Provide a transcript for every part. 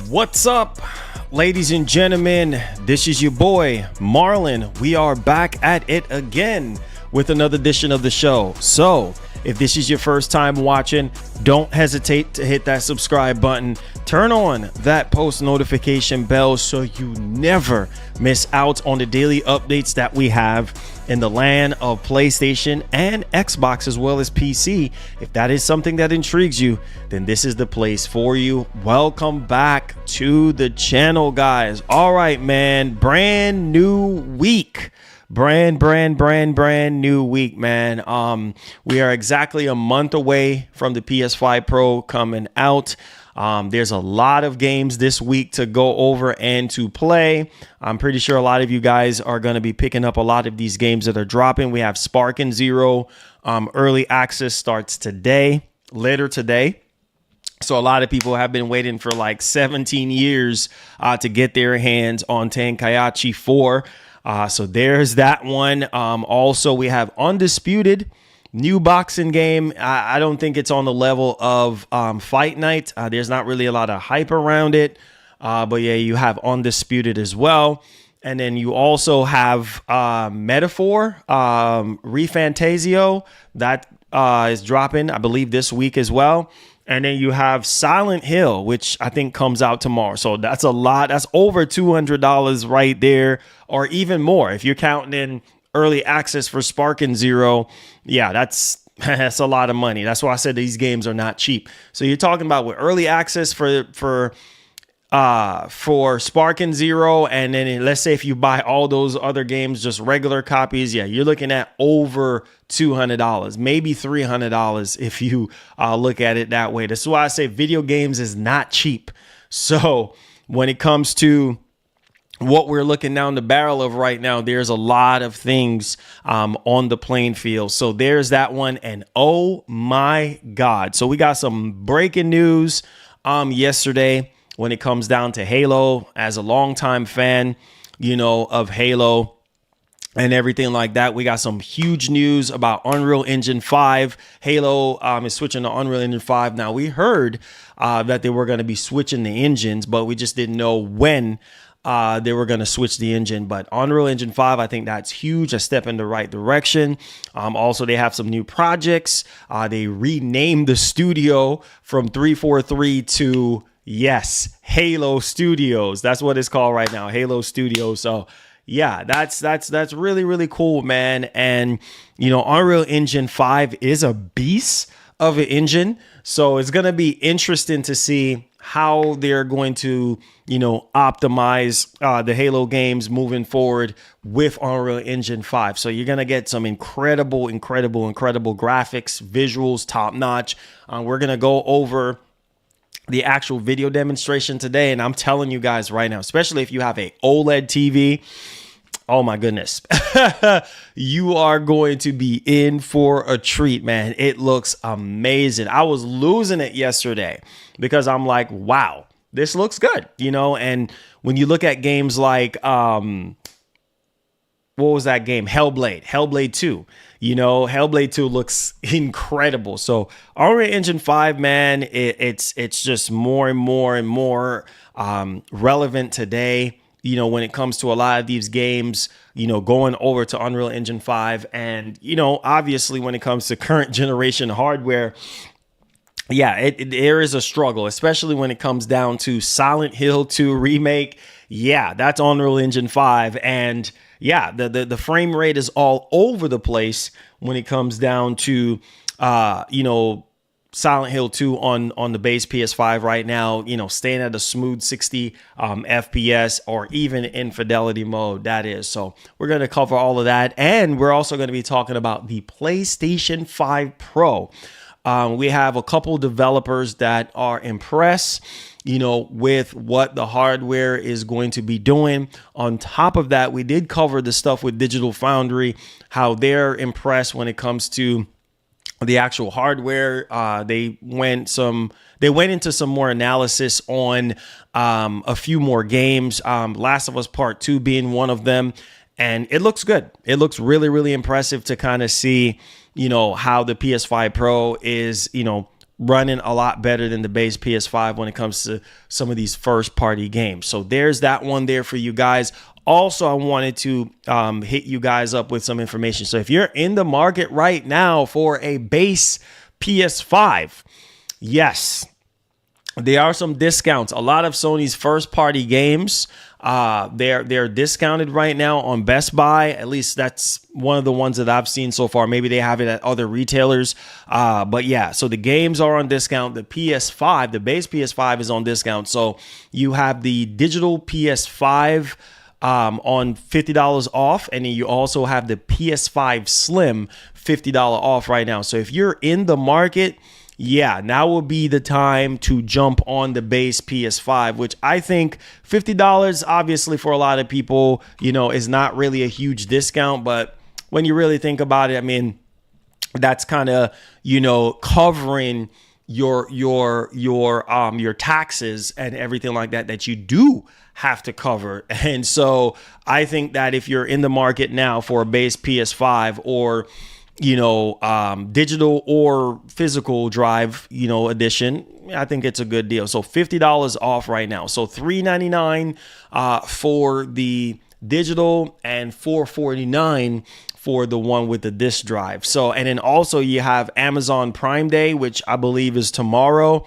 What's up, ladies and gentlemen? This is your boy Marlon. We are back at it again with another edition of the show. So if this is your first time watching, don't hesitate to hit that subscribe button. Turn on that post notification bell so you never miss out on the daily updates that we have in the land of PlayStation and Xbox, as well as PC. If that is something that intrigues you, then this is the place for you. Welcome back to the channel, guys. All right, man. Brand new week. Brand new week, man. We are exactly a month away from the PS5 Pro coming out. There's a lot of games this week to go over and to play. I'm pretty sure a lot of you guys are going to be picking up a lot of these games that are dropping. We have Sparking Zero. Early access starts later today. So a lot of people have been waiting for like 17 years to get their hands on Tenkaichi 4. So there's that one. Also, we have Undisputed. New boxing game. I don't think it's on the level of Fight Night. There's not really a lot of hype around it. But yeah, you have Undisputed as well. And then you also have Metaphor, Refantasio. That is dropping, I believe, this week as well. And then you have Silent Hill, which I think comes out tomorrow. So that's a lot. That's over $200 right there, or even more if you're counting in early access for Sparking Zero. Yeah, that's a lot of money. That's why I said these games are not cheap. So you're talking about with early access for Sparking Zero, and then let's say if you buy all those other games, just regular copies, yeah, you're looking at over $200, maybe $300 if you look at it that way. That's why I say video games is not cheap. So when it comes to what we're looking down the barrel of right now, there's a lot of things on the playing field. So there's that one. And oh my God. So we got some breaking news yesterday when it comes down to Halo. As a longtime fan, of Halo and everything like that, we got some huge news about Unreal Engine 5. Halo is switching to Unreal Engine 5. Now, we heard that they were going to be switching the engines, but we just didn't know when they were going to switch the engine. But Unreal Engine 5, I think that's huge, a step in the right direction. Also, they have some new projects. They renamed the studio from 343 to, yes, Halo Studios. That's what it's called right now, Halo Studios. So yeah, that's really, really cool, man. And, Unreal Engine 5 is a beast of an engine. So it's going to be interesting to see how they're going to, optimize the Halo games moving forward with Unreal Engine 5. So you're going to get some incredible graphics, visuals, top notch. We're going to go over the actual video demonstration today. And I'm telling you guys right now, especially if you have a OLED TV, oh my goodness, you are going to be in for a treat, man. It looks amazing. I was losing it yesterday because I'm like, wow, this looks good, and when you look at games like, what was that game? Hellblade 2. Hellblade 2 looks incredible. So Unreal Engine 5, man, it's just more and more relevant today. When it comes to a lot of these games, going over to Unreal Engine 5. And, obviously when it comes to current generation hardware, yeah, there is a struggle, especially when it comes down to Silent Hill 2 remake. Yeah, that's Unreal Engine 5. And yeah, the frame rate is all over the place when it comes down to, Silent Hill 2 on the base PS5 right now, staying at a smooth 60 FPS, or even in fidelity mode, that is. So we're going to cover all of that. And we're also going to be talking about the PlayStation 5 Pro. We have a couple developers that are impressed, with what the hardware is going to be doing. On top of that, we did cover the stuff with Digital Foundry, how they're impressed when it comes to the actual hardware. They went into some more analysis on a few more games, Last of Us Part 2 being one of them. And it looks good. It looks really, really impressive to kind of see, how the PS5 Pro is, running a lot better than the base PS5 when it comes to some of these first party games. So there's that one there for you guys. Also, I wanted to hit you guys up with some information. So if you're in the market right now for a base PS5, yes, there are some discounts. A lot of Sony's first party games, they're discounted right now on Best Buy. At least that's one of the ones that I've seen so far. Maybe they have it at other retailers. But yeah, so the games are on discount. The PS5, the base PS5 is on discount. So you have the digital PS5 on $50 off. And then you also have the PS5 Slim $50 off right now. So if you're in the market, yeah, now will be the time to jump on the base PS5, which I think $50, obviously for a lot of people, you know, is not really a huge discount. But when you really think about it, I mean, that's kind of, you know, covering your taxes and everything like that you do have to cover. And so I think that if you're in the market now for a base PS5 or, you know, digital or physical drive, you know, edition, I think it's a good deal. So $50 off right now. So $399 for the digital and $449 for the one with the disc drive. So, and then also you have Amazon Prime Day, which I believe is tomorrow.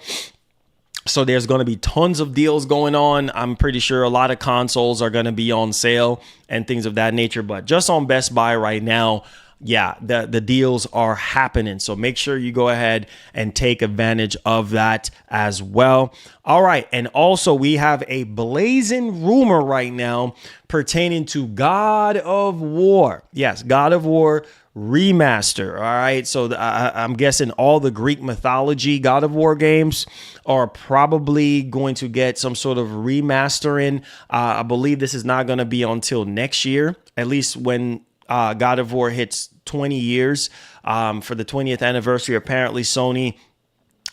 So there's going to be tons of deals going on. I'm pretty sure a lot of consoles are going to be on sale and things of that nature. But just on Best Buy right now, yeah, the deals are happening. So make sure you go ahead and take advantage of that as well. All right. And also we have a blazing rumor right now pertaining to God of War. Yes, God of War Remaster. All right. So I'm guessing all the Greek mythology God of War games are probably going to get some sort of remastering. I believe this is not going to be until next year, at least when God of War hits 20 years for the 20th anniversary. Apparently, Sony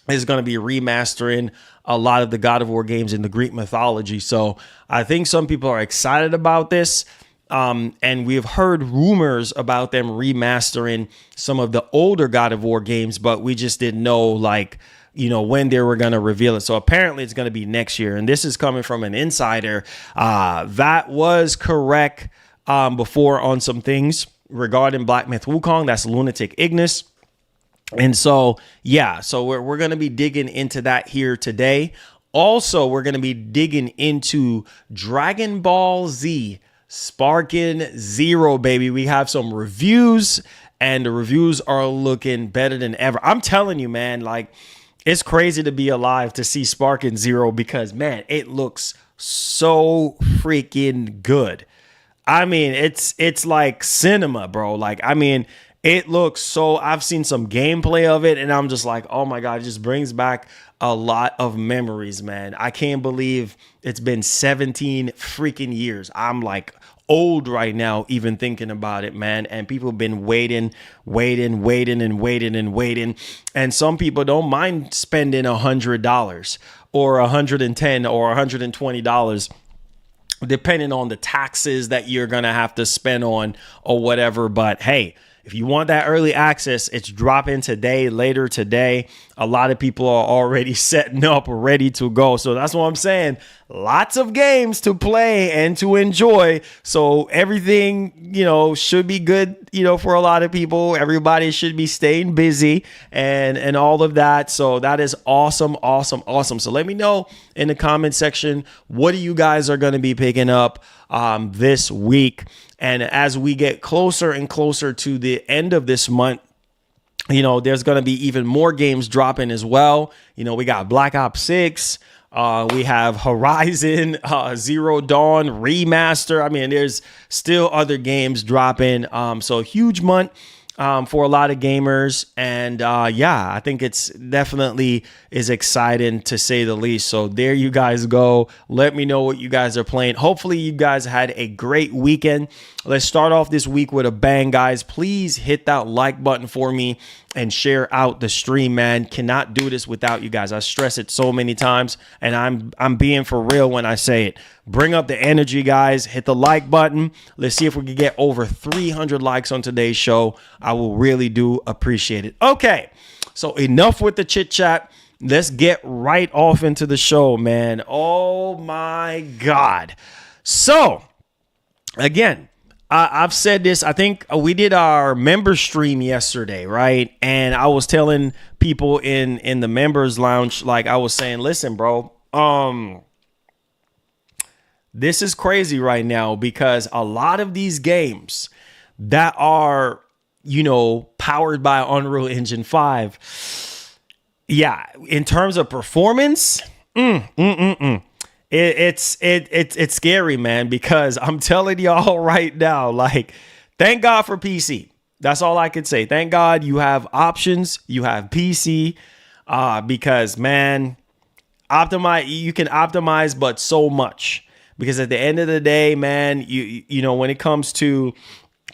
is going to be remastering a lot of the God of War games in the Greek mythology. So I think some people are excited about this. And we've heard rumors about them remastering some of the older God of War games, but we just didn't know, like, you know, when they were going to reveal it. So apparently it's going to be next year. And this is coming from an insider. That was correct before on some things regarding Black Myth Wukong. That's Lunatic Ignis. And so, yeah, so we're going to be digging into that here today. Also, we're going to be digging into Dragon Ball Z Sparking Zero, baby. We have some reviews and the reviews are looking better than ever. I'm telling you, man, like, it's crazy to be alive to see Sparking Zero because, man, it looks so freaking good. I mean, it's like cinema, bro. Like, I mean, it looks so, I've seen some gameplay of it and I'm just like, oh my God, it just brings back a lot of memories, man. I can't believe it's been 17 freaking years. I'm like old right now, even thinking about it, man. And people have been waiting. And some people don't mind spending $100 or $110 or $120, depending on the taxes that you're going to have to spend on or whatever. But hey, if you want that early access, it's dropping today, later today. A lot of people are already setting up, ready to go. So that's what I'm saying. Lots of games to play and to enjoy. So everything, you know, should be good, you know, for a lot of people. Everybody should be staying busy and all of that. So that is awesome. So let me know in the comment section, what do you guys are going to be picking up this week? And as we get closer and closer to the end of this month, you know, there's going to be even more games dropping as well. You know, we got Black Ops 6. We have Horizon Zero Dawn Remaster. I mean, there's still other games dropping. So huge month for a lot of gamers. And yeah, I think it's definitely is exciting to say the least. So there you guys go. Let me know what you guys are playing. Hopefully you guys had a great weekend. Let's start off this week with a bang, guys. Please hit that like button for me and share out the stream, man. Cannot do this without you guys. I stress it so many times, and I'm being for real when I say it. Bring up the energy, guys. Hit the like button. Let's see if we can get over 300 likes on today's show. I will really do appreciate it. Okay. So enough with the chit chat. Let's get right off into the show, man. Oh my God. So again, I've said this. I think we did our member stream yesterday, right? And I was telling people in the members lounge, like I was saying, listen, bro, this is crazy right now because a lot of these games that are, powered by Unreal Engine 5, yeah, in terms of performance, it's scary, man, because I'm telling y'all right now, like, thank God for PC. That's all I could say. Thank God you have options. You have PC, because, man, you can optimize, but so much. Because at the end of the day, man, you know, when it comes to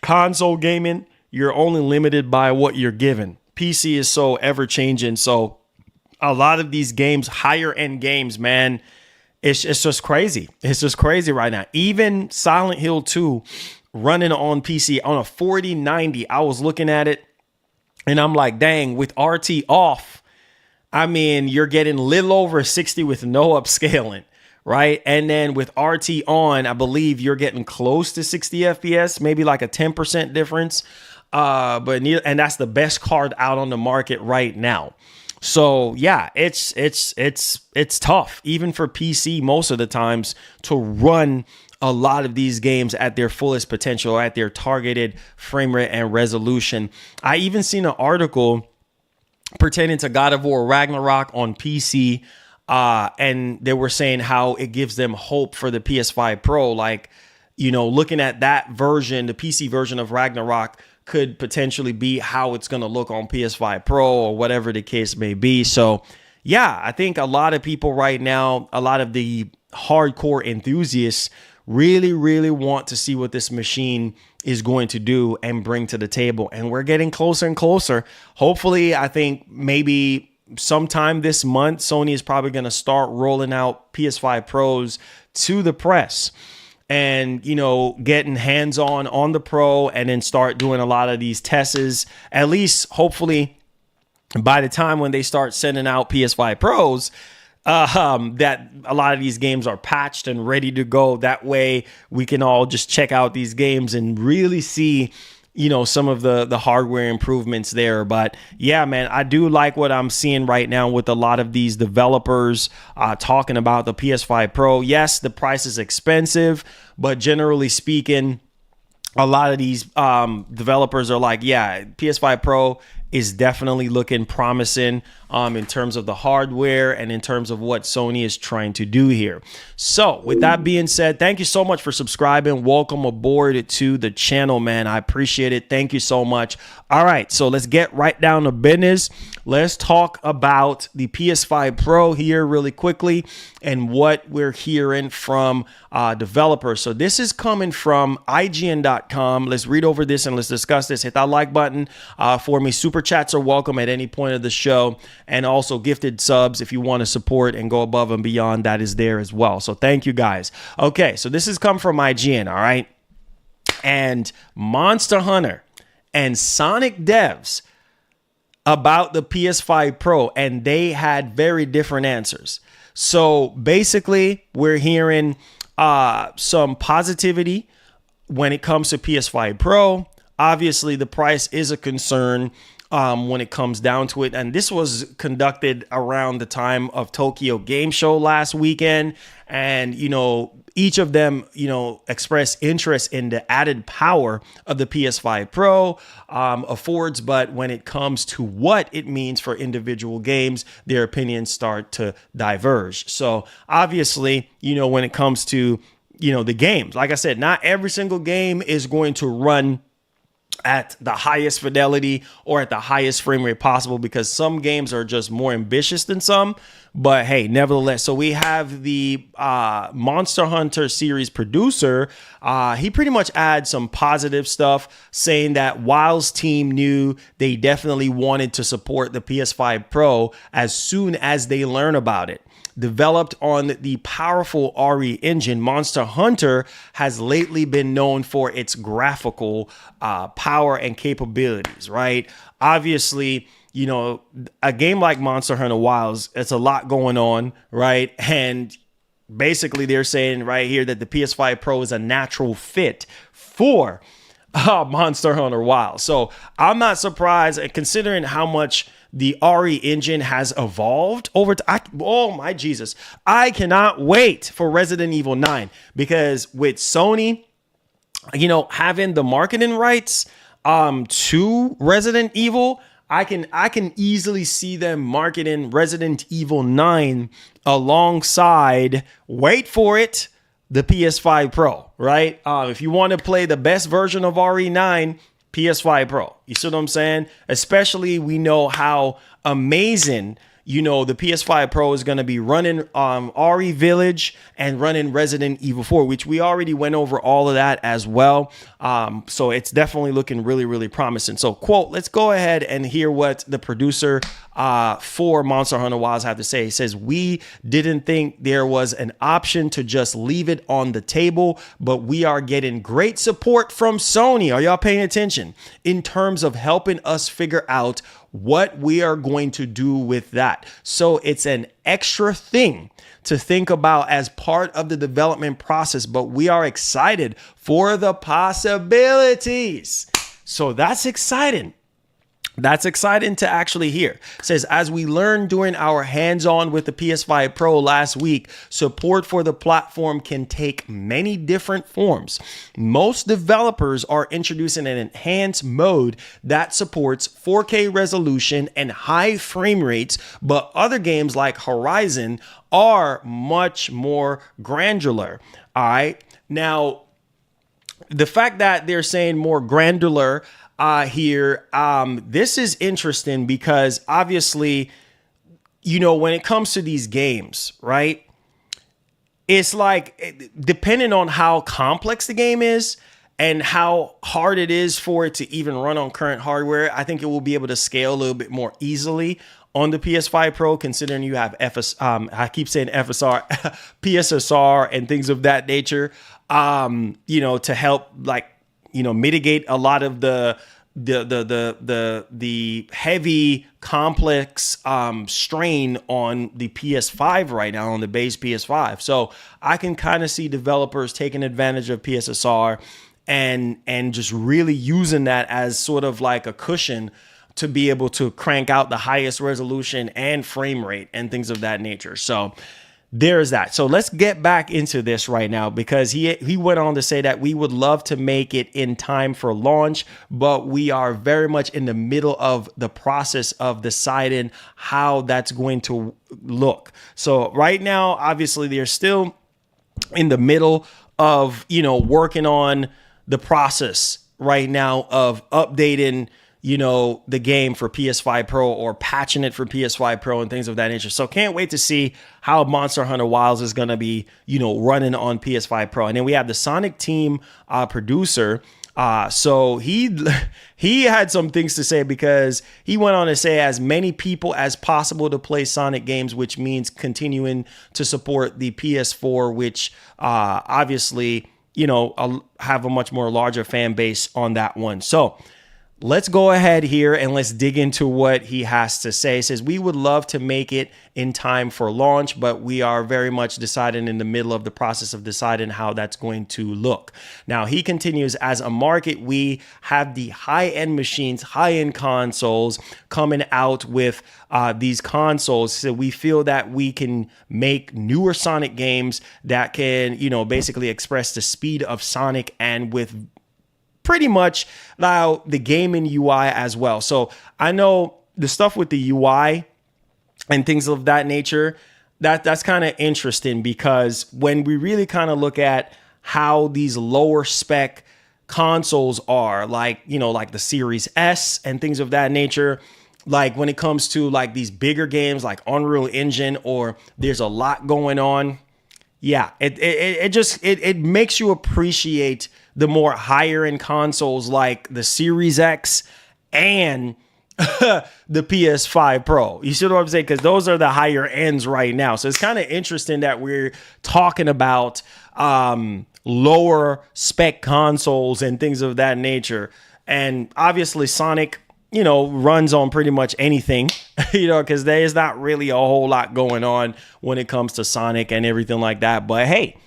console gaming, you're only limited by what you're given. PC is so ever changing. So a lot of these games, higher end games, man, it's just crazy. It's just crazy right now. Even Silent Hill 2 running on PC on a 4090, I was looking at it and I'm like, dang, with RT off, I mean, you're getting a little over 60 with no upscaling, right? And then with RT on, I believe you're getting close to 60 FPS, maybe like a 10% difference. And that's the best card out on the market right now. So yeah, it's tough, even for PC most of the times, to run a lot of these games at their fullest potential, at their targeted frame rate and resolution. I even seen an article pertaining to God of War Ragnarok on PC, and they were saying how it gives them hope for the PS5 Pro. Like, you know, looking at that version, the PC version of Ragnarok could potentially be how it's going to look on PS5 Pro or whatever the case may be. So yeah, I think a lot of people right now, a lot of the hardcore enthusiasts really, really want to see what this machine is going to do and bring to the table. And we're getting closer and closer. Hopefully, I think maybe sometime this month, Sony is probably going to start rolling out PS5 Pros to the press. And, you know, getting hands-on on the Pro and then start doing a lot of these tests, at least hopefully by the time when they start sending out PS5 Pros, that a lot of these games are patched and ready to go. That way we can all just check out these games and really see, you know, some of the hardware improvements there. But yeah, man, I do like what I'm seeing right now with a lot of these developers talking about the PS5 Pro. Yes, the price is expensive, but generally speaking, a lot of these developers are like, yeah, PS5 Pro is definitely looking promising in terms of the hardware and in terms of what Sony is trying to do here. So with that being said, thank you so much for subscribing. Welcome aboard to the channel, man. I appreciate it. Thank you so much. All right, so let's get right down to business. Let's talk about the PS5 Pro here really quickly and what we're hearing from developers. So this is coming from IGN.com. Let's read over this and let's discuss this. Hit that like button for me. Super chats are welcome at any point of the show, and also gifted subs if you want to support and go above and beyond, that is there as well. So thank you guys. Okay, so this has come from IGN, all right? And Monster Hunter and Sonic devs about the PS5 Pro, and they had very different answers. So basically, we're hearing some positivity when it comes to PS5 Pro. Obviously, the price is a concern when it comes down to it. And this was conducted around the time of Tokyo Game Show last weekend. And, you know, each of them, you know, express interest in the added power of the PS5 Pro affords. But when it comes to what it means for individual games, their opinions start to diverge. So obviously, you know, when it comes to, you know, the games, like I said, not every single game is going to run at the highest fidelity or at the highest frame rate possible, because some games are just more ambitious than some. But hey, nevertheless, so we have the Monster Hunter series producer. He pretty much adds some positive stuff, saying that Wild's team knew they definitely wanted to support the PS5 Pro as soon as they learn about it. Developed on the powerful RE engine, Monster Hunter has lately been known for its graphical power and capabilities, right? Obviously, you know, a game like Monster Hunter Wilds, it's a lot going on, right? And basically they're saying right here that the PS5 Pro is a natural fit for Monster Hunter Wilds. So I'm not surprised, considering how much the RE engine has evolved over time. Oh my Jesus. I cannot wait for Resident Evil 9, because with Sony, you know, having the marketing rights to Resident Evil, I can easily see them marketing Resident Evil 9 alongside, wait for it, the PS5 Pro, right? If you want to play the best version of RE9, PS5 Pro. You see what I'm saying? Especially, we know how amazing, you know, the PS5 Pro is going to be running RE Village and running Resident Evil 4, which we already went over all of that as well. So it's definitely looking really, really promising. So, quote, let's go ahead and hear what the producer for Monster Hunter Wilds have to say. He says, "We didn't think there was an option to just leave it on the table, but we are getting great support from Sony." Are y'all paying attention? In terms of helping us figure out what we are going to do with that. So it's an extra thing to think about as part of the development process, but we are excited for the possibilities. So that's exciting. That's exciting to actually hear. It says, as we learned during our hands-on with the PS5 Pro last week, support for the platform can take many different forms. Most developers are introducing an enhanced mode that supports 4K resolution and high frame rates, but other games like Horizon are much more granular. All right. Now, the fact that they're saying more granular here, this is interesting because obviously, you know, when it comes to these games, right, it's like, depending on how complex the game is and how hard it is for it to even run on current hardware, I think it will be able to scale a little bit more easily on the PS5 Pro, considering you have I keep saying FSR, PSSR and things of that nature, you know, to help, like, you know, mitigate a lot of the heavy, complex strain on the PS5 right now, on the base PS5. So I can kind of see developers taking advantage of PSSR and just really using that as sort of like a cushion to be able to crank out the highest resolution and frame rate and things of that nature. So there's that. So let's get back into this right now, because he went on to say that we would love to make it in time for launch, but we are very much in the middle of the process of deciding how that's going to look. So right now, obviously, they're still in the middle of, you know, working on the process right now of updating, you know, the game for PS5 Pro or patching it for PS5 Pro and things of that nature. So can't wait to see how Monster Hunter Wilds is going to be, you know, running on PS5 Pro. And then we have the Sonic team producer. So he had some things to say, because he went on to say as many people as possible to play Sonic games, which means continuing to support the PS4, which obviously, you know, have a much more larger fan base on that one. So let's go ahead here and let's dig into what he has to say. He says, we would love to make it in time for launch, but we are very much deciding, in the middle of the process of deciding how that's going to look. Now, he continues, as a market, we have the high-end machines, high-end consoles coming out with these consoles. So we feel that we can make newer Sonic games that can, you know, basically express the speed of Sonic and with pretty much now the gaming UI as well. So I know the stuff with the UI and things of that nature, that's kind of interesting, because when we really kind of look at how these lower spec consoles are, like, you know, like the Series S and things of that nature, like when it comes to like these bigger games like Unreal Engine, or there's a lot going on. Yeah, it makes you appreciate the more higher end consoles like the Series X and the PS5 Pro. You see what I'm saying? Because those are the higher ends right now. So it's kind of interesting that we're talking about lower spec consoles and things of that nature. And obviously Sonic, runs on pretty much anything, because there is not really a whole lot going on when it comes to Sonic and everything like that. But hey,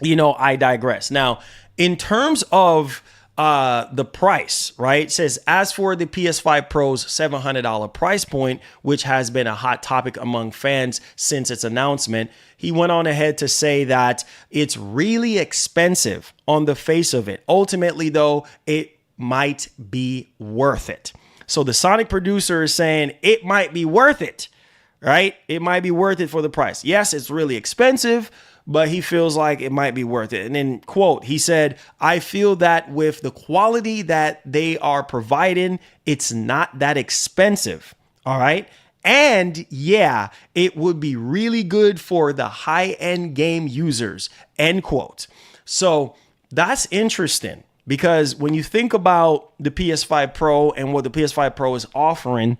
I digress. Now, in terms of the price, right? It says, as for the PS5 Pro's $700 price point, which has been a hot topic among fans since its announcement, he went on ahead to say that it's really expensive on the face of it. Ultimately, though, it might be worth it. So the Sonic producer is saying it might be worth it, right? It might be worth it for the price. Yes, it's really expensive, but he feels like it might be worth it. And then, quote, he said, I feel that with the quality that they are providing, it's not that expensive. All right. And yeah, it would be really good for the high-end game users, end quote. So that's interesting, because when you think about the PS5 Pro and what the PS5 Pro is offering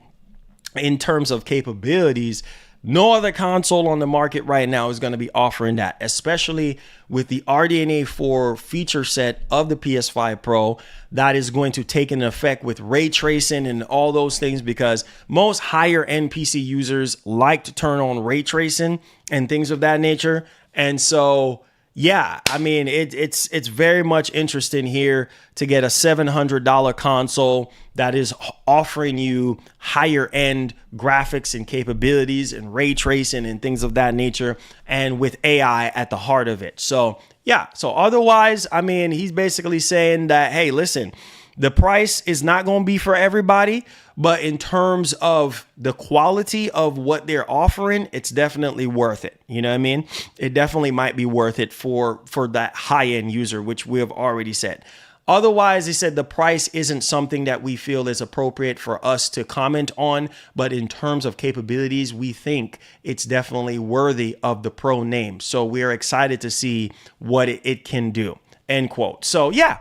in terms of capabilities, no other console on the market right now is going to be offering that, especially with the RDNA 4 feature set of the PS5 Pro that is going to take into effect with ray tracing and all those things, because most higher end PC users like to turn on ray tracing and things of that nature. And so, yeah, I mean, it's very much interesting here to get a $700 console that is offering you higher end graphics and capabilities and ray tracing and things of that nature, and with AI at the heart of it. So yeah, so otherwise, I mean, he's basically saying that, hey, listen, the price is not going to be for everybody, but in terms of the quality of what they're offering, it's definitely worth it. You know what I mean? It definitely might be worth it for that high-end user, which we have already said. Otherwise, he said the price isn't something that we feel is appropriate for us to comment on, but in terms of capabilities, we think it's definitely worthy of the Pro name. So we're excited to see what it can do, end quote. So yeah,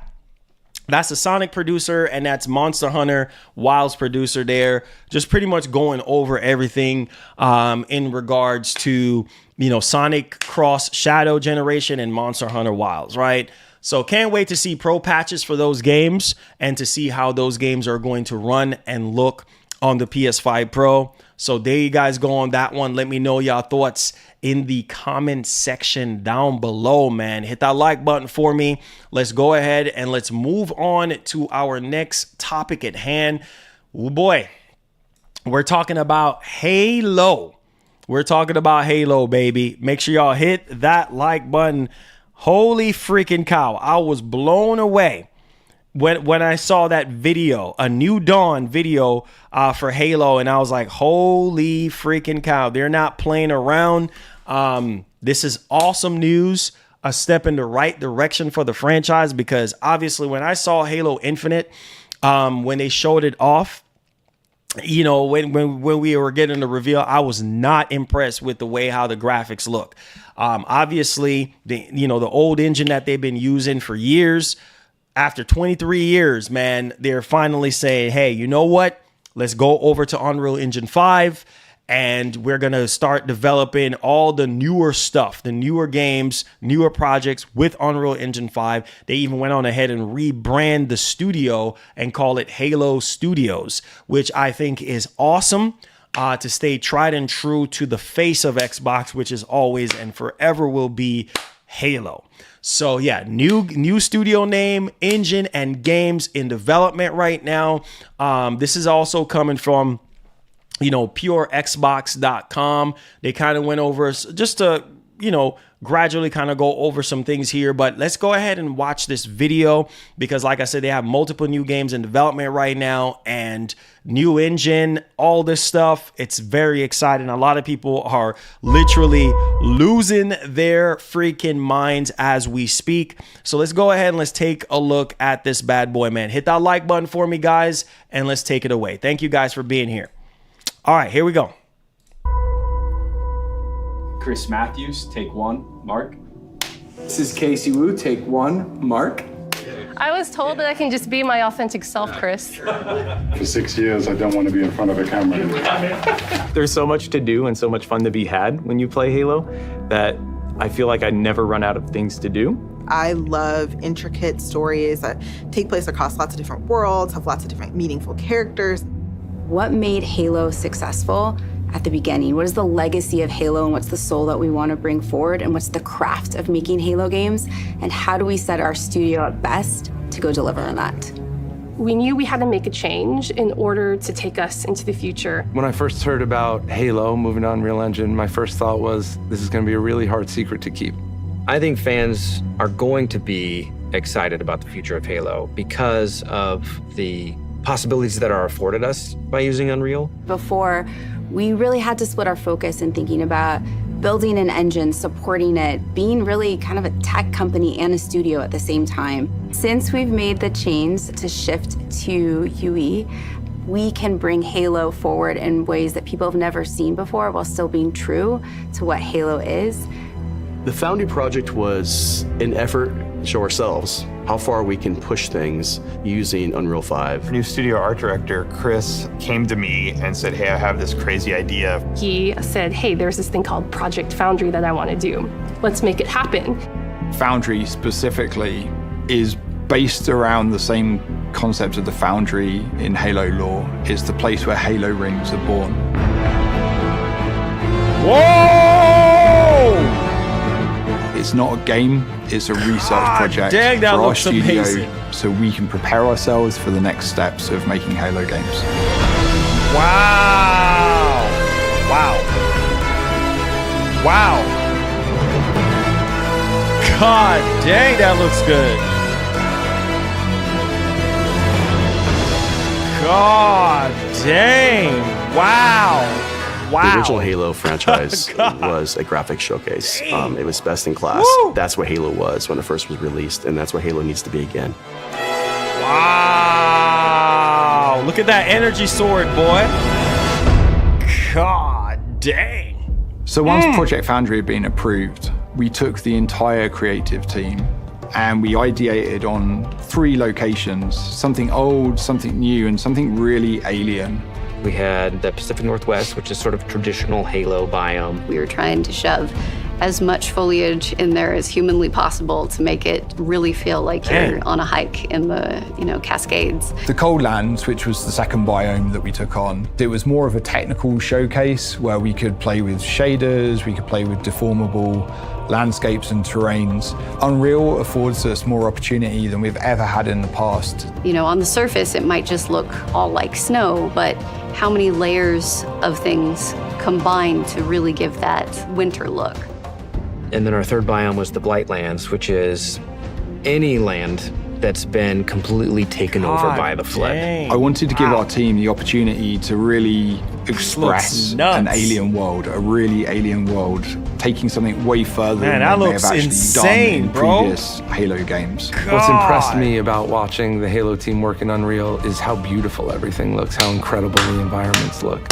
that's the Sonic producer, and that's Monster Hunter Wilds producer there, just pretty much going over everything in regards to, Sonic Cross Shadow Generation and Monster Hunter Wilds, right? So can't wait to see pro patches for those games and to see how those games are going to run and look on the PS5 Pro. So there you guys go on that one. Let me know y'all thoughts in the comment section down below, man. Hit that like button for me. Let's go ahead and let's move on to our next topic at hand. Oh boy, we're talking about Halo. We're talking about Halo, baby. Make sure y'all hit that like button. Holy freaking cow. I was blown away when I saw that video, a New Dawn video for Halo, and I was like, holy freaking cow. They're not playing around. This is awesome news, a step in the right direction for the franchise, because obviously when I saw Halo Infinite, when they showed it off, when we were getting the reveal, I was not impressed with the way how the graphics look. Obviously, the old engine that they've been using for years, after 23 years, man, they're finally saying, hey, you know what? Let's go over to Unreal Engine 5, and we're going to start developing all the newer stuff, the newer games, newer projects with Unreal Engine 5. They even went on ahead and rebrand the studio and call it Halo Studios, which I think is awesome. To stay tried and true to the face of Xbox, which is always and forever will be Halo. So yeah, new studio name, engine, and games in development right now. This is also coming from, purexbox.com. They kind of went over just to, gradually kind of go over some things here, but let's go ahead and watch this video, because like I said, they have multiple new games in development right now and new engine, all this stuff. It's very exciting. A lot of people are literally losing their freaking minds as we speak. So let's go ahead and let's take a look at this bad boy, man. Hit that like button for me, guys, and let's take it away. Thank you guys for being here. All right, here we go. Chris Matthews, take one. Mark. This is Casey Wu, take one. Mark. I was told that I can just be my authentic self, Chris. For 6 years, I don't want to be in front of a camera. There's so much to do and so much fun to be had when you play Halo that I feel like I never run out of things to do. I love intricate stories that take place across lots of different worlds, have lots of different meaningful characters. What made Halo successful at the beginning? What is the legacy of Halo, and what's the soul that we want to bring forward, and what's the craft of making Halo games, and how do we set our studio up best to go deliver on that? We knew we had to make a change in order to take us into the future. When I first heard about Halo moving on Unreal Engine, my first thought was, this is going to be a really hard secret to keep. I think fans are going to be excited about the future of Halo because of the possibilities that are afforded us by using Unreal. Before, we really had to split our focus in thinking about building an engine, supporting it, being really kind of a tech company and a studio at the same time. Since we've made the change to shift to UE, we can bring Halo forward in ways that people have never seen before while still being true to what Halo is. The Foundry project was an effort to show ourselves how far we can push things using Unreal 5. New studio art director, Chris, came to me and said, hey, I have this crazy idea. He said, hey, there's this thing called Project Foundry that I want to do. Let's make it happen. Foundry specifically is based around the same concept of the Foundry in Halo lore. It's the place where Halo rings are born. Whoa! It's not a game, it's a research project dang, that for our looks studio amazing. so we can prepare ourselves for the next steps of making Halo games. Wow. Wow. Wow. God dang, that looks good. God dang. Wow. Wow. The original Halo franchise was a graphics showcase. It was best in class. Woo. That's what Halo was when it first was released, and that's what Halo needs to be again. Wow. Look at that energy sword, boy. God dang. So once Project Foundry had been approved, we took the entire creative team and we ideated on 3 locations, something old, something new, and something really alien. We had the Pacific Northwest, which is sort of traditional Halo biome. We were trying to shove as much foliage in there as humanly possible to make it really feel like you're on a hike in the, Cascades. The Cold Lands, which was the second biome that we took on, it was more of a technical showcase where we could play with shaders, we could play with deformable landscapes and terrains. Unreal affords us more opportunity than we've ever had in the past. On the surface, it might just look all like snow, but how many layers of things combine to really give that winter look? And then our third biome was the Blightlands, which is any land that's been completely taken over by the flood. Dang. I wanted to give our team the opportunity to really express an alien world, a really alien world, taking something way further than they may have actually done in previous Halo games. What's impressed me about watching the Halo team work in Unreal is how beautiful everything looks, how incredible the environments look.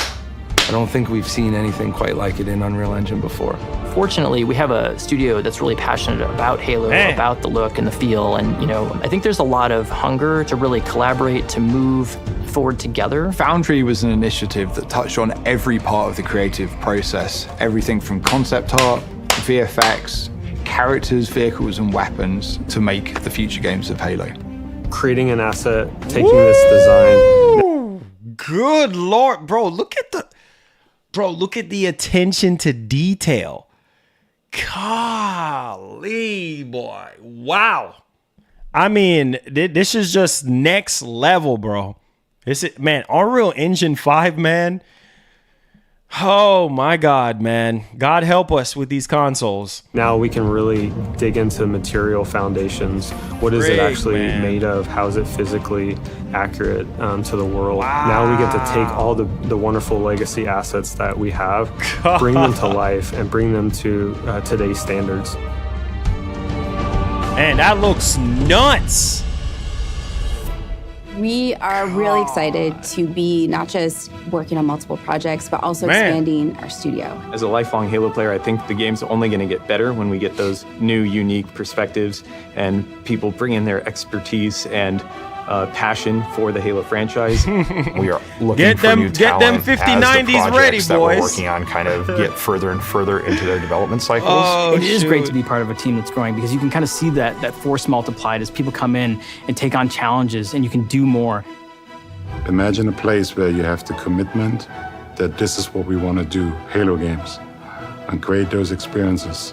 I don't think we've seen anything quite like it in Unreal Engine before. Fortunately, we have a studio that's really passionate about Halo, about the look and the feel, and I think there's a lot of hunger to really collaborate, to move forward together. Foundry was an initiative that touched on every part of the creative process, everything from concept art, VFX, characters, vehicles, and weapons to make the future games of Halo. Creating an asset, taking this design. Good Lord, bro, look at the attention to detail. Golly, boy. Wow. I mean, this is just next level, bro. Unreal Engine 5, man. Oh my God, man. God help us with these consoles. Now we can really dig into material foundations. What is it actually made of? How is it physically accurate to the world? Wow. Now we get to take all the wonderful legacy assets that we have, bring them to life, and bring them to today's standards. Man, that looks nuts. We are really excited to be not just working on multiple projects, but also expanding our studio. As a lifelong Halo player, I think the game's only going to get better when we get those new, unique perspectives and people bring in their expertise and passion for the Halo franchise. We are looking Get for them- new get them talent 5090s as the ready, projects that we're boys. working on kind of get further and further into their development cycles. Oh, It is shoot. great to be part of a team that's growing because you can kind of see that force multiplied as people come in and take on challenges and you can do more. Imagine a place where you have the commitment that this is what we want to do, Halo games, and create those experiences.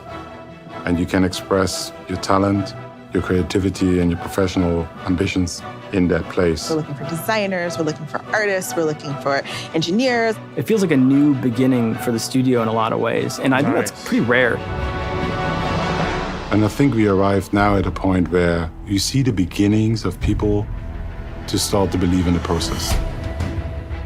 And you can express your talent, your creativity, and your professional ambitions in that place. We're looking for designers, we're looking for artists, we're looking for engineers. It feels like a new beginning for the studio in a lot of ways, and I think that's pretty rare. And I think we arrived now at a point where you see the beginnings of people to start to believe in the process.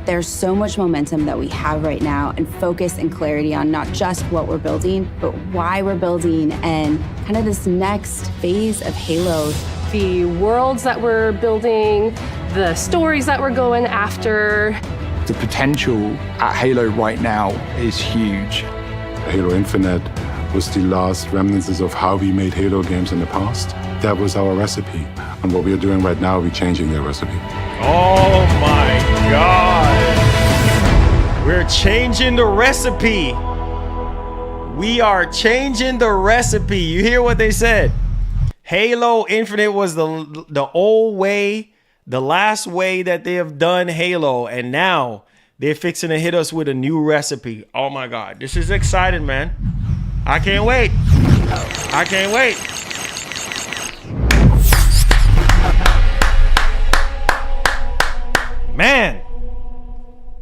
There's so much momentum that we have right now and focus and clarity on not just what we're building, but why we're building and kind of this next phase of Halo. The worlds that we're building, the stories that we're going after. The potential at Halo right now is huge. Halo Infinite was the last remnants of how we made Halo games in the past. That was our recipe. And what we are doing right now, we're changing that recipe. Oh my God. We're changing the recipe. We are changing the recipe. You hear what they said? Halo Infinite was the old way, the last way that they have done Halo. And now they're fixing to hit us with a new recipe. Oh my God. This is exciting, man. I can't wait. I can't wait. Man,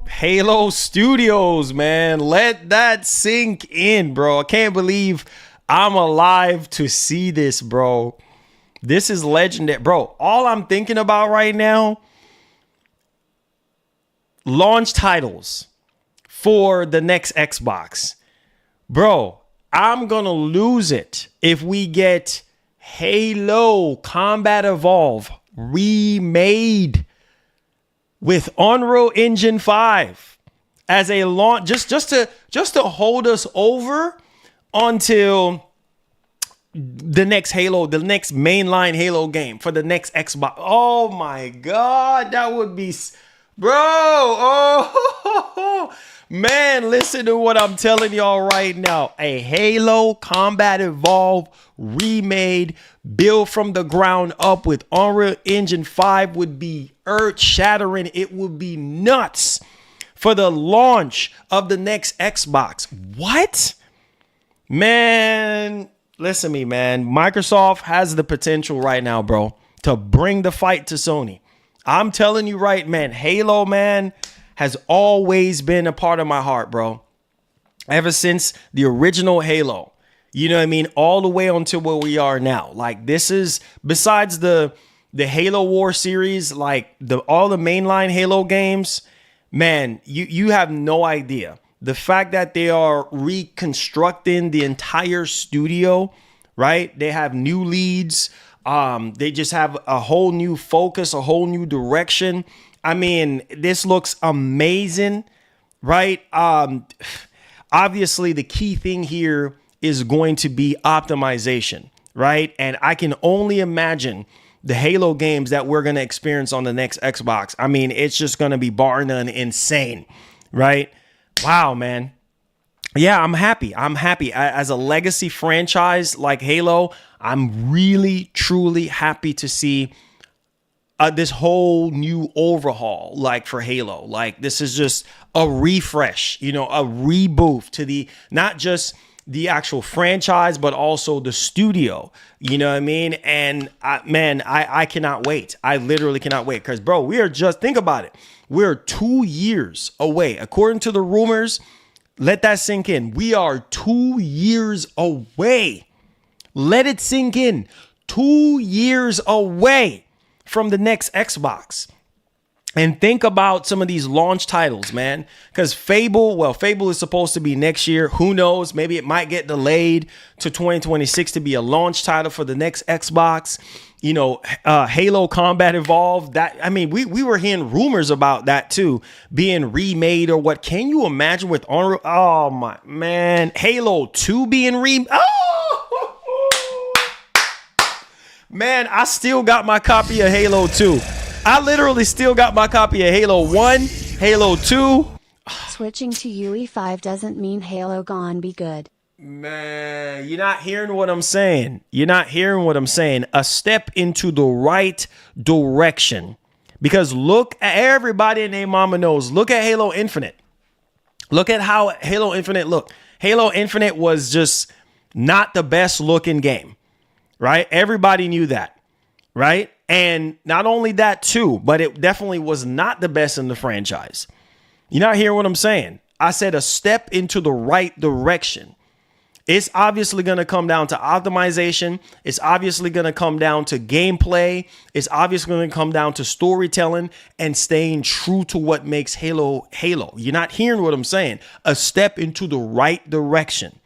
Halo Studios, man, let that sink in, bro. I can't believe I'm alive to see this, bro. This is legendary, bro. All I'm thinking about right now, launch titles for the next Xbox. Bro, I'm gonna lose it if we get Halo Combat Evolve remade with Unreal Engine 5 as a launch, just to hold us over until the next Halo, the next mainline Halo game for the next Xbox. Oh my God, that would be, bro. Oh man, listen to what I'm telling y'all right now. A Halo Combat Evolve remade, built from the ground up with Unreal Engine 5 would be earth-shattering. It would be nuts for the launch of the next Xbox. What? Man, listen to me, man. Microsoft has the potential right now, bro, to bring the fight to Sony. I'm telling you right, man, Halo, man, has always been a part of my heart, bro. Ever since the original Halo. You know what I mean? All the way until where we are now. Like, this is, besides the Halo War series, like all the mainline Halo games, man, you have no idea. The fact that they are reconstructing the entire studio, right? They have new leads. They just have a whole new focus, a whole new direction. I mean, this looks amazing, right? Obviously, the key thing here is going to be optimization, right? And I can only imagine the Halo games that we're going to experience on the next Xbox. I mean, it's just going to be bar none insane, right? Wow, man. Yeah, I'm happy. I'm happy. As a legacy franchise like Halo, I'm really, truly happy to see this whole new overhaul, like for Halo. Like, this is just a refresh, you know, a reboot to the, not just the actual franchise, but also the studio, you know what I mean? And I cannot wait. I literally cannot wait. Because, bro, we are just, think about it. We're 2 years away. According to the rumors, let that sink in. We are 2 years away. Let it sink in. 2 years away from the next Xbox. And think about some of these launch titles, man. Because Fable is supposed to be next year. Who knows? Maybe it might get delayed to 2026 to be a launch title for the next Xbox. You know, Halo Combat Evolved. That, I mean, we were hearing rumors about that too, being remade or what. Can you imagine with Unreal? Oh my man, Halo 2 being remade. Oh man, I still got my copy of Halo 2. I literally still got my copy of Halo 1, Halo 2. Switching to UE5 doesn't mean Halo gone be good. Man, you're not hearing what I'm saying. You're not hearing what I'm saying. A step into the right direction. Because look at everybody and their mama knows. Look at Halo Infinite. Look at how Halo Infinite looked. Halo Infinite was just not the best looking game, right? Everybody knew that, right? And not only that too, but it definitely was not the best in the franchise. You're not hearing what I'm saying. I said a step into the right direction. It's obviously going to come down to optimization. It's obviously going to come down to gameplay. It's obviously going to come down to storytelling and staying true to what makes Halo Halo. You're not hearing what I'm saying. A step into the right direction,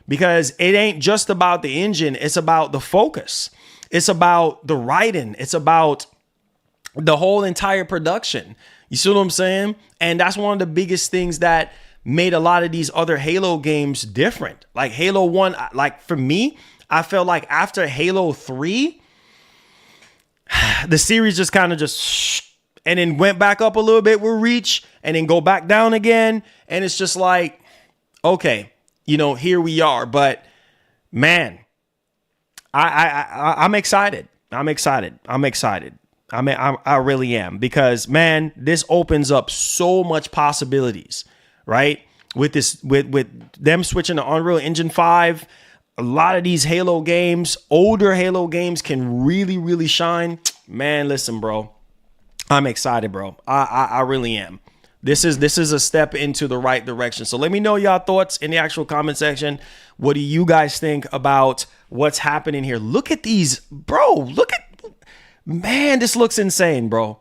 because it ain't just about the engine. It's about the focus. It's about the writing. It's about the whole entire production. You see what I'm saying? And that's one of the biggest things that made a lot of these other Halo games different. Like Halo 1, like for me, I felt like after Halo 3, the series just kind of just and then went back up a little bit with Reach and then go back down again. And it's just like, okay, you know, here we are. But man, I'm excited. I'm excited. I mean, I really am, because man, this opens up so much possibilities, right? With this, with them switching to Unreal Engine 5, a lot of these Halo games, older Halo games, can really, really shine. Man, listen, bro, I'm excited, bro. I really am. This is a step into the right direction. So let me know y'all thoughts in the actual comment section. What do you guys think about what's happening here? Look at these, bro. Look at. Man, this looks insane, bro.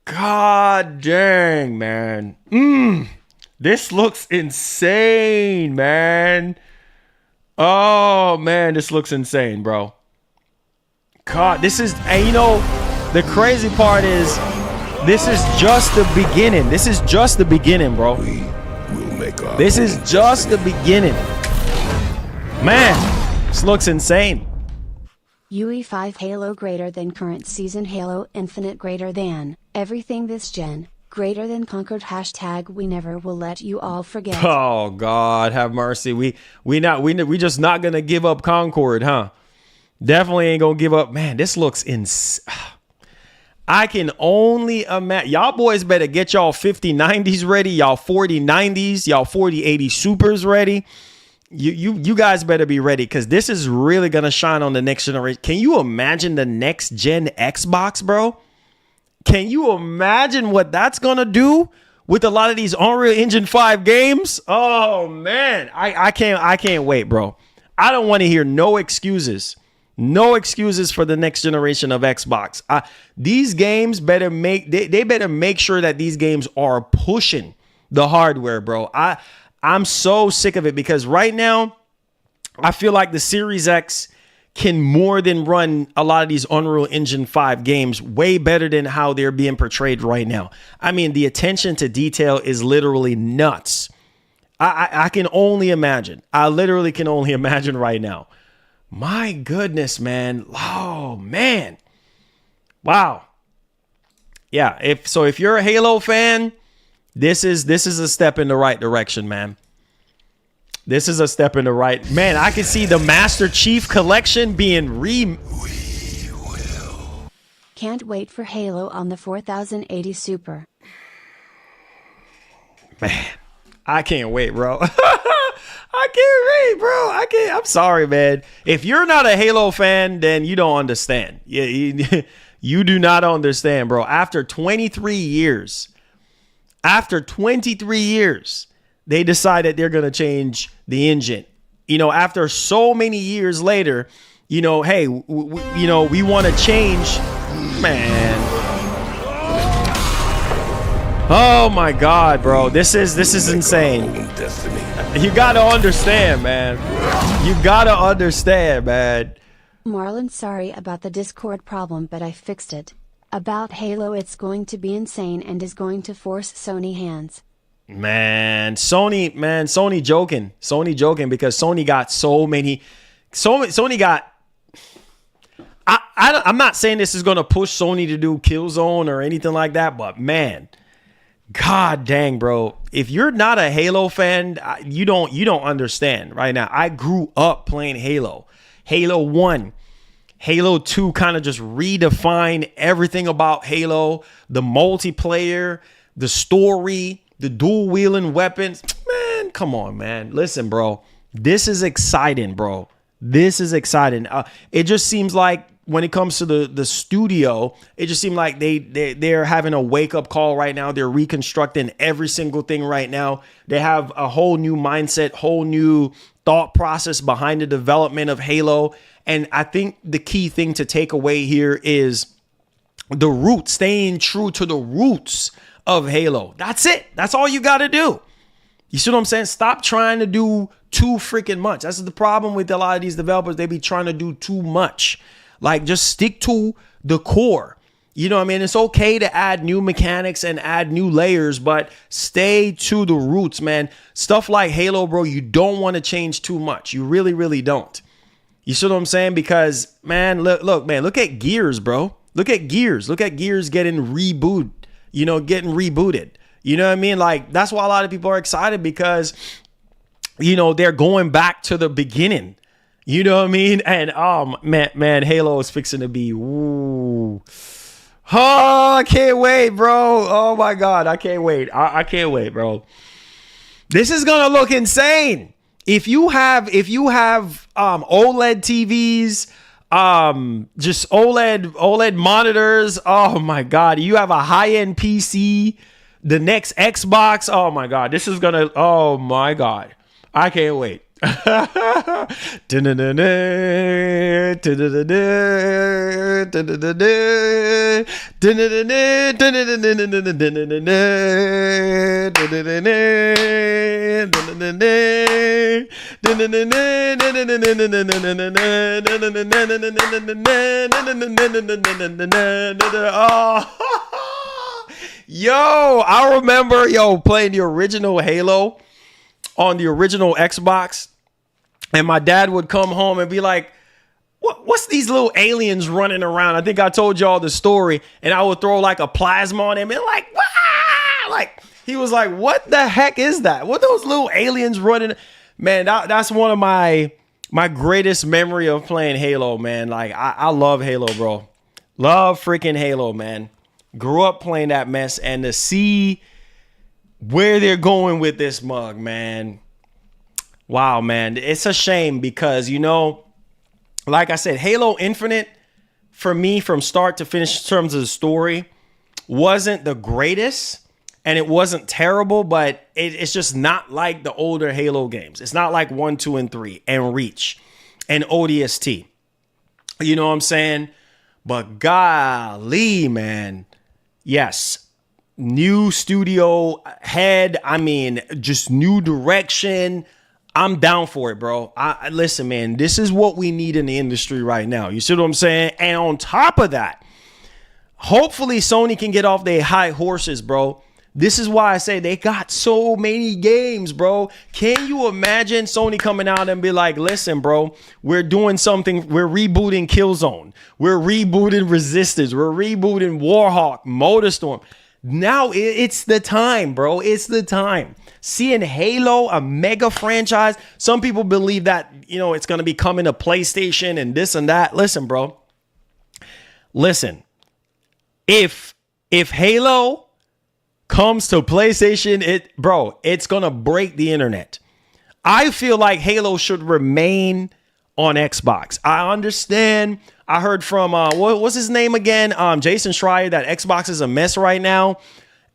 God dang, man. This looks insane, man. Oh, man, this looks insane, bro. God, this is, and you know, the crazy part is, this is just the beginning. This is just the beginning, bro. This is just the beginning. Man, this looks insane. UE5 Halo greater than current season Halo Infinite greater than everything this gen greater than conquered # we never will let you all forget. Oh God, have mercy. We just not gonna give up Concord, huh? Definitely ain't gonna give up. Man, this looks I can only imagine. Y'all boys better get y'all 5090s ready, y'all 4090s, y'all 4080 supers ready. You guys better be ready, because this is really gonna shine on the next generation. Can you imagine the next gen Xbox, bro? Can you imagine what that's gonna do with a lot of these Unreal Engine 5 games? Oh man, I can't wait, bro. I don't want to hear no excuses. No excuses for the next generation of Xbox. These games better they better make sure that these games are pushing the hardware, bro. I'm so sick of it, because right now I feel like the Series X can more than run a lot of these Unreal Engine 5 games way better than how they're being portrayed right now. I mean, the attention to detail is literally nuts. I can only imagine. I literally can only imagine right now. My goodness, man. Oh, man. Wow. Yeah, if you're a Halo fan, This is a step in the right direction, man. This is a step in the right. Man, I can see the Master Chief Collection being Can't wait for Halo on the 4080 Super. Man, I can't wait, bro. I can't wait, bro. I'm sorry, man. If you're not a Halo fan, then you don't understand. Yeah, you do not understand, bro. After 23 years, they decided they're going to change the engine. You know, after so many years later, you know, hey, we want to change, man. Oh my God, bro. This is insane. You got to understand, man. You got to understand, man. Marlon, sorry about the Discord problem, but I fixed it. About Halo, it's going to be insane and is going to force Sony hands. Man, Sony joking. Sony joking because Sony got so many. Sony got. I'm not saying this is going to push Sony to do Killzone or anything like that, but man, god dang, bro, if you're not a Halo fan, you don't understand right now. I grew up playing Halo 1, Halo 2 kind of just redefined everything about Halo, the multiplayer, the story, the dual wielding weapons. Man, come on, man. Listen, bro, this is exciting, bro. This is exciting. It just seems like when it comes to the studio, it just seems like they're having a wake up call right now. They're reconstructing every single thing right now. They have a whole new mindset, whole new thought process behind the development of Halo. And I think the key thing to take away here is the roots, staying true to the roots of Halo. That's it. That's all you got to do. You see what I'm saying? Stop trying to do too freaking much. That's the problem with a lot of these developers. They be trying to do too much. Like, just stick to the core. You know what I mean? It's okay to add new mechanics and add new layers, but stay to the roots, man. Stuff like Halo, bro, you don't want to change too much. You really, really don't. You see what I'm saying? Because, man, look, man, look at Gears, bro. Look at Gears. Look at Gears getting rebooted. You know, getting rebooted. You know what I mean? Like, that's why a lot of people are excited because, you know, they're going back to the beginning. You know what I mean? And man, Halo is fixing to be, ooh. Oh, I can't wait, bro. Oh my God, I can't wait. I can't wait, bro. This is gonna look insane. If you have OLED TVs, just OLED monitors, oh my God, you have a high-end PC, the next Xbox, oh my God, this is gonna, oh my God, I can't wait. Yo, I remember playing the original Halo on the original Xbox, and my dad would come home and be like, what's these little aliens running around? I think I told y'all the story, and I would throw like a plasma on him and like, wah! Like, he was like, what the heck is that? What are those little aliens running? Man, that's one of my greatest memory of playing Halo, man. Like, I love Halo, bro. Love freaking Halo, man. Grew up playing that mess, and to see where they're going with this mug, man. Wow, man. It's a shame because, you know, like I said, Halo Infinite, for me, from start to finish in terms of the story, wasn't the greatest, and it wasn't terrible, but it's just not like the older Halo games. It's not like 1, 2, and 3, and Reach, and ODST. You know what I'm saying? But golly, man. Yes. New studio head. I mean, just new direction. I'm down for it, bro. Listen, man, this is what we need in the industry right now. You see what I'm saying? And on top of that, hopefully Sony can get off their high horses, bro. This is why I say they got so many games, bro. Can you imagine Sony coming out and be like, listen, bro, we're doing something. We're rebooting Killzone. We're rebooting Resistance. We're rebooting Warhawk, MotorStorm. Now it's the time, bro. It's the time. Seeing Halo, a mega franchise. Some people believe that, you know, it's going to be coming to PlayStation and this and that. Listen, bro. Listen. If Halo comes to PlayStation, it's going to break the internet. I feel like Halo should remain on Xbox. I understand. I heard from, what's his name again? Jason Schreier, that Xbox is a mess right now.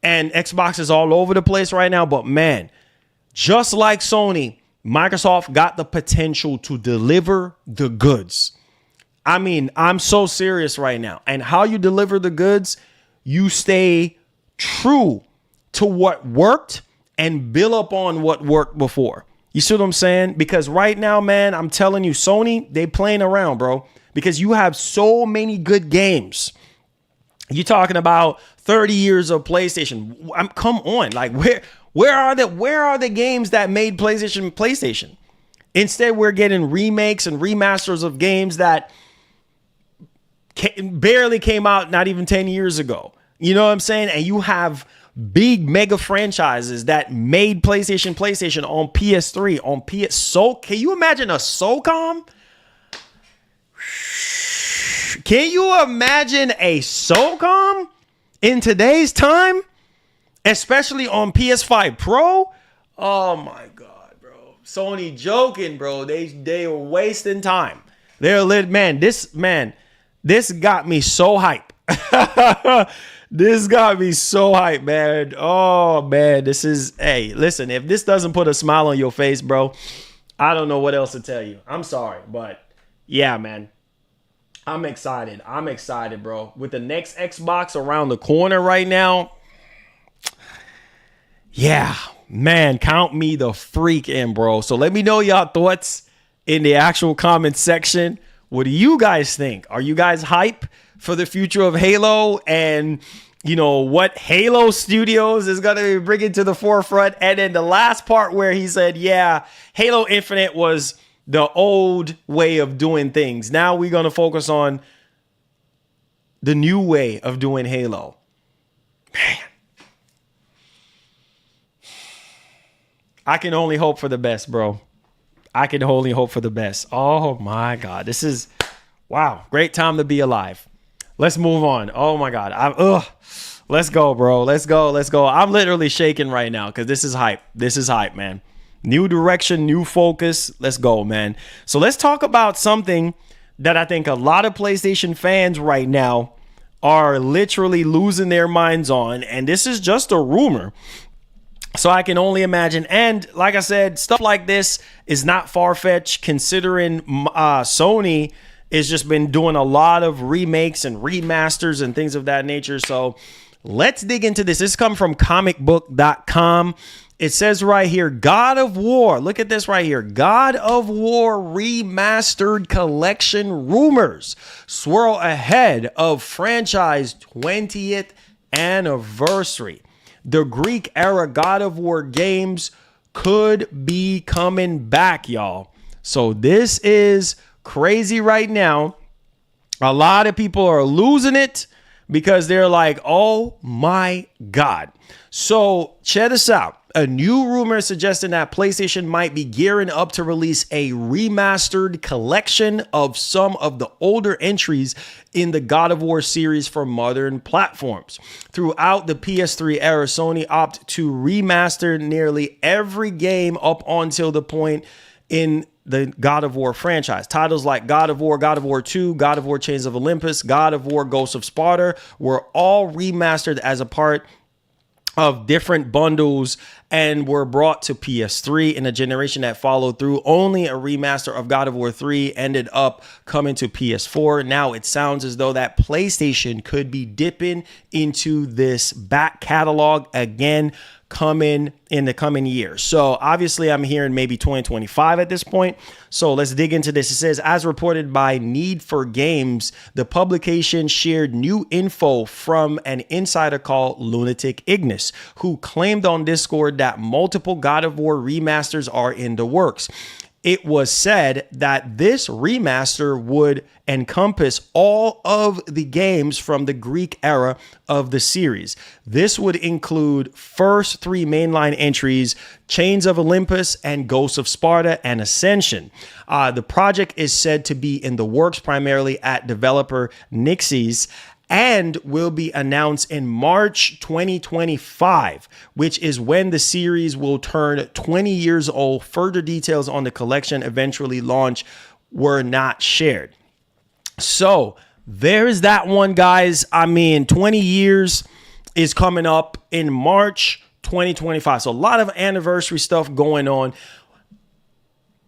And Xbox is all over the place right now. But man, just like Sony, Microsoft got the potential to deliver the goods. I mean, I'm so serious right now. And how you deliver the goods, you stay true to what worked and build up on what worked before. You see what I'm saying? Because right now, man, I'm telling you, Sony, they playing around, bro. Because you have so many good games. You're talking about 30 years of PlayStation. Come on, like where are the games that made PlayStation? Instead, we're getting remakes and remasters of games that barely came out not even 10 years ago. You know what I'm saying? And you have big mega franchises that made PlayStation on PS3, on PS. So can you imagine a SOCOM? Can you imagine a SOCOM in today's time? Especially on PS5 Pro? Oh my God, bro. Sony joking, bro. They were wasting time. They're lit, man. This got me so hype. This got me so hype, man. Oh man, hey, listen, if this doesn't put a smile on your face, bro, I don't know what else to tell you. I'm sorry, but yeah, man. I'm excited. Bro. With the next Xbox around the corner right now. Yeah, man, count me the freak in, bro. So let me know y'all thoughts in the actual comment section. What do you guys think? Are you guys hype for the future of Halo and, you know, what Halo Studios is going to be bringing to the forefront? And then the last part where he said, yeah, Halo Infinite was the old way of doing things. Now we're going to focus on the new way of doing Halo. Man. I can only hope for the best, bro. I can only hope for the best. Oh my God. This is, wow, great time to be alive. Let's move on. Oh my God. Let's go, bro. Let's go. I'm literally shaking right now because this is hype. This is hype, man. New direction, new focus. Let's go, man. So let's talk about something that I think a lot of PlayStation fans right now are literally losing their minds on. And this is just a rumor. So I can only imagine. And like I said, stuff like this is not far-fetched considering Sony has just been doing a lot of remakes and remasters and things of that nature. So let's dig into this. This comes from comicbook.com. It says right here, God of War. Look at this right here. God of War Remastered Collection rumors swirl ahead of franchise 20th anniversary. The Greek era God of War games could be coming back, y'all. So this is crazy right now. A lot of people are losing it because they're like, oh my God. So check this out. A new rumor suggesting that PlayStation might be gearing up to release a remastered collection of some of the older entries in the God of War series for modern platforms. Throughout the PS3 era, Sony opted to remaster nearly every game up until the point in the God of War franchise. Titles like God of War 2, God of War Chains of Olympus, God of War Ghosts of Sparta were all remastered as a part of different bundles and were brought to PS3 in a generation that followed through. Only a remaster of God of War 3 ended up coming to PS4. Now it sounds as though that PlayStation could be dipping into this back catalog again, coming in the coming years. So obviously I'm hearing maybe 2025 at this point. So let's dig into this. It says, as reported by Need for Games, the publication shared new info from an insider called Lunatic Ignis, who claimed on Discord that multiple God of War remasters are in the works. It was said that this remaster would encompass all of the games from the Greek era of the series. This would include first three mainline entries, Chains of Olympus and Ghosts of Sparta and Ascension. The project is said to be in the works primarily at developer Nixie's and will be announced in March 2025, which is when the series will turn 20 years old. Further details on the collection eventually launch were not shared. So there's that one, guys. I mean, 20 years is coming up in March 2025. So a lot of anniversary stuff going on.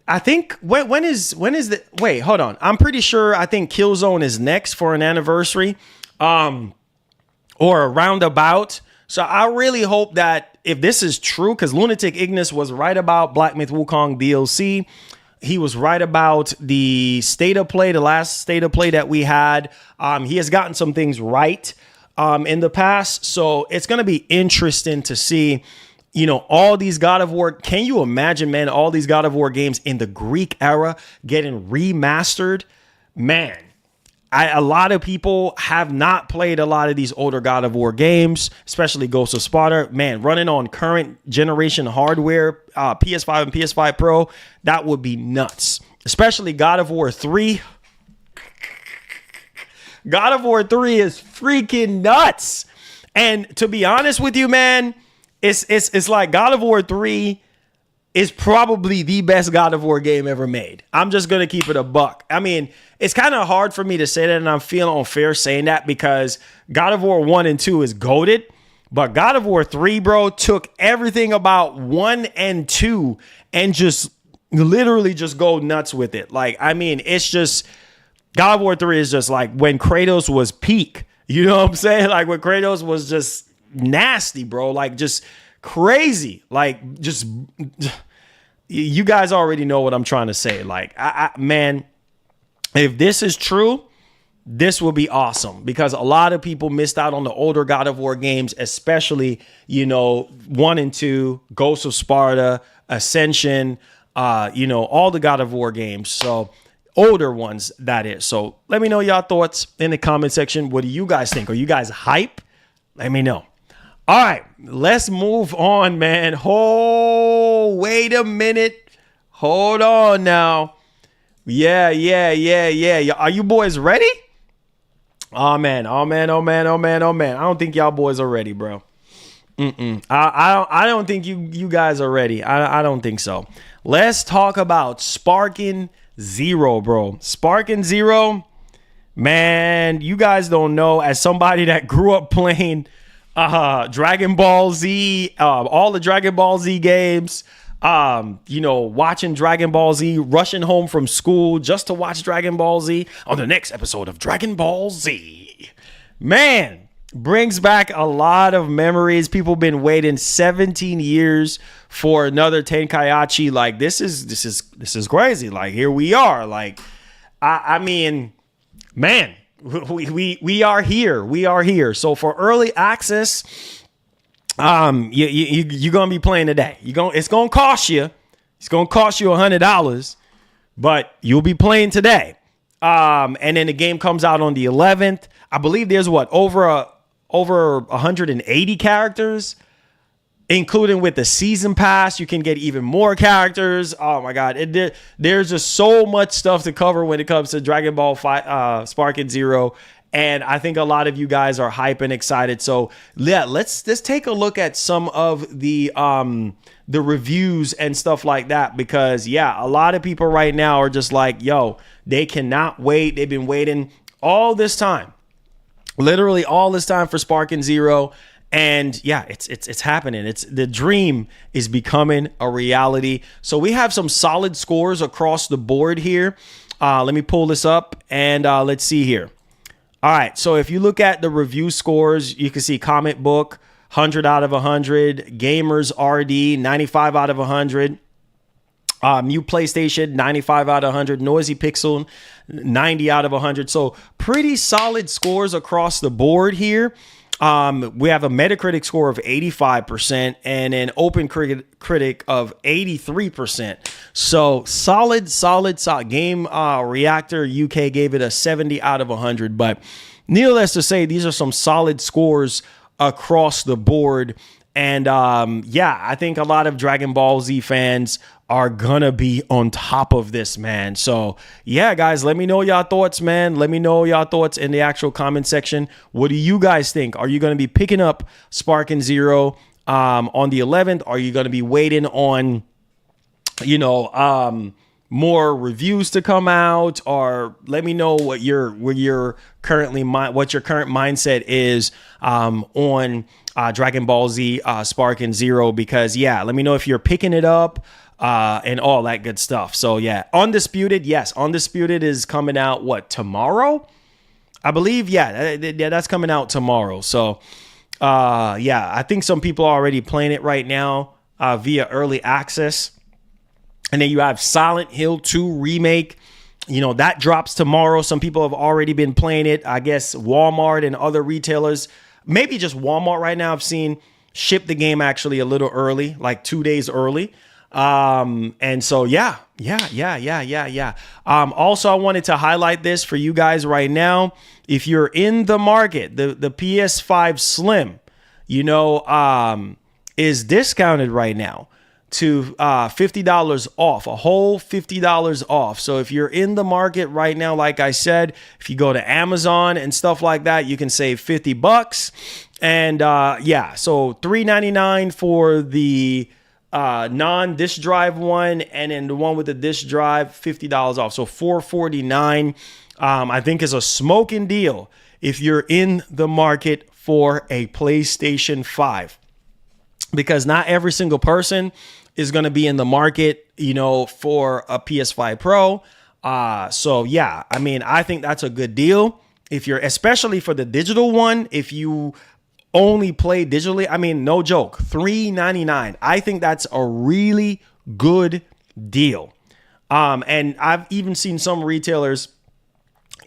I think when is the wait, hold on. I'm pretty sure I think Killzone is next for an anniversary. Or a roundabout. So I really hope that if this is true, because Lunatic Ignis was right about Black Myth Wukong DLC. He was right about the state of play, the last state of play that we had. He has gotten some things right in the past. So it's going to be interesting to see, you know, all these God of War. Can you imagine, man, all these God of War games in the Greek era getting remastered? Man, A lot of people have not played a lot of these older God of War games, especially Ghost of Sparta. Man, running on current generation hardware, PS5 and PS5 Pro, that would be nuts. Especially God of War 3. God of War 3 is freaking nuts. And to be honest with you, man, it's like God of War 3 is probably the best God of War game ever made. I'm just going to keep it a buck. I mean, it's kind of hard for me to say that, and I'm feeling unfair saying that because God of War 1 and 2 is goated. But God of War 3, bro, took everything about 1 and 2 and just literally just go nuts with it. Like, I mean, it's just, God of War 3 is just like when Kratos was peak. You know what I'm saying? Like when Kratos was just nasty, bro. Like just crazy. Like just, you guys already know what I'm trying to say. Like, man, if this is true, this will be awesome because a lot of people missed out on the older God of War games, especially, 1 and 2, Ghost of Sparta, Ascension, all the God of War games. So older ones, that is. So let me know y'all thoughts in the comment section. What do you guys think? Are you guys hype? Let me know. All right, let's move on, man. Oh, wait a minute. Hold on now. Yeah. Are you boys ready? Oh man. I don't think y'all boys are ready, bro. I don't think you guys are ready. I don't think so. Let's talk about Sparking Zero, bro. Sparking Zero, man, you guys don't know, as somebody that grew up playing Dragon Ball Z, all the Dragon Ball Z games, watching Dragon Ball Z, rushing home from school just to watch Dragon Ball Z on the next episode of Dragon Ball Z. Man, brings back a lot of memories. People been waiting 17 years for another Tenkaichi. Like this is crazy. Like here we are. Like I mean, man, we are here. We are here. So for early access, you're gonna be playing today. It's gonna cost you. It's gonna cost you $100, but you'll be playing today. And then the game comes out on the 11th. I believe there's over 180 characters, including with the season pass. You can get even more characters. Oh my God. There's just so much stuff to cover when it comes to Dragon Ball Sparking Zero. And I think a lot of you guys are hype and excited. So yeah, let's take a look at some of the reviews and stuff like that, because yeah, a lot of people right now are just like, yo, they cannot wait. They've been waiting all this time, literally all this time for Sparking Zero. And yeah, it's happening. The dream is becoming a reality. So we have some solid scores across the board here. Let me pull this up and let's see here. All right, so if you look at the review scores, you can see Comic Book, 100 out of 100, Gamers RD, 95 out of 100, New PlayStation, 95 out of 100, Noisy Pixel, 90 out of 100. So pretty solid scores across the board here. We have a Metacritic score of 85% and an Open Critic of 83%. So solid. Game Reactor UK gave it a 70 out of 100. But needless to say, these are some solid scores across the board. And yeah, I think a lot of Dragon Ball Z fans are gonna be on top of this, man. So yeah, guys, let me know y'all thoughts, man. Let me know y'all thoughts in the actual comment section. What do you guys think? Are you gonna be picking up Sparking Zero on the 11th? Are you gonna be waiting on, more reviews to come out? Or let me know what your current mindset is on Dragon Ball Z Sparking Zero, because yeah, let me know if you're picking it up and all that good stuff. So yeah, Undisputed is coming out tomorrow, I believe. Yeah, that's coming out tomorrow. So yeah, I think some people are already playing it right now via early access. And then you have Silent Hill 2 remake. That drops tomorrow. Some people have already been playing it. I guess Walmart and other retailers, maybe just Walmart right now, I've seen ship the game actually a little early, like 2 days early. And so, yeah. Also, I wanted to highlight this for you guys right now. If you're in the market, the PS5 Slim, is discounted right now to $50 off, a whole $50 off. So if you're in the market right now, like I said, if you go to Amazon and stuff like that, you can save $50. And so $399 for the non-disk drive one, and then the one with the disk drive, $50 off. So $449, I think, is a smoking deal if you're in the market for a PlayStation 5, because not every single person is going to be in the market, for a PS5 Pro. So yeah, I mean, I think that's a good deal if you're, especially for the digital one. If you only play digitally, I mean, no joke, $399. I think that's a really good deal. And I've even seen some retailers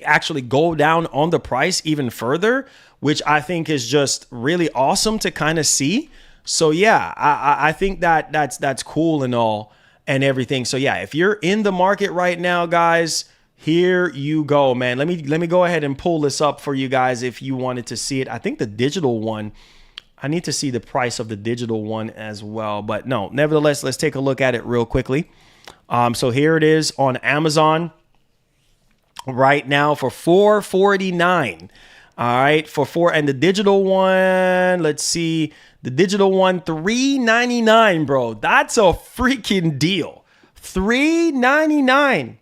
actually go down on the price even further, which I think is just really awesome to kind of see. So yeah, I think that's cool and all and everything. So yeah, if you're in the market right now, guys, here you go, man. Let me go ahead and pull this up for you guys if you wanted to see it. I think the digital one, I need to see the price of the digital one as well. But no, nevertheless, let's take a look at it real quickly. So here it is on Amazon right now for $449. All right, and the digital one, let's see, the digital one, $399, bro. That's a freaking deal. $399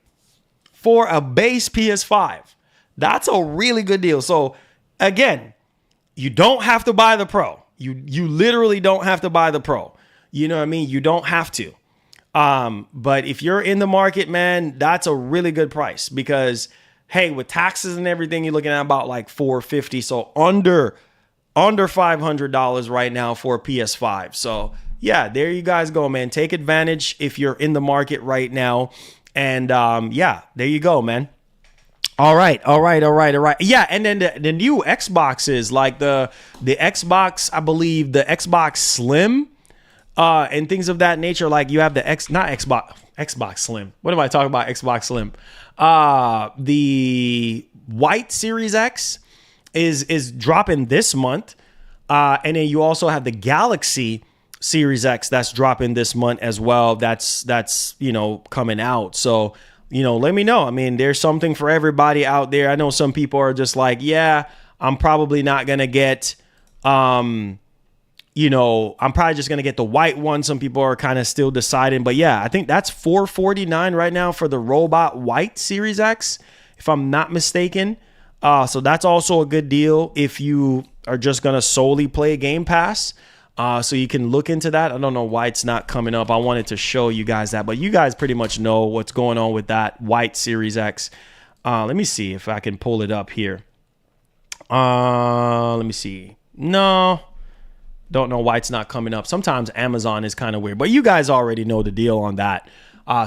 for a base PS5. That's a really good deal. So again, you don't have to buy the Pro. You literally don't have to buy the Pro. You know what I mean? You don't have to. But if you're in the market, man, that's a really good price, because hey, with taxes and everything, you're looking at about like $450. So under $500 right now for a PS5. So yeah, there you guys go, man. Take advantage if you're in the market right now. And yeah, there you go, man. All right. Yeah, and then the new Xboxes, like the Xbox, I believe the Xbox Slim, and things of that nature. Like you have the Xbox Slim. What am I talking about? Xbox Slim. The white Series X is dropping this month. And then you also have the Galaxy Series X that's dropping this month as well. That's coming out. So, let me know. I mean, there's something for everybody out there. I know some people are just like, yeah, I'm probably not going to get, I'm probably just going to get the white one. Some people are kind of still deciding, but yeah, I think that's $449 right now for the robot white Series X, if I'm not mistaken. So that's also a good deal if you are just going to solely play Game Pass. So you can look into that. I don't know why it's not coming up. I wanted to show you guys that, but you guys pretty much know what's going on with that white Series X. Let me see if I can pull it up here. Let me see. No, don't know why it's not coming up. Sometimes Amazon is kind of weird, but you guys already know the deal on that.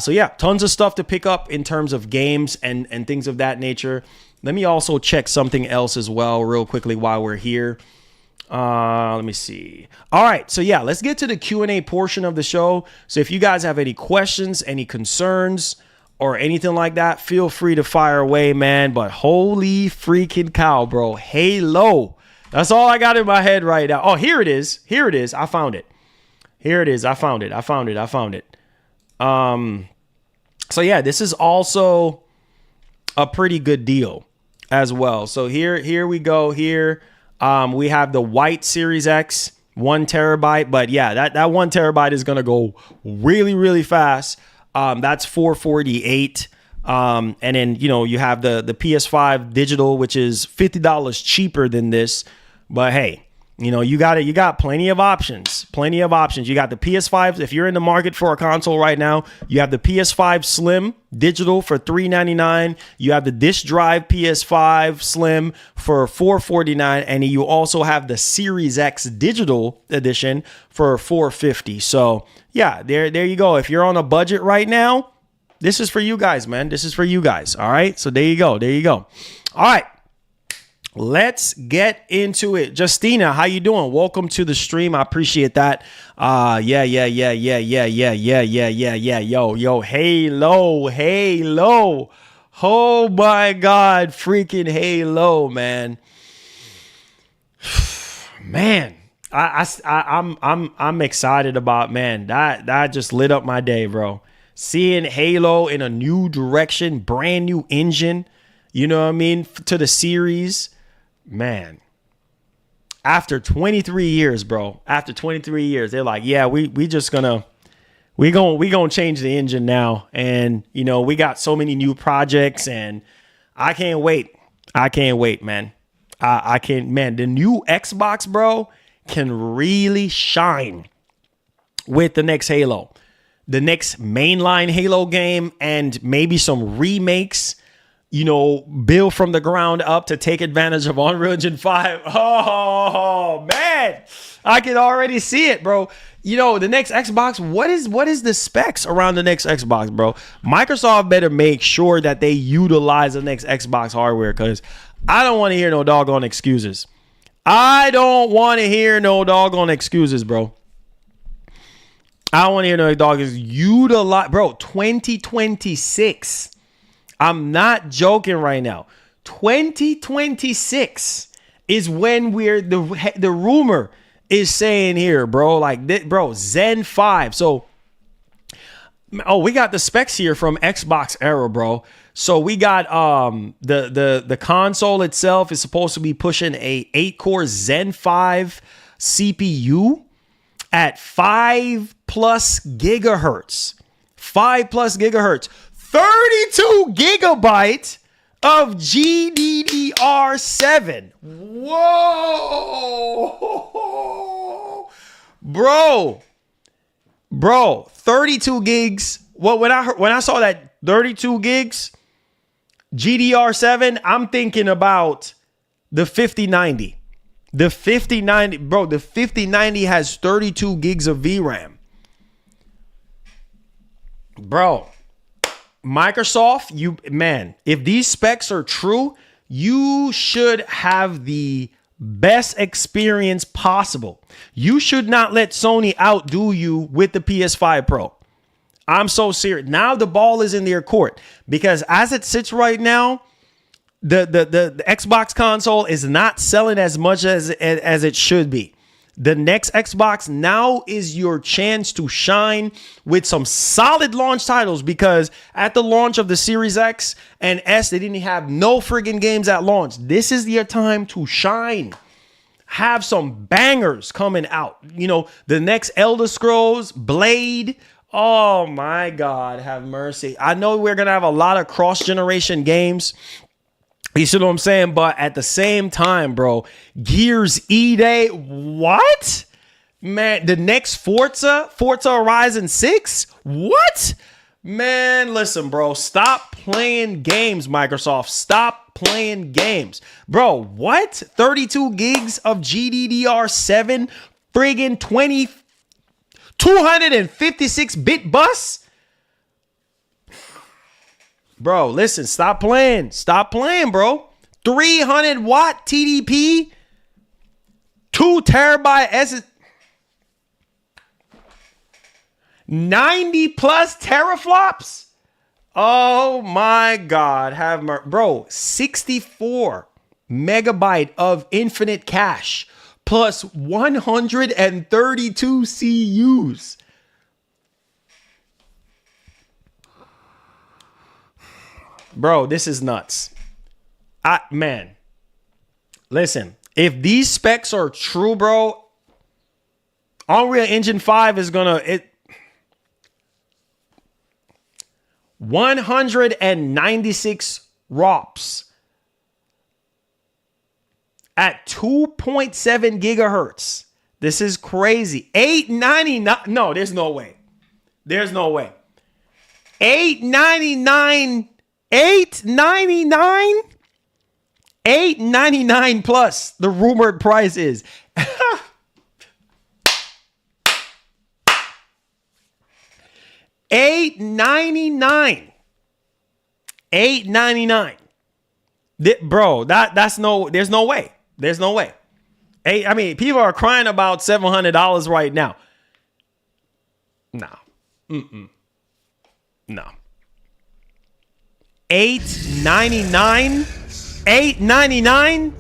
So yeah, tons of stuff to pick up in terms of games and things of that nature. Let me also check something else as well real quickly while we're here. Let me see. All right. So yeah, let's get to the Q&A portion of the show. So if you guys have any questions, any concerns, or anything like that, feel free to fire away, man. But holy freaking cow, bro. Halo. That's all I got in my head right now. Oh, here it is. I found it. I found it. So yeah, this is also a pretty good deal as well. So here we go. Here we have the white Series X, 1 terabyte. But yeah, that 1 terabyte is gonna go really, really fast. That's $448. And then you have the PS5 digital, which is $50 cheaper than this. But hey, you got plenty of options. You got the PS5. If you're in the market for a console right now, you have the PS5 Slim digital for $399. You have the disc drive PS5 Slim for $449, and you also have the Series X digital edition for $450. So yeah, there you go. If you're on a budget right now, this is for you guys, man. This is for you guys. All right. So there you go. All right. let's get into it. Justina, how you doing? Welcome to the stream. I appreciate that. Yeah. Yo, Halo. Oh my God, freaking Halo, man. Man, I'm excited about, man. That just lit up my day, bro. Seeing Halo in a new direction, brand new engine, you know what I mean, to the series, man. After 23 years, bro. After 23 years, they're like, yeah, we gonna change the engine now, and you know we got so many new projects, and I can't wait. Man. I can't, man. The new Xbox, bro, can really shine with the next Halo, the next mainline Halo game, and maybe some remakes, you know, build from the ground up to take advantage of Unreal Engine 5. Oh, man, I can already see it, bro. You know, the next Xbox, what is the specs around the next Xbox, bro? Microsoft better make sure that they utilize the next Xbox hardware, because I don't want to hear no doggone excuses. I don't want to hear no doggone excuses, bro. I don't want to hear no doggone utilize, bro. 2026. I'm not joking right now. 2026 is when the rumor is saying here, bro. Like, bro, Zen 5. So, oh, we got the specs here from Xbox Era, bro. So we got the console itself is supposed to be pushing a 8-core Zen 5 CPU at 5+ gigahertz. 5+ gigahertz. 32 gigabyte of GDDR7. Whoa. Bro, 32 gigs. Well, when I saw that 32 gigs GDR7, I'm thinking about the 5090. The 5090, bro, the 5090 has 32 gigs of VRAM. Bro, Microsoft, if these specs are true, you should have the best experience possible. You should not let Sony outdo you with the PS5 Pro. I'm so serious. Now the ball is in their court, because as it sits right now, the Xbox console is not selling as much as it should be. The next Xbox now is your chance to shine with some solid launch titles, because at the launch of the Series X and S, they didn't have no friggin' games at launch. This is your time to shine. Have some bangers coming out. You know, the next Elder Scrolls, Blade. Oh my God, have mercy. I know we're going to have a lot of cross-generation games. You see what I'm saying? But at the same time, bro, Gears E-Day, what? Man, the next Forza Horizon 6? What? Man, listen, bro, stop playing games, Microsoft. Stop playing games. Bro, what? 32 gigs of GDDR7, friggin' 256-bit bus? Bro, listen, stop playing. Stop playing, bro. 300 watt TDP, 2 terabyte SS, 90 plus teraflops. Oh my God, bro, 64 megabyte of infinite cache plus 132 CUs. Bro, this is nuts. Man, listen, if these specs are true, bro, Unreal Engine 5 is gonna 196 ROPS at 2.7 gigahertz. This is crazy. $899. No, there's no way. There's no way. $899. $899 plus the rumored price is. $899. Bro, there's no way. There's no way. Hey, I mean, people are crying about $700 right now. No. No. $899? $899?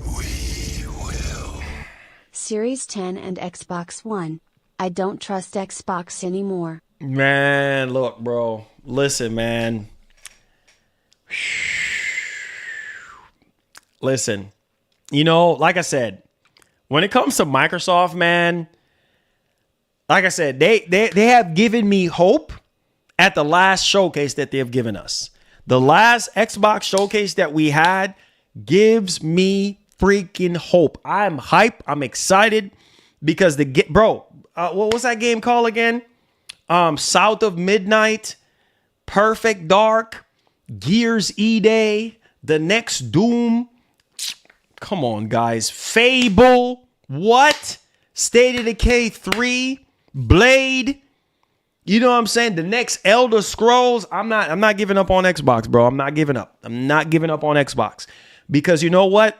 Series 10 and Xbox One. I don't trust Xbox anymore. Man, look, bro. Listen, man. Listen. You know, like I said, when it comes to Microsoft, man, like I said, they have given me hope at the last showcase that they have given us. The last Xbox showcase that we had gives me freaking hope. I'm hype. I'm excited because what was that game called again? South of Midnight, Perfect Dark, Gears E-Day, the next Doom. Come on, guys. Fable. What? State of Decay 3, Blade. You know what I'm saying? The next Elder Scrolls. I'm not giving up on Xbox, bro. I'm not giving up. I'm not giving up on Xbox. Because you know what?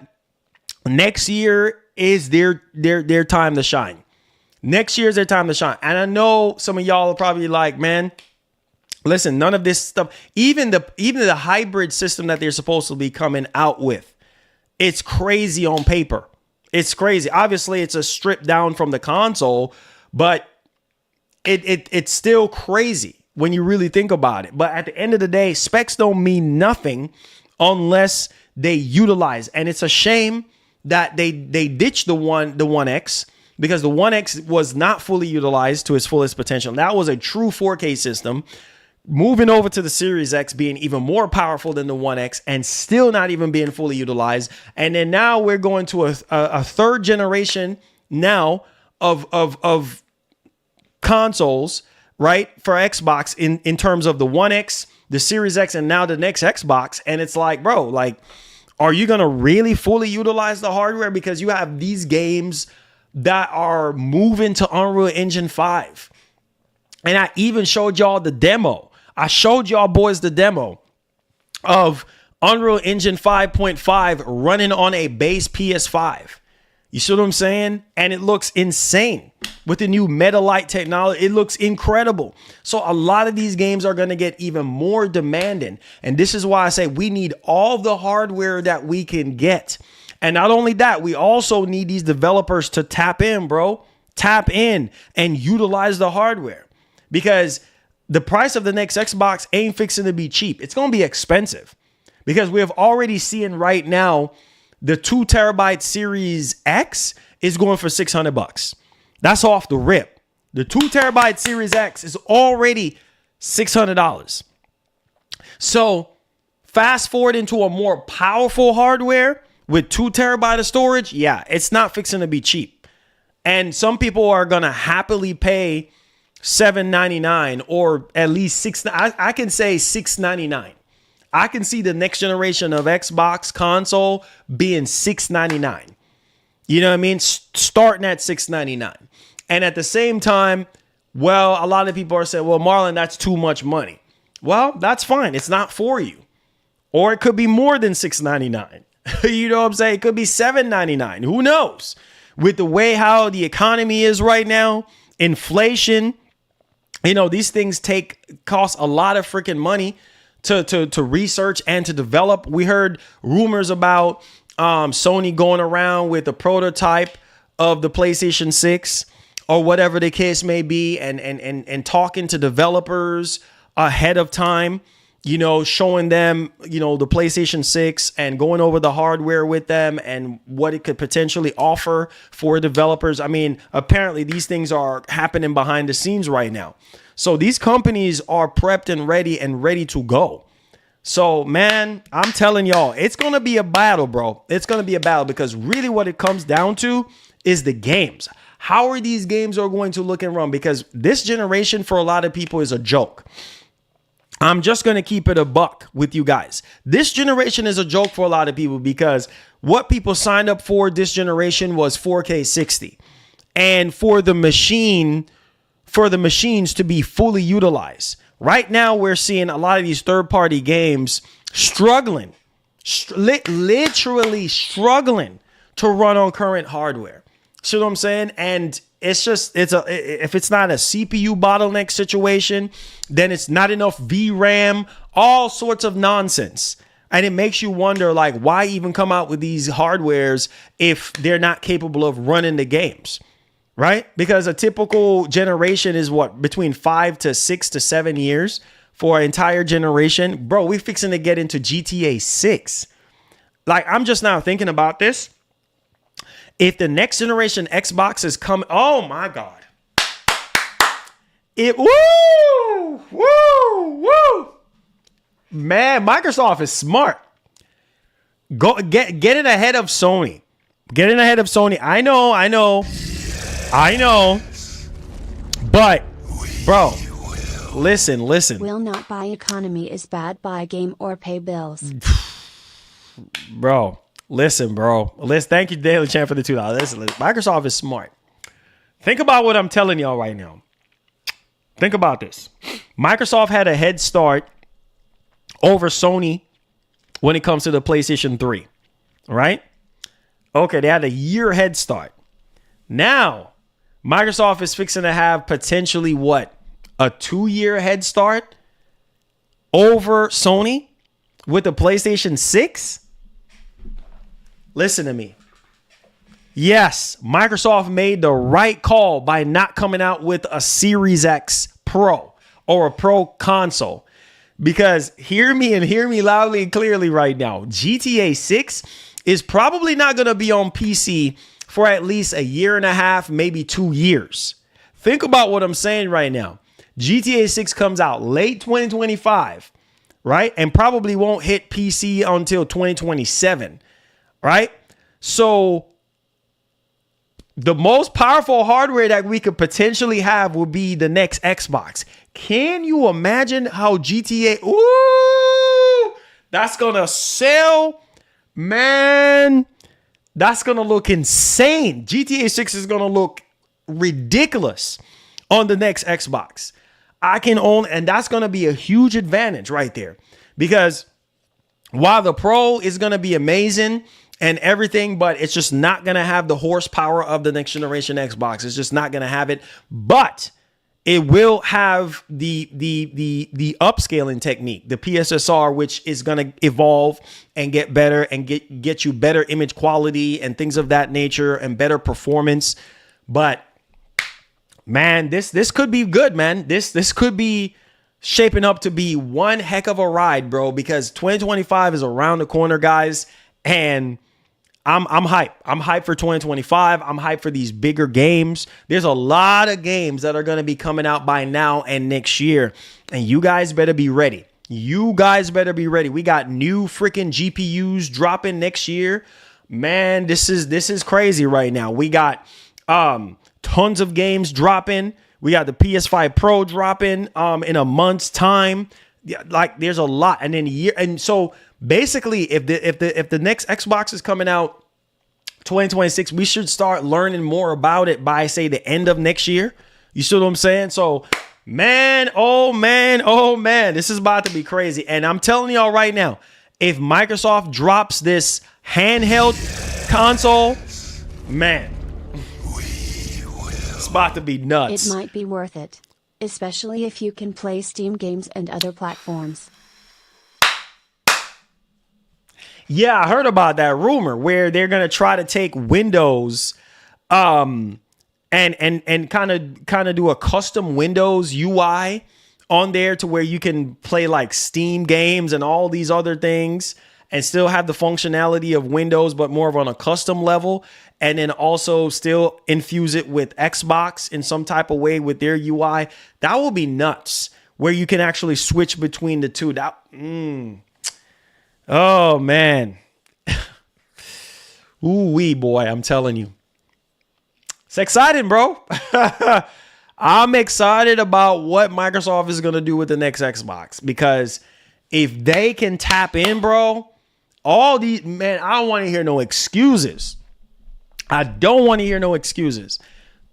Next year is their time to shine. Next year is their time to shine. And I know some of y'all are probably like, man, listen, none of this stuff, even the hybrid system that they're supposed to be coming out with, it's crazy on paper. It's crazy. Obviously, it's a strip down from the console, but it's still crazy when you really think about it. But at the end of the day, specs don't mean nothing unless they utilize. And it's a shame that they ditched the 1X, because the 1X was not fully utilized to its fullest potential. That was a true 4K system. Moving over to the Series X being even more powerful than the 1X and still not even being fully utilized. And then now we're going to a third generation now of consoles, right, for Xbox in terms of the 1X, the Series X, and now the next Xbox. And it's like, bro, like, are you going to really fully utilize the hardware? Because you have these games that are moving to Unreal Engine 5. And I even showed y'all the demo. I showed y'all boys the demo of Unreal Engine 5.5 running on a base PS5. You see what I'm saying? And it looks insane with the new Metalight technology. It looks incredible. So a lot of these games are going to get even more demanding. And this is why I say we need all the hardware that we can get. And not only that, we also need these developers to tap in, bro. Tap in and utilize the hardware. Because the price of the next Xbox ain't fixing to be cheap. It's going to be expensive. Because we have already seen right now the 2 terabyte Series X is going for $600. That's off the rip. The 2 terabyte Series X is already $600. So fast forward into a more powerful hardware with 2 terabyte of storage. Yeah, it's not fixing to be cheap. And some people are going to happily pay $799 or at least I can say $699. I can see the next generation of Xbox console being $699. You know what I mean? Starting at $699. And at the same time, well, a lot of people are saying, well, Marlon, that's too much money. Well, that's fine. It's not for you. Or it could be more than $699. You know what I'm saying? It could be $799. Who knows? With the way how the economy is right now, inflation, you know, these things cost a lot of freaking money to research and to develop. We heard rumors about Sony going around with a prototype of the PlayStation 6 or whatever the case may be, and talking to developers ahead of time, you know, showing them, you know, the PlayStation 6 and going over the hardware with them and what it could potentially offer for developers. I mean, apparently these things are happening behind the scenes right now. So these companies are prepped and ready to go. So, man, I'm telling y'all, it's going to be a battle, bro. It's going to be a battle, because really what it comes down to is the games. How are these games are going to look and run? Because this generation for a lot of people is a joke. I'm just going to keep it a buck with you guys. This generation is a joke for a lot of people, because what people signed up for this generation was 4K 60. And for the machines to be fully utilized. Right now, we're seeing a lot of these third-party games struggling literally struggling to run on current hardware. See what I'm saying? And it's just, if it's not a CPU bottleneck situation, then it's not enough VRAM, all sorts of nonsense. And it makes you wonder, like, why even come out with these hardwares if they're not capable of running the games, right? Because a typical generation is what, between 5 to 6 to 7 years for an entire generation. Bro, we're fixing to get into GTA 6. Like, I'm just now thinking about this. If the next generation Xbox is coming, oh my God. Woo! Man, Microsoft is smart. Go get it ahead of Sony. Get it ahead of Sony. I know. But, bro, listen. Will not buy economy is bad, buy game or pay bills. Bro, listen. Thank you, Daily Champ, for the $2. Listen, Microsoft is smart. Think about what I'm telling y'all right now. Think about this. Microsoft had a head start over Sony when it comes to the PlayStation 3, right? Okay, they had a year head start. Now, Microsoft is fixing to have potentially what? A 2-year head start over Sony with the PlayStation 6? Listen to me. Yes, Microsoft made the right call by not coming out with a Series X Pro or a Pro console. Because hear me loudly and clearly right now. GTA 6 is probably not going to be on PC for at least a year and a half, maybe 2 years. Think about what I'm saying right now. GTA 6 comes out late 2025, right? And probably won't hit PC until 2027, right? So the most powerful hardware that we could potentially have will be the next Xbox. Can you imagine how GTA, that's going to sell? Man, that's going to look insane. GTA 6 is going to look ridiculous on the next Xbox. And that's going to be a huge advantage right there. Because while the Pro is going to be amazing and everything, but it's just not going to have the horsepower of the next generation Xbox. It's just not going to have it. But it will have the upscaling technique, the PSSR, which is going to evolve and get better and get you better image quality and things of that nature and better performance. But man, this could be good, man. This could be shaping up to be one heck of a ride, bro, because 2025 is around the corner, guys. And I'm hyped. I'm hyped for 2025. I'm hyped for these bigger games. There's a lot of games that are going to be coming out by now and next year. And you guys better be ready. We got new freaking GPUs dropping next year. Man, this is crazy right now. We got tons of games dropping. We got the PS5 Pro dropping in a month's time. Like, there's a lot. And in a year, and so basically, if the next Xbox is coming out 2026, we should start learning more about it by, say, the end of next year. You see what I'm saying? So, oh man, this is about to be crazy. And I'm telling y'all right now, if Microsoft drops this handheld console, man, it's about to be nuts. It might be worth it, especially if you can play Steam games and other platforms. Yeah, I heard about that rumor where they're gonna try to take Windows, and kind of do a custom Windows UI on there to where you can play like Steam games and all these other things and still have the functionality of Windows, but more of on a custom level. And then also still infuse it with Xbox in some type of way with their UI. That will be nuts, where you can actually switch between the two. Oh, man. Ooh-wee, boy, I'm telling you. It's exciting, bro. I'm excited about what Microsoft is going to do with the next Xbox. Because if they can tap in, bro, all these, man, I don't want to hear no excuses.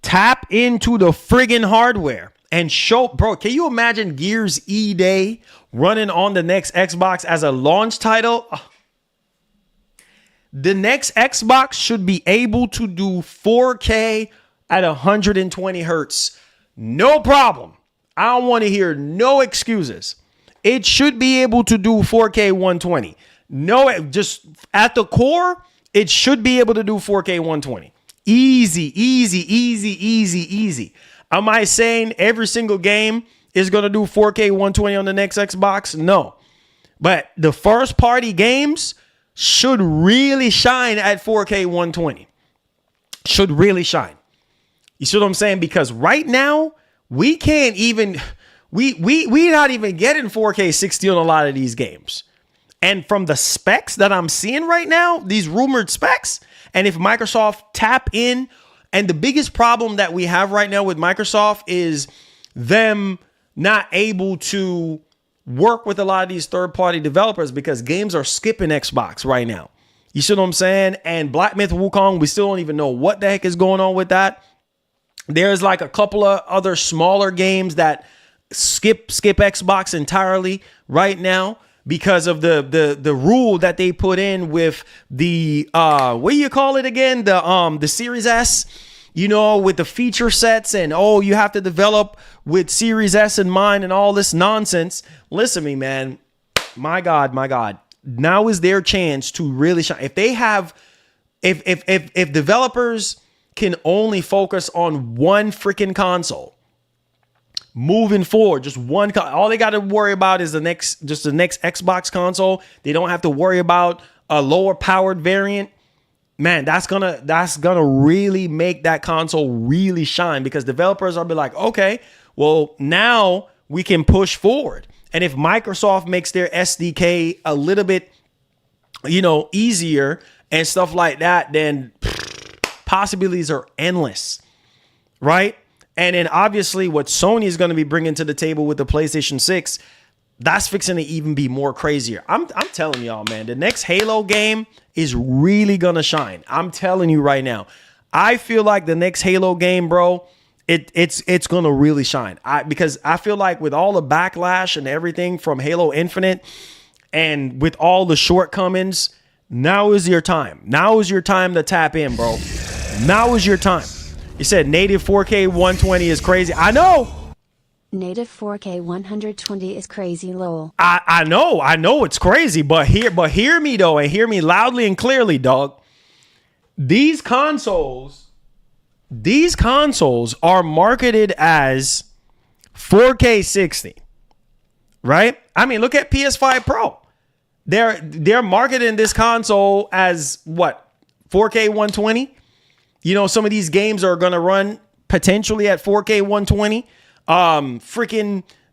Tap into the friggin' hardware and show, bro, can you imagine Gears E-Day running on the next Xbox as a launch title? The next Xbox should be able to do 4K at 120 hertz. No problem. I don't want to hear no excuses. It should be able to do 4K 120. No, just at the core, it should be able to do 4K 120. Easy, easy, easy, easy, easy. Am I saying every single game is going to do 4K 120 on the next Xbox? No. But the first party games should really shine at 4K 120. Should really shine. You see what I'm saying? Because right now, we can't even, we not even getting 4K 60 on a lot of these games. And from the specs that I'm seeing right now, these rumored specs, and if Microsoft tap in, and the biggest problem that we have right now with Microsoft is them not able to work with a lot of these third-party developers because games are skipping Xbox right now. You see what I'm saying? And Black Myth Wukong, we still don't even know what the heck is going on with that. There's like a couple of other smaller games that skip Xbox entirely right now because of the rule that they put in with the what do you call it again? The Series S, you know, with the feature sets and you have to develop with Series S in mind and all this nonsense. Listen to me, man. My God. Now is their chance to really shine. If they have, if developers can only focus on one freaking console moving forward, just one, all they got to worry about is the next Xbox console. They don't have to worry about a lower powered variant. Man, that's gonna really make that console really shine because developers are be like, okay, well, now we can push forward. And if Microsoft makes their SDK a little bit, easier and stuff like that, then possibilities are endless, right? And then obviously what Sony is going to be bringing to the table with the PlayStation 6, that's fixing to even be more crazier. I'm telling y'all, man, the next Halo game is really going to shine. I'm telling you right now. I feel like the next Halo game, bro, it's going to really shine. Because I feel like with all the backlash and everything from Halo Infinite and with all the shortcomings, now is your time. Now is your time to tap in, bro. Now is your time. You said native 4K 120 is crazy. I know. Native 4K 120 is crazy, lol. I know it's crazy, but hear me though, and hear me loudly and clearly, dog. These consoles are marketed as 4K 60. Right? I mean, look at PS5 Pro. They're marketing this console as what? 4K 120? Some of these games are going to run potentially at 4K 120.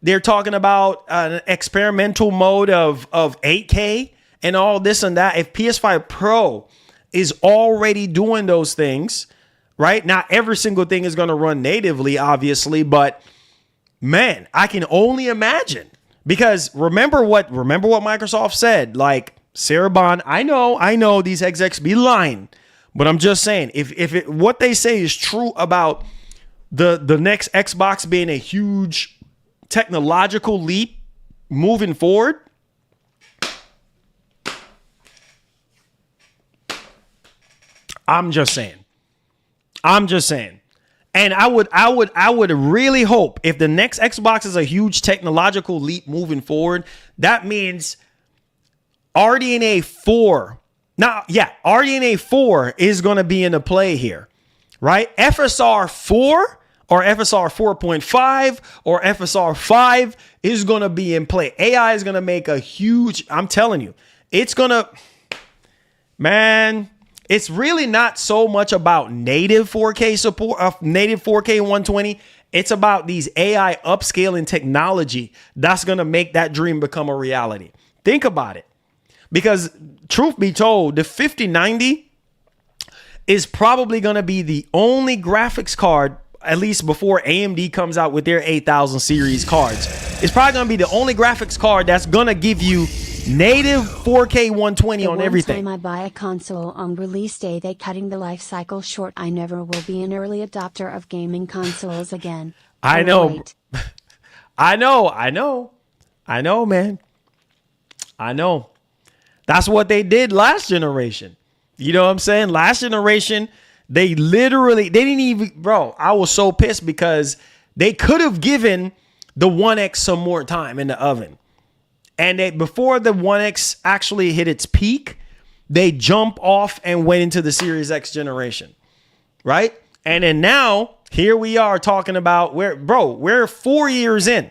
They're talking about an experimental mode of 8K and all this and that. If PS5 Pro is already doing those things, right? Not every single thing is going to run natively, obviously, but man, I can only imagine. Because remember what Microsoft said, like Cerebon, I know these execs be lying. But I'm just saying, if what they say is true about the next Xbox being a huge technological leap moving forward, I'm just saying. And I would really hope if the next Xbox is a huge technological leap moving forward, that means RDNA 4. Now, yeah, RDNA 4 is going to be in the play here, right? FSR 4 or FSR 4.5 or FSR 5 is going to be in play. AI is going to make a huge, I'm telling you, it's going to, man, it's really not so much about native 4K support, native 4K 120. It's about these AI upscaling technology that's going to make that dream become a reality. Think about it. Because truth be told, the 5090 is probably going to be the only graphics card, at least before AMD comes out with their 8000 series cards. It's probably going to be the only graphics card that's going to give you native 4K 120 on everything. One time I buy a console on release day, they cutting the life cycle short. I never will be an early adopter of gaming consoles again. I know. I know, man. I know. That's what they did last generation. You know what I'm saying? Last generation, they didn't even, bro, I was so pissed because they could have given the One X some more time in the oven. And before the One X actually hit its peak, they jump off and went into the Series X generation, right? And then now, here we are talking about we're 4 years in.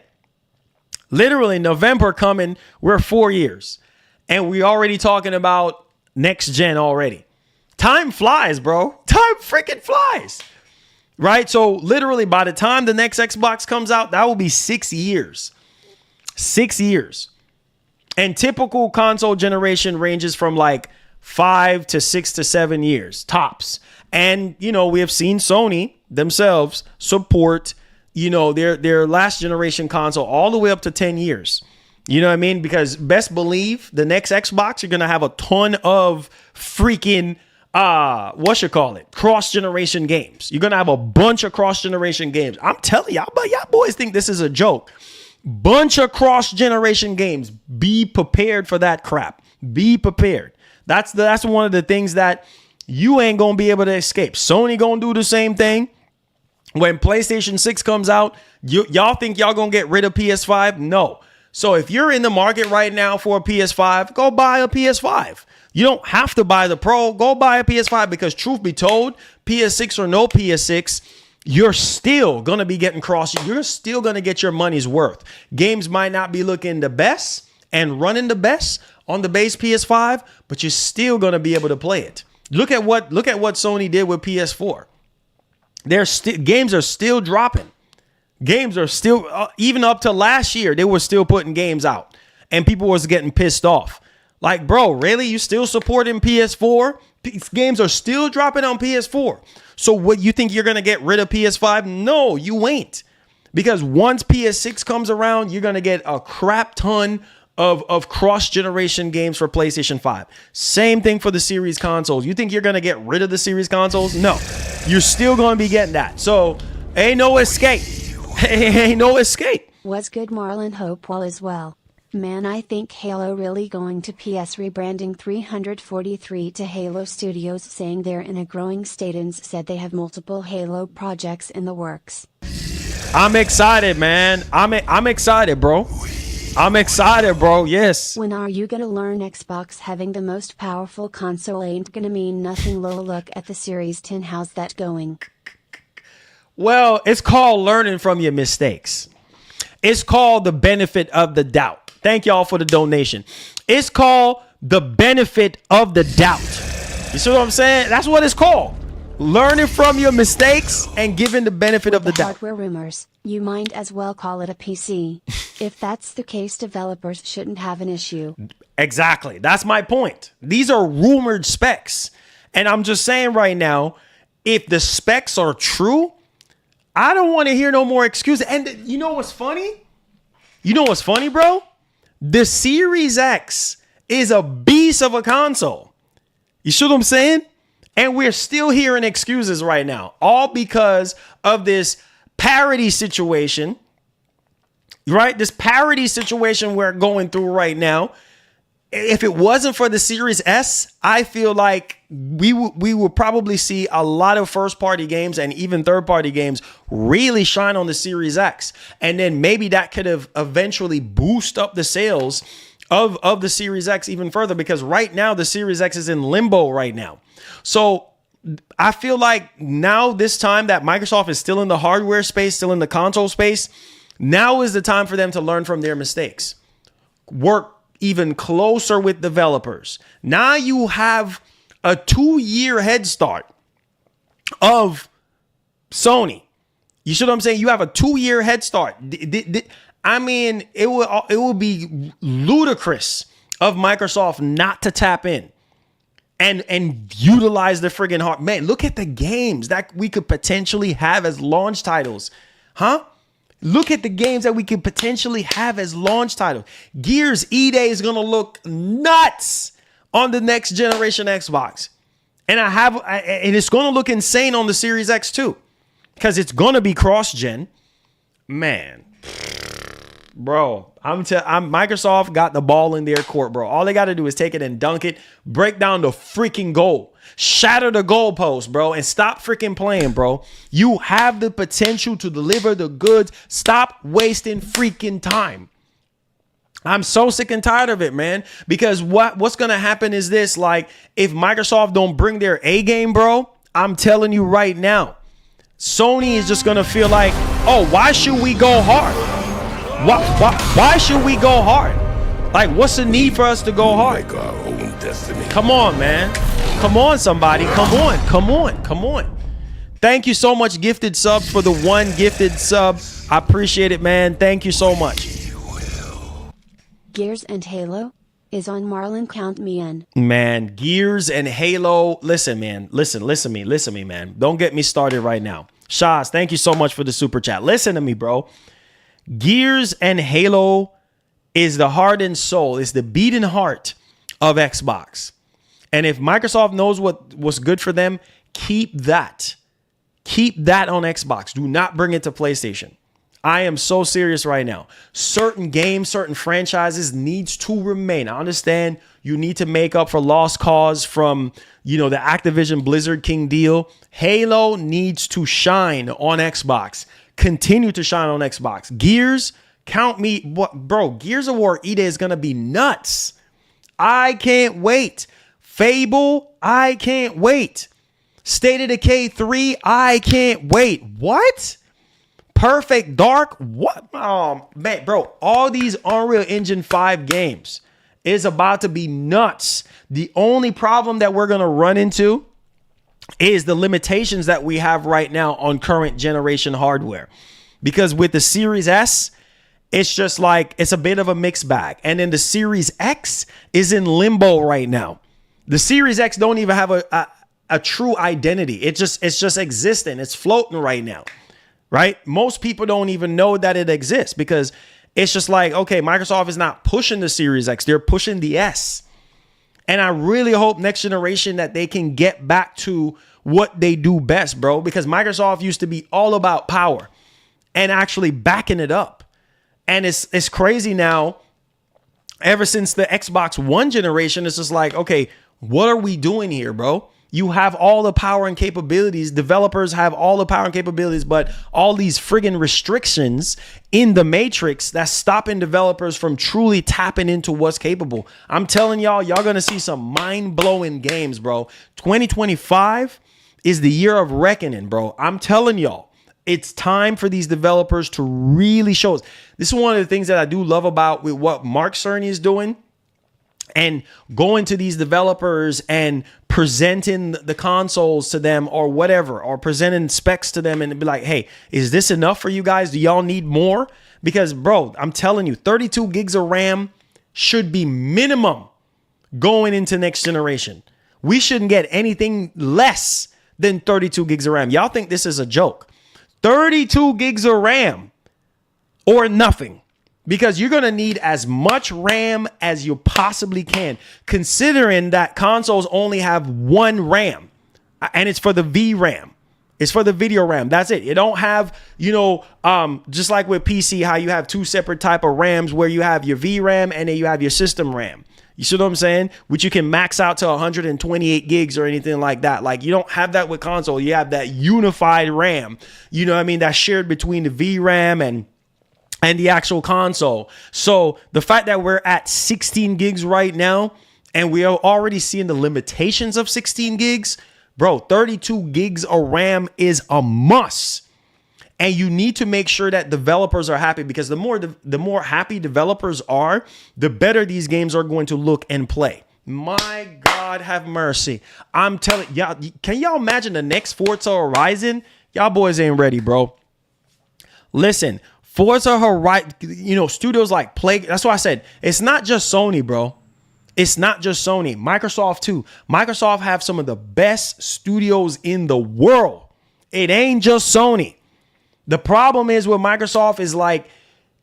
Literally November coming, we're 4 years. And we already talking about next gen already. Time flies, bro. Time freaking flies. Right? So literally by the time the next Xbox comes out, that will be 6 years. 6 years. And typical console generation ranges from like 5 to 6 to 7 years tops. And, you know, we have seen Sony themselves support, you know, their last generation console all the way up to 10 years. You know what I mean? Because best believe the next Xbox, you're going to have a ton of freaking, cross-generation games. You're going to have a bunch of cross-generation games. I'm telling y'all, but y'all boys think this is a joke. Bunch of cross-generation games. Be prepared for that crap. Be prepared. That's one of the things that you ain't going to be able to escape. Sony going to do the same thing. When PlayStation 6 comes out, y'all think y'all going to get rid of PS5? No. So if you're in the market right now for a PS5, go buy a PS5. You don't have to buy the Pro. Go buy a PS5 because truth be told, PS6 or no PS6, you're still going to be getting cross. You're still going to get your money's worth. Games might not be looking the best and running the best on the base PS5, but you're still going to be able to play it. Look at what Sony did with PS4. Games are still dropping. Games are still, even up to last year, they were still putting games out and people was getting pissed off. Like, bro, really? You still supporting PS4? Games are still dropping on PS4. So what, you think you're going to get rid of PS5? No, you ain't. Because once PS6 comes around, you're going to get a crap ton of cross-generation games for PlayStation 5. Same thing for the Series consoles. You think you're going to get rid of the Series consoles? No. You're still going to be getting that. So, ain't no escape. Ain't no escape. Was good Marlon Hopewell as well. Man, I think Halo really going to PS rebranding 343 to Halo Studios, saying they're in a growing state and said they have multiple Halo projects in the works. I'm excited, man. I'm excited, bro. I'm excited, bro. Yes. When are you gonna learn Xbox having the most powerful console ain't gonna mean nothing? Lol, look at the Series 10. How's that going? Well, it's called learning from your mistakes. It's called the benefit of the doubt. Thank y'all for the donation. It's called the benefit of the doubt. You see what I'm saying? That's what it's called. Learning from your mistakes and giving the benefit of the doubt. Hardware rumors, you might as well call it a PC. If that's the case, developers shouldn't have an issue. Exactly. That's my point. These are rumored specs. And I'm just saying right now, if the specs are true, I don't want to hear no more excuses. And you know what's funny? You know what's funny, bro? The Series X is a beast of a console. You see what I'm saying? And we're still hearing excuses right now, all because of this parity situation, right? This parity situation we're going through right now. If it wasn't for the Series S, I feel like we would probably see a lot of first-party games and even third-party games really shine on the Series X. And then maybe that could have eventually boost up the sales of the Series X even further, because right now the Series X is in limbo right now. So I feel like now, this time that Microsoft is still in the hardware space, still in the console space, now is the time for them to learn from their mistakes. Work even closer with developers. Now you have a 2-year head start of Sony. You see what I'm saying? You have a 2-year head start. I mean, it will be ludicrous of Microsoft not to tap in and utilize the friggin' heart. Man, look at the games that we could potentially have as launch titles. Huh? Look at the games that we could potentially have as launch titles. Gears E-Day is going to look nuts on the next generation Xbox. And it's going to look insane on the Series X too, because it's going to be cross-gen. Man, Bro, Microsoft got the ball in their court, bro. All they got to do is take it and dunk it, break down the freaking goal, shatter the goalpost, bro, and stop freaking playing, bro. You have the potential to deliver the goods. Stop wasting freaking time. I'm so sick and tired of it, man, because what's going to happen is this, like, if Microsoft don't bring their A game, bro, I'm telling you right now, Sony is just going to feel like, oh, why should we go hard? Why should we go hard? Like, what's the need for us to go hard? Make our own destiny. Come on, man. Come on, somebody. Come on. Thank you so much, gifted subs, for the one gifted sub. I appreciate it, man. Thank you so much. Gears and Halo is on Marlon. Count me in. Man, Gears and Halo. Listen, man. Listen to me, man. Don't get me started right now. Shaz, thank you so much for the super chat. Listen to me, bro. Gears and Halo is the heart and soul, is the beating heart of Xbox. And if Microsoft knows what's good for them, keep that. Keep that on Xbox. Do not bring it to PlayStation. I am so serious right now. Certain games, certain franchises needs to remain. I understand you need to make up for lost cause from, the Activision Blizzard King deal. Halo needs to shine on Xbox. Continue to shine on Xbox. Gears, count me. What, bro? Gears of War EA is gonna be nuts. I can't wait. Fable, I can't wait. State of Decay 3, I can't wait. What? Perfect Dark, what? Oh, man, bro, all these Unreal Engine 5 games is about to be nuts. The only problem that we're going to run into is the limitations that we have right now on current generation hardware. Because with the Series S, it's just like, it's a bit of a mixed bag. And then the Series X is in limbo right now. The Series X don't even have a true identity. It's just existing. It's floating right now. Right? Most people don't even know that it exists because it's just like, okay, Microsoft is not pushing the Series X. They're pushing the S. And I really hope next generation that they can get back to what they do best, bro, because Microsoft used to be all about power and actually backing it up. And it's crazy now. Ever since the Xbox One generation, it's just like, okay, what are we doing here, bro? You have all the power and capabilities. Developers have all the power and capabilities, but all these friggin' restrictions in the matrix that's stopping developers from truly tapping into what's capable. I'm telling y'all going to see some mind-blowing games, bro. 2025 is the year of reckoning, bro. I'm telling y'all, it's time for these developers to really show us. This is one of the things that I do love about with what Mark Cerny is doing. And going to these developers and presenting the consoles to them or whatever, or presenting specs to them and be like, hey, is this enough for you guys? Do y'all need more? Because, bro, I'm telling you, 32 gigs of RAM should be minimum going into next generation. We shouldn't get anything less than 32 gigs of RAM. Y'all think this is a joke. 32 gigs of RAM or nothing. Because you're going to need as much RAM as you possibly can, considering that consoles only have one RAM, and it's for the VRAM. It's for the video RAM. That's it. You don't have, just like with PC, how you have two separate type of RAMs where you have your VRAM and then you have your system RAM. You see what I'm saying? Which you can max out to 128 gigs or anything like that. Like, you don't have that with console. You have that unified RAM, that's shared between the VRAM and the actual console. So the fact that we're at 16 gigs right now, and we are already seeing the limitations of 16 gigs, bro, 32 gigs of RAM is a must. And you need to make sure that developers are happy, because the more happy developers are, the better these games are going to look and play. My God, have mercy. I'm telling y'all, can y'all imagine the next Forza Horizon? Y'all boys ain't ready, bro. Listen, Forza Horizon, studios like Plague. That's why I said it's not just Sony, bro. It's not just Sony. Microsoft too. Microsoft have some of the best studios in the world. It ain't just Sony. The problem is with Microsoft is like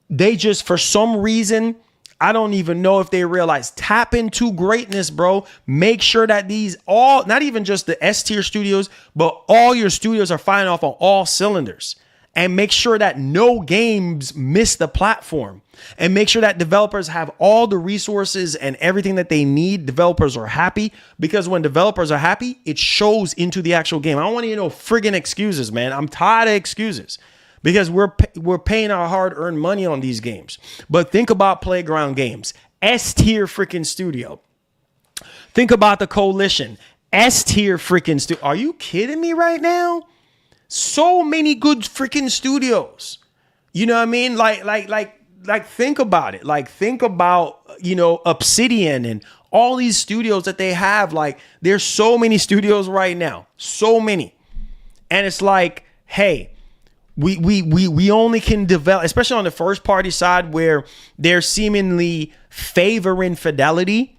they just, for some reason, I don't even know if they realize, tap into greatness, bro. Make sure that these not even just the S tier studios, but all your studios are firing off on all cylinders. and make sure that no games miss the platform, and make sure that developers have all the resources and everything that they need. Developers are happy, because when developers are happy, it shows into the actual game. I don't want to hear no friggin' excuses, man. I'm tired of excuses, because we're paying our hard-earned money on these games. But think about Playground Games, S-tier freaking studio. Think about the Coalition, S-tier freaking studio. Are you kidding me right now? So many good freaking studios. You know what I mean? Like think about it. Like, think about, Obsidian and all these studios that they have. Like, there's so many studios right now. So many. And it's like, hey, we only can develop, especially on the first party side, where they're seemingly favoring fidelity.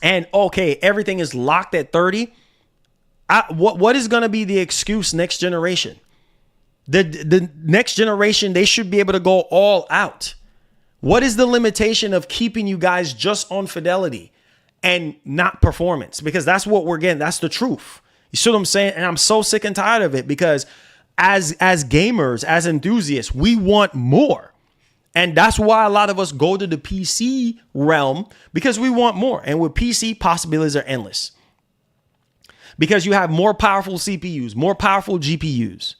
And okay, everything is locked at 30. What is going to be the excuse next generation? The next generation, they should be able to go all out. What is the limitation of keeping you guys just on fidelity and not performance? Because that's what we're getting. That's the truth. You see what I'm saying? And I'm so sick and tired of it, because as gamers, as enthusiasts, we want more. And that's why a lot of us go to the PC realm, because we want more. And with PC, possibilities are endless. Because you have more powerful CPUs, more powerful GPUs,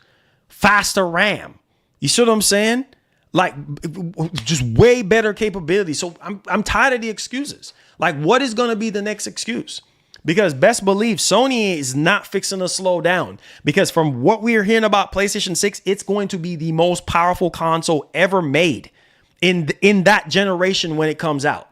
faster RAM. You see what I'm saying? Like, just way better capability. So I'm tired of the excuses. Like, what is going to be the next excuse? Because best believe Sony is not fixing to slow down. Because from what we're hearing about PlayStation 6, it's going to be the most powerful console ever made in that generation when it comes out.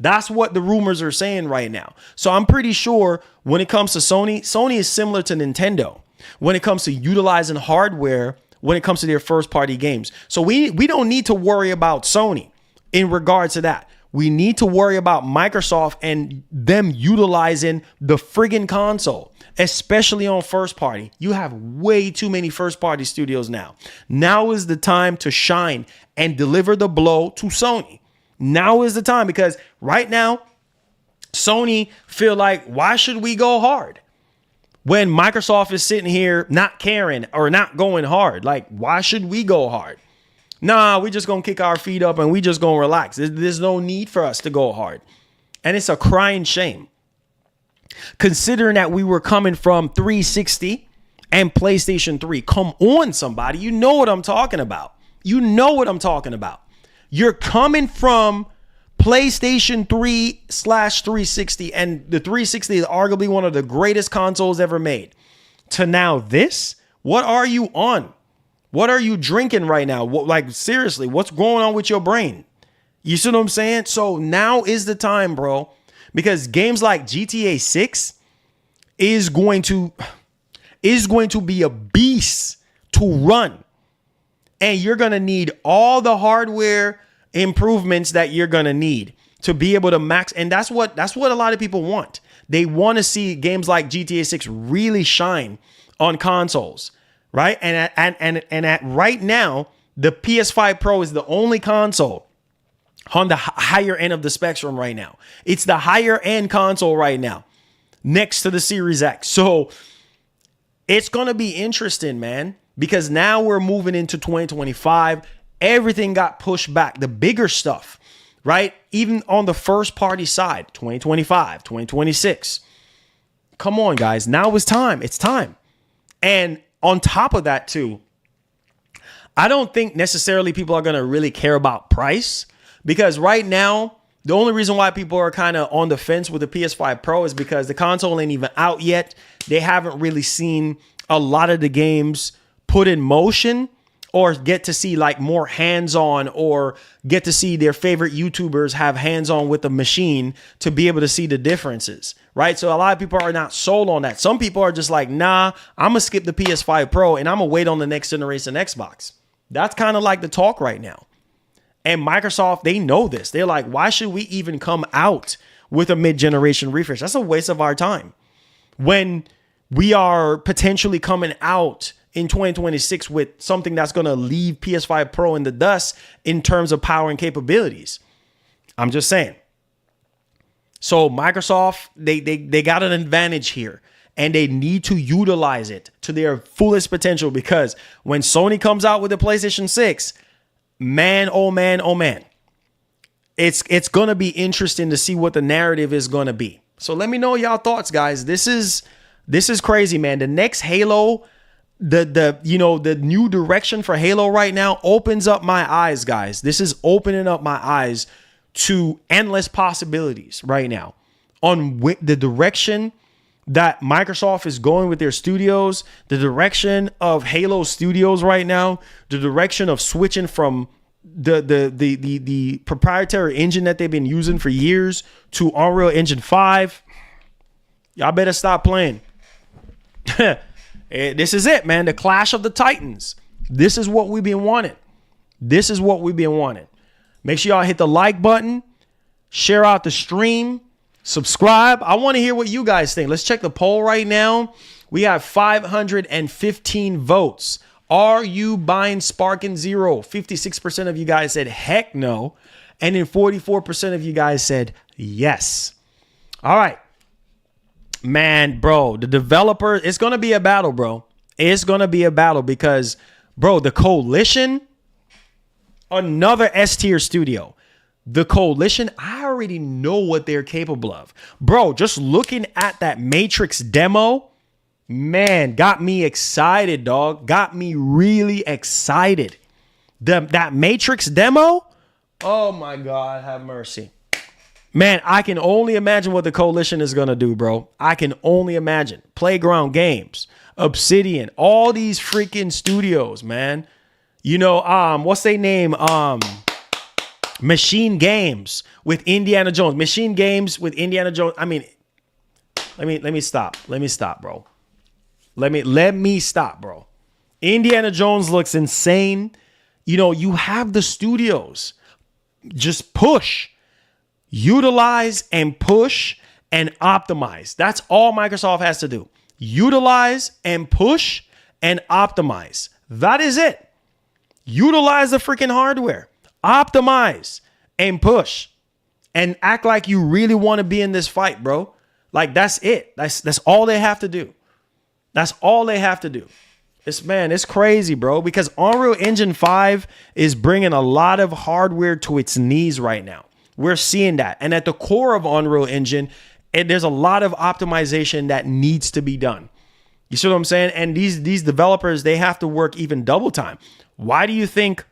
That's what the rumors are saying right now. So I'm pretty sure when it comes to Sony is similar to Nintendo when it comes to utilizing hardware when it comes to their first party games. So we don't need to worry about Sony in regards to that. We need to worry about Microsoft and them utilizing the friggin' console, especially on first party. You have way too many first party studios now. Now is the time to shine and deliver the blow to Sony. Now is the time, because right now, Sony feel like, why should we go hard when Microsoft is sitting here not caring or not going hard? Like, why should we go hard? Nah, we're just going to kick our feet up and we just going to relax. There's no need for us to go hard. And it's a crying shame, considering that we were coming from 360 and PlayStation 3. Come on, somebody. You know what I'm talking about. You know what I'm talking about. You're coming from PlayStation 3/360, and the 360 is arguably one of the greatest consoles ever made, to now this. What are you on? What are you drinking right now? Like, seriously, what's going on with your brain? You see what I'm saying? So now is the time, bro, because games like GTA 6 is going to be a beast to run. And you're going to need all the hardware improvements that you're going to need to be able to max. And that's what a lot of people want. They want to see games like GTA 6 really shine on consoles, right? And at right now, the PS5 Pro is the only console on the higher end of the spectrum right now. It's the higher end console right now, next to the Series X. So it's going to be interesting, man. Because now we're moving into 2025. Everything got pushed back. The bigger stuff, right? Even on the first party side, 2025, 2026. Come on, guys. Now is time. It's time. And on top of that, too, I don't think necessarily people are going to really care about price. Because right now, the only reason why people are kind of on the fence with the PS5 Pro is because the console ain't even out yet. They haven't really seen a lot of the games put in motion, or get to see like more hands-on, or get to see their favorite YouTubers have hands-on with the machine to be able to see the differences, right? So a lot of people are not sold on that. Some people are just like, nah, I'm gonna skip the PS5 Pro and I'm gonna wait on the next generation Xbox. That's kind of like the talk right now. And Microsoft, they know this. They're like, why should we even come out with a mid-generation refresh? That's a waste of our time when we are potentially coming out in 2026 with something that's going to leave PS5 Pro in the dust in terms of power and capabilities. I'm just saying. So Microsoft, they got an advantage here. and they need to utilize it to their fullest potential, because when Sony comes out with the PlayStation 6, man, oh man, oh man, it's going to be interesting to see what the narrative is going to be. So let me know y'all thoughts, guys. This is crazy, man. The next Halo, the new direction for Halo right now opens up my eyes, guys. This is opening up my eyes to endless possibilities right now on the direction that Microsoft is going with their studios, the direction of Halo Studios right now, the direction of switching from the proprietary engine that they've been using for years to Unreal Engine 5. Y'all better stop playing. This is it, man. The Clash of the Titans. This is what we've been wanting. This is what we've been wanting. Make sure y'all hit the like button, share out the stream, subscribe. I want to hear what you guys think. Let's check the poll right now. We have 515 votes. Are you buying Sparking Zero? 56% of you guys said heck no. And then 44% of you guys said yes. All right. Man, bro, the developer, it's going to be a battle, bro. It's going to be a battle because, bro, the Coalition, another S-tier studio. The Coalition, I already know what they're capable of. Bro, just looking at that Matrix demo, man, got me excited, dog. Got me really excited. That Matrix demo, oh my God, have mercy. Man, I can only imagine what the Coalition is going to do, bro. I can only imagine. Playground Games, Obsidian, all these freaking studios, man. You know, what's their name? Machine Games with Indiana Jones. Machine Games with Indiana Jones. I mean, let me stop. Let me stop, bro. Let me stop, bro. Indiana Jones looks insane. You know, you have the studios. Just push. Utilize and push and optimize. That's all Microsoft has to do. Utilize and push and optimize. That is it. Utilize the freaking hardware. Optimize and push and act like you really want to be in this fight, bro. Like, that's it. That's all they have to do. That's all they have to do. It's crazy, bro, because Unreal Engine 5 is bringing a lot of hardware to its knees right now. We're seeing that. And at the core of Unreal Engine, there's a lot of optimization that needs to be done. You see what I'm saying? And these developers, they have to work even double time. Why do you think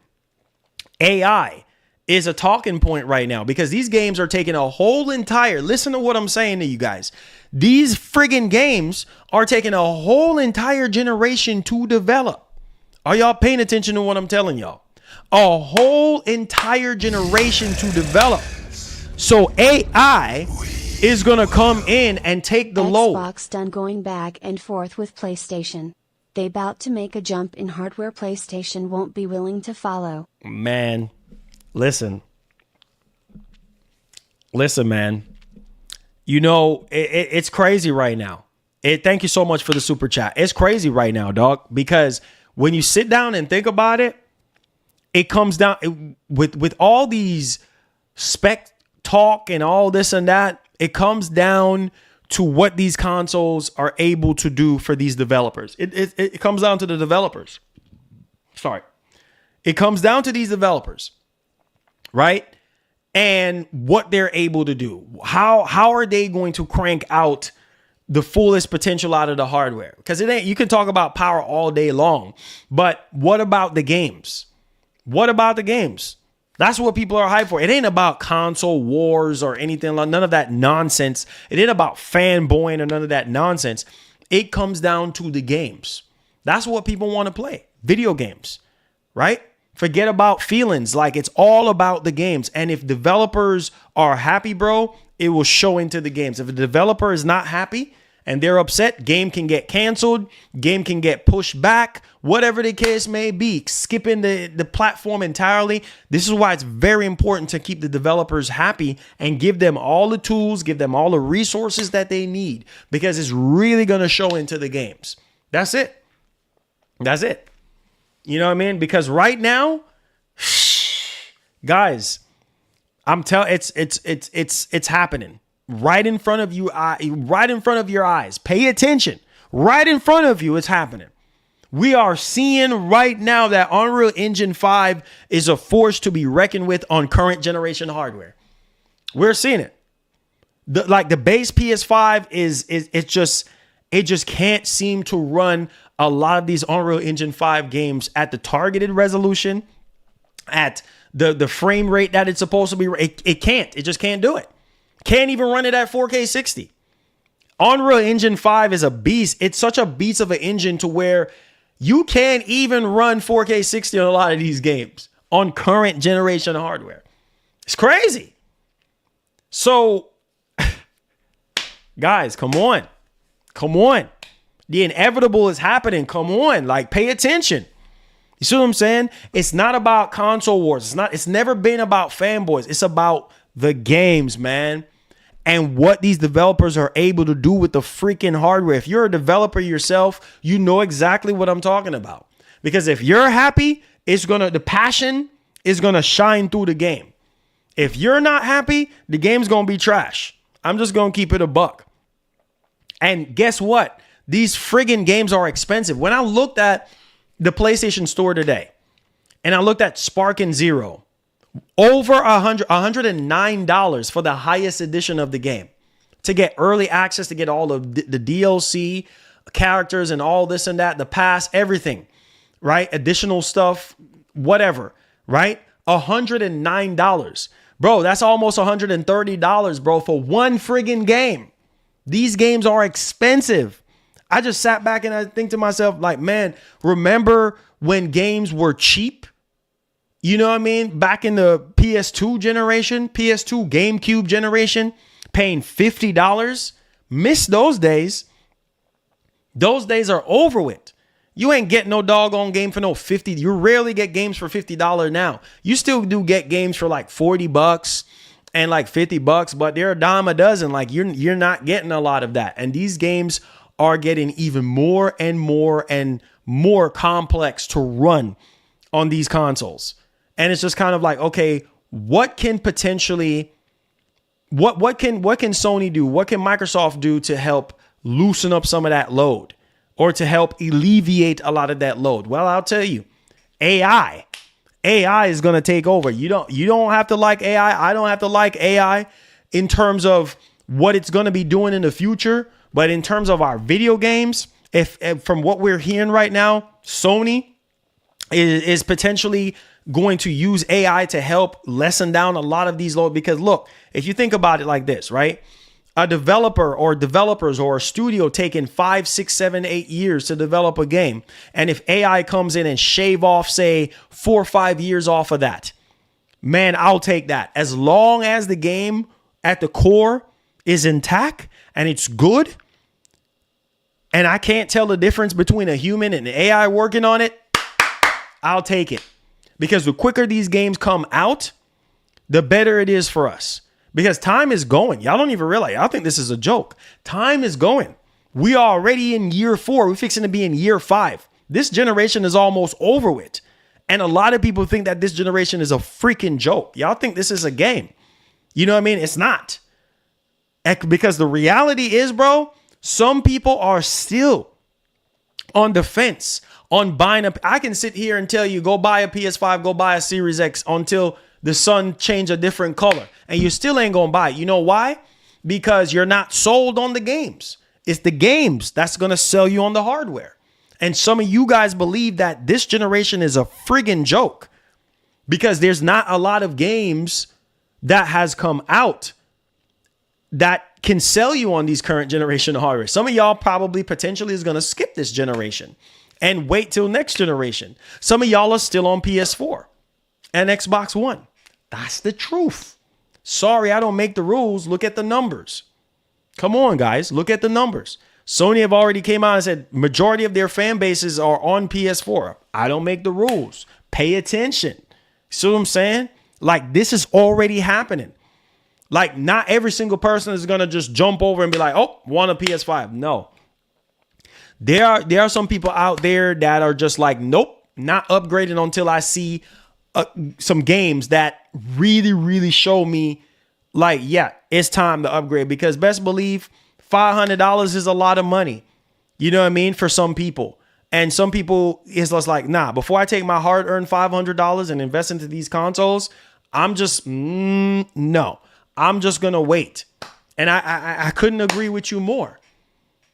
AI is a talking point right now? Because these games are taking a whole entire, listen to what I'm saying to you guys. These friggin' games are taking a whole entire generation to develop. Are y'all paying attention to what I'm telling y'all? A whole entire generation to develop. So AI is going to come in and take the load. Xbox done going back and forth with PlayStation. They bout to make a jump in hardware PlayStation won't be willing to follow. Man, listen, man. You know, it's crazy right now. Thank you so much for the super chat. It's crazy right now, dog, because when you sit down and think about it, it comes down with all these spec talk and all this and that. It comes down to what these consoles are able to do for these developers. It comes down to the developers. Sorry. It comes down to these developers, right? And what they're able to do. How are they going to crank out the fullest potential out of the hardware? Because you can talk about power all day long, but what about the games? What about the games? That's what people are hyped for. It ain't about console wars or anything like none of that nonsense. It ain't about fanboying or none of that nonsense. It comes down to the games. That's what people want to play. Video games, right? Forget about feelings. Like, it's all about the games. And if developers are happy, bro, it will show into the games. If a developer is not happy and they're upset, game can get canceled, game can get pushed back, whatever the case may be, skipping the platform entirely. This is why it's very important to keep the developers happy and give them all the tools, give them all the resources that they need, because it's really going to show into the games. That's it. That's it. You know what I mean? Because right now, guys, I'm telling, it's happening. right in front of you, right in front of your eyes. Pay attention. Right in front of you, it's happening. We are seeing right now that Unreal Engine 5 is a force to be reckoned with on current generation hardware. We're seeing it. The base PS5 it just can't seem to run a lot of these Unreal Engine 5 games at the targeted resolution, at the frame rate that it's supposed to be. It can't. It just can't do it. Can't even run it at 4K 60. Unreal Engine 5 is a beast. It's such a beast of an engine to where you can't even run 4K 60 on a lot of these games on current generation hardware. It's crazy. So, guys, come on. Come on. The inevitable is happening. Come on. Like, pay attention. You see what I'm saying? It's not about console wars. It's never been about fanboys. It's about the games, man. And what these developers are able to do with the freaking hardware. If you're a developer yourself, you know exactly what I'm talking about. Because if you're happy, the passion is gonna shine through the game. If you're not happy, the game's gonna be trash. I'm just gonna keep it a buck. And guess what? These friggin' games are expensive. When I looked at the PlayStation Store today, and I looked at Sparking Zero, over $109 for the highest edition of the game, to get early access, to get all of the DLC characters and all this and that, the pass, everything, right? Additional stuff, whatever, right? $109. Bro, that's almost $130, bro, for one friggin' game. These games are expensive. I just sat back and I think to myself, like, man, remember when games were cheap? You know what I mean? Back in the PS2 generation, PS2 GameCube generation, paying $50. Miss those days. Those days are over with. You ain't getting no doggone game for no 50. You rarely get games for $50 now. You still do get games for like $40 and like $50, but they're a dime a dozen. Like you're not getting a lot of that. And these games are getting even more and more complex to run on these consoles. And it's just kind of like, okay, what can Sony do? What can Microsoft do to help loosen up some of that load or to help alleviate a lot of that load? Well, I'll tell you, AI is going to take over. You don't have to like AI. I don't have to like AI in terms of what it's going to be doing in the future. But in terms of our video games, if from what we're hearing right now, Sony is potentially going to use AI to help lessen down a lot of these load. Because look, if you think about it like this, right? A developer or developers or a studio taking 5, 6, 7, 8 years to develop a game. And if AI comes in and shave off, say, 4 or 5 years off of that, man, I'll take that. As long as the game at the core is intact and it's good, and I can't tell the difference between a human and an AI working on it, I'll take it. Because the quicker these games come out, the better it is for us. Because time is going. Y'all don't even realize. I think this is a joke. Time is going. We are already in year 4. We're fixing to be in year 5. This generation is almost over with. And a lot of people think that this generation is a freaking joke. Y'all think this is a game. You know what I mean? It's not. Because the reality is, bro, some people are still on the fence on buying I can sit here and tell you, go buy a PS5, go buy a Series X until the sun change a different color. And you still ain't going to buy it. You know why? Because you're not sold on the games. It's the games that's going to sell you on the hardware. And some of you guys believe that this generation is a friggin' joke because there's not a lot of games that has come out that can sell you on these current generation hardware. Some of y'all probably potentially is going to skip this generation and wait till next generation. Some of y'all are still on PS4 and Xbox One. That's the truth. Sorry, I don't make the rules. Look at the numbers. Come on, guys. Look at the numbers. Sony have already came out and said majority of their fan bases are on PS4. I don't make the rules. Pay attention. See what I'm saying? Like, this is already happening. Like, not every single person is going to just jump over and be like, oh, want a PS5. No. There are some people out there that are just like, nope, not upgrading until I see some games that really, really show me like, yeah, it's time to upgrade, because best believe $500 is a lot of money. You know what I mean? For some people. And some people is just like, nah, before I take my hard-earned $500 and invest into these consoles, I'm just, no, I'm just going to wait. And I couldn't agree with you more.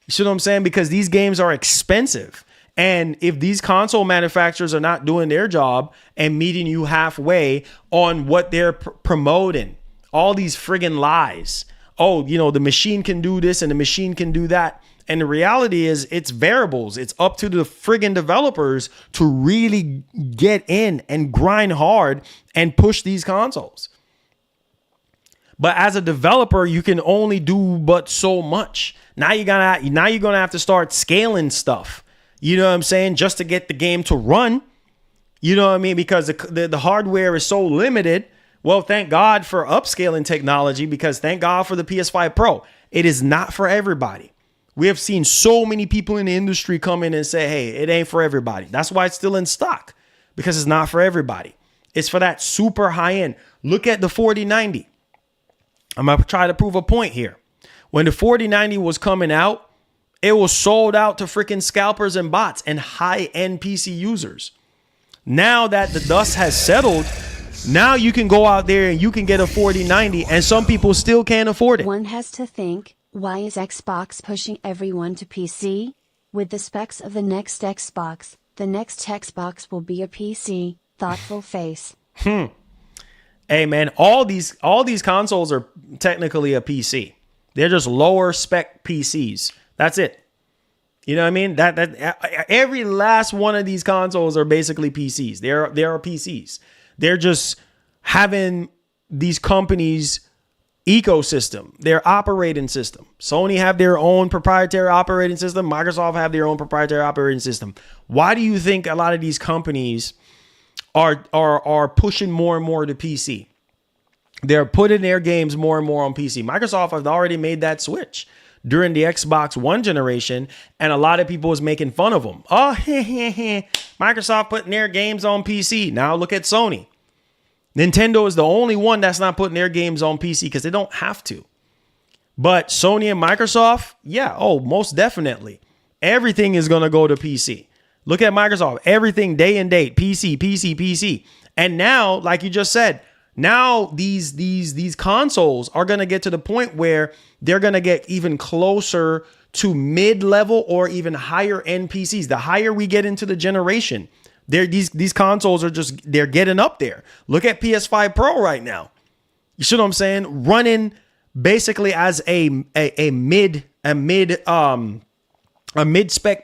You see what I'm saying? Because these games are expensive. And if these console manufacturers are not doing their job and meeting you halfway on what they're promoting, all these friggin' lies. Oh, you know, the machine can do this and the machine can do that. And the reality is it's variables. It's up to the friggin' developers to really get in and grind hard and push these consoles. But as a developer, you can only do but so much. Now you're gonna have to start scaling stuff. You know what I'm saying? Just to get the game to run. You know what I mean? Because the hardware is so limited. Well, thank God for upscaling technology, because thank God for the PS5 Pro. It is not for everybody. We have seen so many people in the industry come in and say, hey, it ain't for everybody. That's why it's still in stock, because it's not for everybody. It's for that super high end. Look at the 4090. I'm going to try to prove a point here. When the 4090 was coming out, it was sold out to freaking scalpers and bots and high-end PC users. Now that the dust has settled, now you can go out there and you can get a 4090, and some people still can't afford it. One has to think, why is Xbox pushing everyone to PC? With the specs of the next Xbox will be a PC. Thoughtful face. Hey man, all these consoles are technically a PC. They're just lower spec PCs. That's it. You know what I mean? That every last one of these consoles are basically PCs. They are PCs. They're just having these companies' ecosystem, their operating system. Sony have their own proprietary operating system. Microsoft have their own proprietary operating system. Why do you think a lot of these companies are pushing more and more to PC? They're putting their games more and more on PC. Microsoft has already made that switch during the Xbox One generation, and a lot of people was making fun of them. Oh, Microsoft putting their games on PC. Now look at Sony. Nintendo is the only one that's not putting their games on PC because they don't have to. But Sony and Microsoft, yeah, most definitely. Everything is going to go to PC. Look at Microsoft. Everything day and date, PC. And now, like you just said, now these consoles are going to get to the point where they're going to get even closer to mid-level or even higher end PCs. The higher we get into the generation, these consoles are they're getting up there. Look at PS5 Pro right now. You see what I'm saying? Running basically as a mid-spec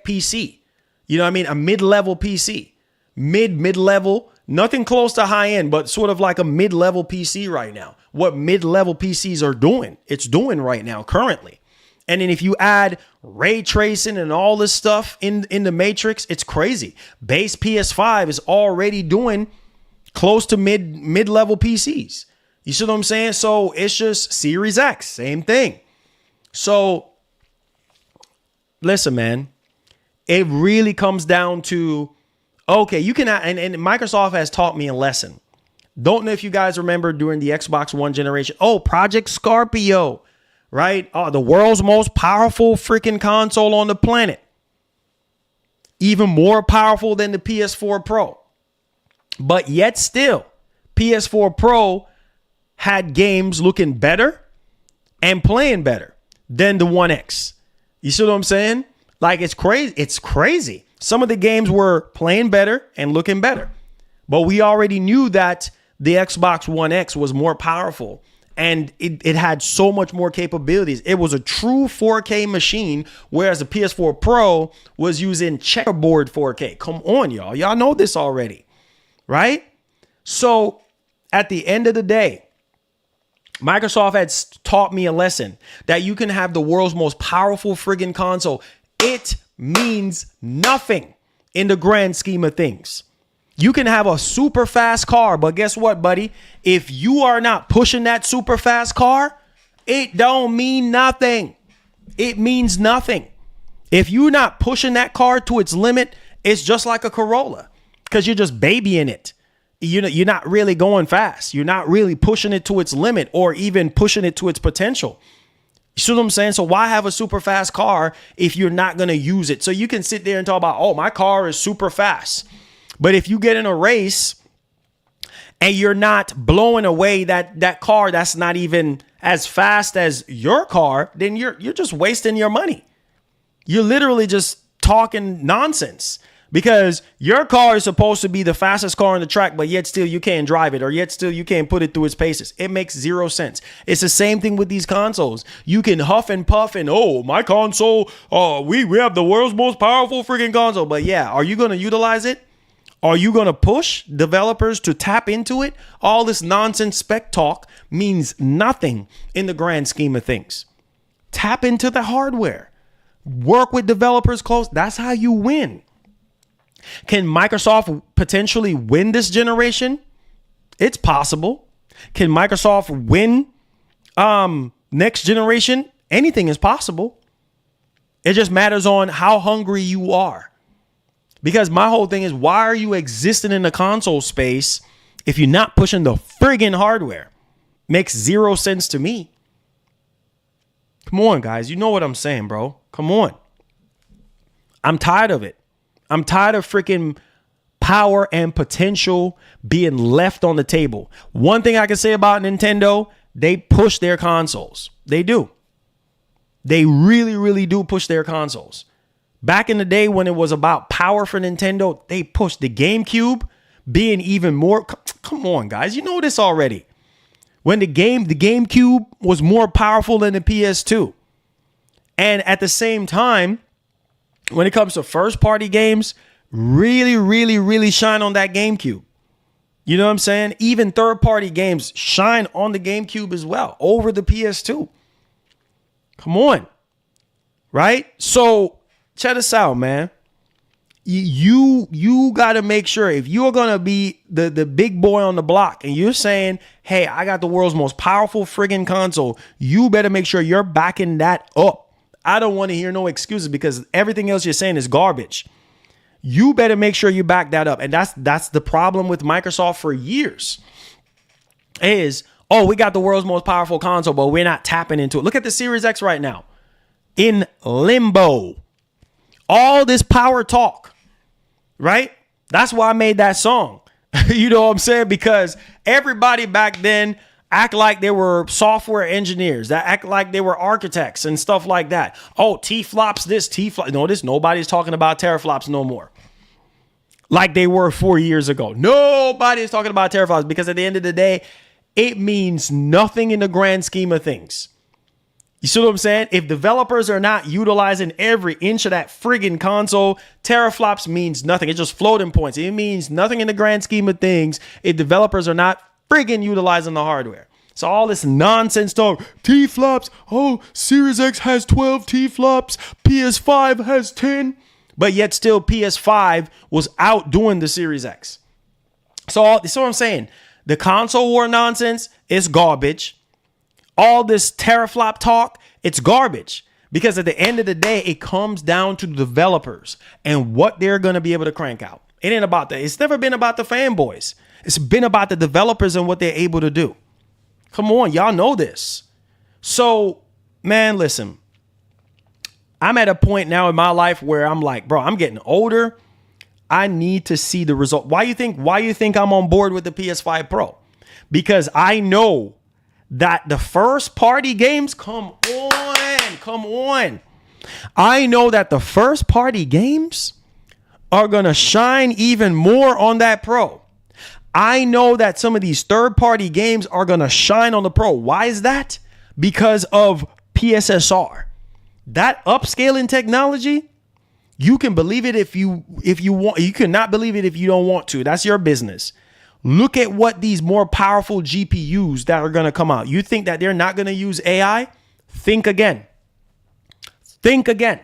PC. You know what I mean? A mid-level PC. Mid-level, nothing close to high end, but sort of like a mid-level PC right now. What mid-level PCs are doing, it's doing right now currently. And then if you add ray tracing and all this stuff in the Matrix, it's crazy. Base PS5 is already doing close to mid-level PCs. You see what I'm saying? So it's just Series X, same thing. So listen, man, it really comes down to, okay, you can, and Microsoft has taught me a lesson. Don't know if you guys remember during the Xbox One generation. Oh, Project Scorpio. Right? Oh, the world's most powerful freaking console on the planet. Even more powerful than the PS4 Pro. But yet still, PS4 Pro had games looking better and playing better than the One X. You see what I'm saying? Like, it's crazy. It's crazy. Some of the games were playing better and looking better. But we already knew that the Xbox One X was more powerful. And it had so much more capabilities. It was a true 4K machine, whereas the PS4 Pro was using checkerboard 4K. Come on, y'all. Y'all know this already, right? So at the end of the day, Microsoft has taught me a lesson that you can have the world's most powerful friggin' console. It means nothing in the grand scheme of things. You can have a super fast car, but guess what, buddy? If you are not pushing that super fast car, it don't mean nothing. It means nothing. If you're not pushing that car to its limit, it's just like a Corolla because you're just babying it. you're not really going fast. You're not really pushing it to its limit or even pushing it to its potential. You see what I'm saying? So why have a super fast car if you're not going to use it? So you can sit there and talk about, oh, my car is super fast. But if you get in a race and you're not blowing away that car that's not even as fast as your car, then you're just wasting your money. You're literally just talking nonsense. Because your car is supposed to be the fastest car on the track, but yet still you can't drive it, or yet still you can't put it through its paces. It makes zero sense. It's the same thing with these consoles. You can huff and puff and, oh, my console, we have the world's most powerful freaking console. But yeah, are you going to utilize it? Are you going to push developers to tap into it? All this nonsense spec talk means nothing in the grand scheme of things. Tap into the hardware. Work with developers close. That's how you win. Can Microsoft potentially win this generation? It's possible. Can Microsoft win next generation? Anything is possible. It just matters on how hungry you are. Because my whole thing is, why are you existing in the console space if you're not pushing the friggin' hardware? Makes zero sense to me. Come on, guys. You know what I'm saying, bro. Come on. I'm tired of it. I'm tired of freaking power and potential being left on the table. One thing I can say about Nintendo, they push their consoles. They do. They really, really do push their consoles. Back in the day when it was about power for Nintendo, they pushed the GameCube being even more. Come on, guys. You know this already. When the GameCube was more powerful than the PS2. And at the same time, when it comes to first party games, really, really, really shine on that GameCube. You know what I'm saying? Even third party games shine on the GameCube as well over the PS2. Come on. Right? So check this out, man. You got to make sure if you're going to be the big boy on the block and you're saying, hey, I got the world's most powerful friggin' console, you better make sure you're backing that up. I don't want to hear no excuses because everything else you're saying is garbage. You better make sure you back that up. And that's the problem with Microsoft for years is, oh, we got the world's most powerful console, but we're not tapping into it. Look at the Series X right now in limbo. All this power talk, right? That's why I made that song. You know what I'm saying? Because everybody back then act like they were software engineers, that act like they were architects and stuff like that. Oh, T-flops this, T-flop. Notice nobody's talking about teraflops no more. Like they were 4 years ago. Nobody's talking about teraflops because at the end of the day, it means nothing in the grand scheme of things. You see what I'm saying? If developers are not utilizing every inch of that friggin' console, teraflops means nothing. It's just floating points. It means nothing in the grand scheme of things if developers are not friggin' utilizing the hardware. So all this nonsense talk, T-flops, oh, Series X has 12 T-flops, PS5 has 10, but yet still PS5 was outdoing the Series X. So that's what I'm saying. The console war nonsense is garbage. All this teraflop talk, it's garbage. Because at the end of the day, it comes down to the developers and what they're going to be able to crank out. It ain't about that. It's never been about the fanboys. It's been about the developers and what they're able to do. Come on, y'all know this. So, man, listen. I'm at a point now in my life where I'm like, bro, I'm getting older. I need to see the result. Why you think I'm on board with the PS5 Pro? Because I know that the first party games, come on. I know that the first party games are going to shine even more on that Pro. I know that some of these third-party games are going to shine on the Pro. Why is that? Because of PSSR. That upscaling technology, you can believe it if you want. You cannot believe it if you don't want to. That's your business. Look at what these more powerful GPUs that are going to come out. You think that they're not going to use AI? Think again. Think again.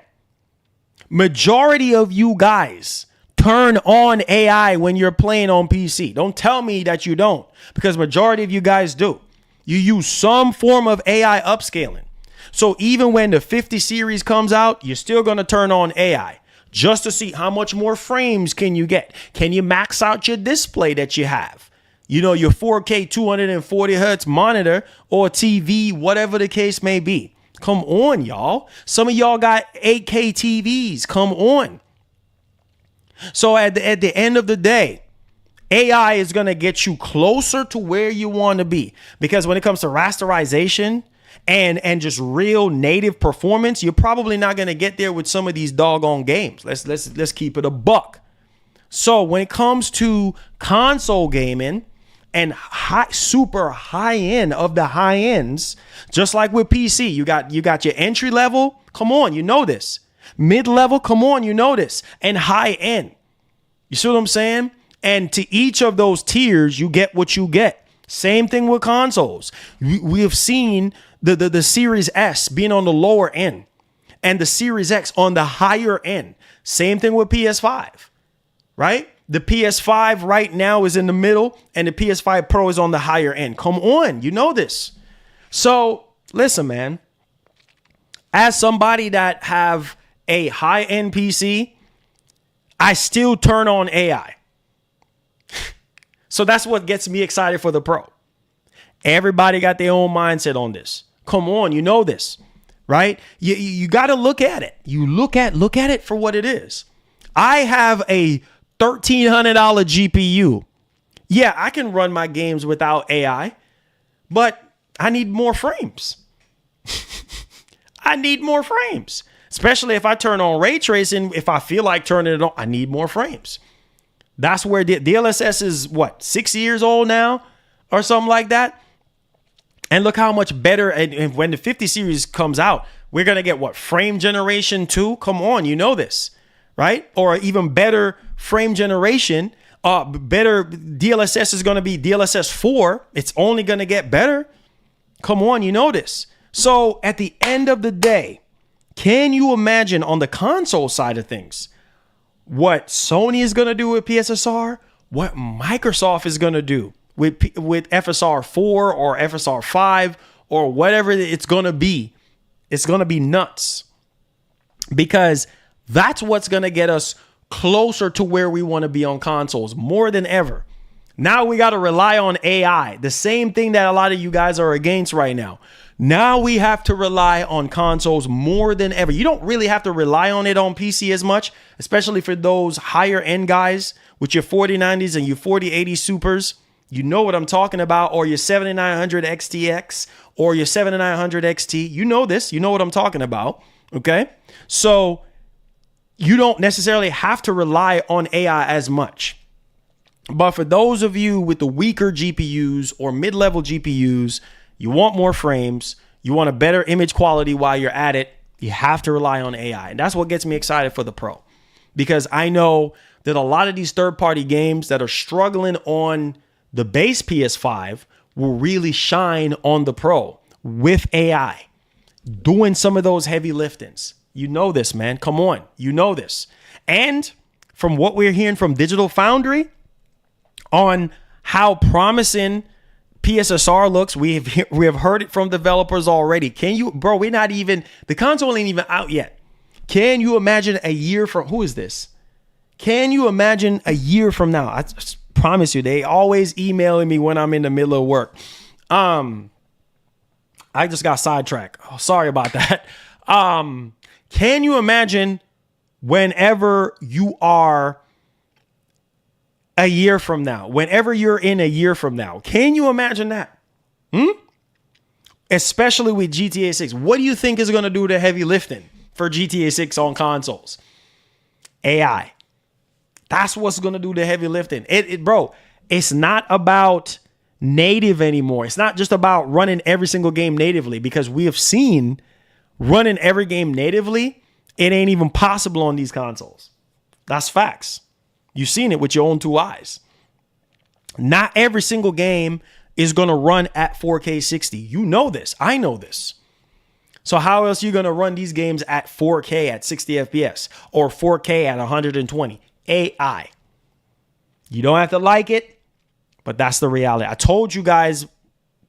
Majority of you guys turn on AI when you're playing on PC. Don't tell me that you don't, because majority of you guys do. You use some form of AI upscaling. So even when the 50 series comes out, you're still going to turn on AI. just to see how much more frames can you get. Can you max out your display that you have? You know, your 4K 240 hertz monitor or TV, whatever the case may be. Come on, y'all. Some of y'all got 8K TVs. Come on. So at the end of the day, AI is going to get you closer to where you want to be. Because when it comes to rasterization and just real native performance, you're probably not going to get there with some of these doggone games. Let's keep it a buck. So when it comes to console gaming and super high end of the high ends, just like with PC, you got your entry level. Come on, you know this. Mid level, come on, you know this. And high end. You see what I'm saying? And to each of those tiers, you get what you get. Same thing with consoles. We have seen the Series S being on the lower end and the Series X on the higher end. Same thing with PS5, right? The PS5 right now is in the middle and the PS5 Pro is on the higher end. Come on, you know this. So listen, man, as somebody that have a high-end PC, I still turn on AI. So that's what gets me excited for the Pro. Everybody got their own mindset on this. Come on, you know this, right? You got to look at it. You look at it for what it is. I have a $1,300 GPU. Yeah, I can run my games without AI, but I need more frames. I need more frames. Especially if I turn on ray tracing, if I feel like turning it on, I need more frames. That's where the DLSS is, what, 6 years old now or something like that? And look how much better, and when the 50 series comes out, we're going to get, what, frame generation 2? Come on, you know this, right? Or even better frame generation, better DLSS is going to be DLSS 4. It's only going to get better. Come on, you know this. So at the end of the day, can you imagine on the console side of things what Sony is going to do with PSSR, what Microsoft is going to do with FSR 4 or FSR 5 or whatever it's going to be? It's going to be nuts, because that's what's going to get us closer to where we want to be on consoles more than ever. Now we got to rely on AI, the same thing that a lot of you guys are against right now. Now we have to rely on consoles more than ever. You don't really have to rely on it on PC as much, especially for those higher end guys with your 4090s and your 4080 Supers. You know what I'm talking about, or your 7900 XTX or your 7900 XT. You know this. You know what I'm talking about. Okay. So you don't necessarily have to rely on AI as much. But for those of you with the weaker GPUs or mid-level GPUs, you want more frames, you want a better image quality while you're at it, you have to rely on AI. And that's what gets me excited for the Pro. Because I know that a lot of these third-party games that are struggling on the base PS5 will really shine on the Pro with AI, doing some of those heavy liftings. You know this, man. Come on. You know this. And from what we're hearing from Digital Foundry on how promising PSSR looks, we have heard it from developers already. Can you, bro, we're not even, the console ain't even out yet. Can you imagine a year from, who is this? Can you imagine a year from now? I promise you, they always emailing me when I'm in the middle of work. I just got sidetracked. Oh, sorry about that. Can you imagine whenever you are a year from now, whenever you're in a year from now, can you imagine that? Especially with GTA 6. What do you think is going to do the heavy lifting for GTA 6 on consoles? AI. That's what's going to do the heavy lifting. Bro, it's not about native anymore. It's not just about running every single game natively, because we have seen running every game natively, it ain't even possible on these consoles. That's facts. You've seen it with your own two eyes. Not every single game is going to run at 4K 60. You know this. I know this. So how else are you going to run these games at 4K at 60 FPS or 4K at 120? AI. You don't have to like it, but that's the reality. I told you guys,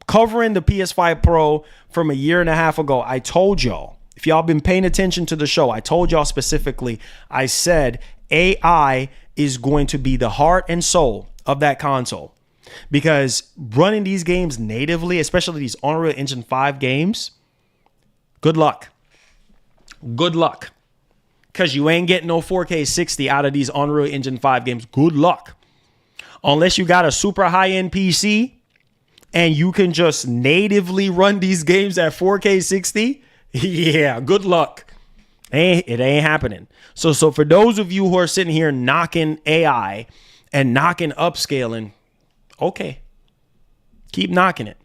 covering the PS5 Pro from a year and a half ago, I told y'all If y'all been paying attention to the show, I told y'all specifically, I said AI is going to be the heart and soul of that console. Because running these games natively, especially these Unreal Engine 5 games, good luck. Good luck. Because you ain't getting no 4K 60 out of these Unreal Engine 5 games. Good luck. Unless you got a super high-end PC and you can just natively run these games at 4K 60, yeah, good luck. It ain't happening. So for those of you who are sitting here knocking AI and knocking upscaling, okay, keep knocking it,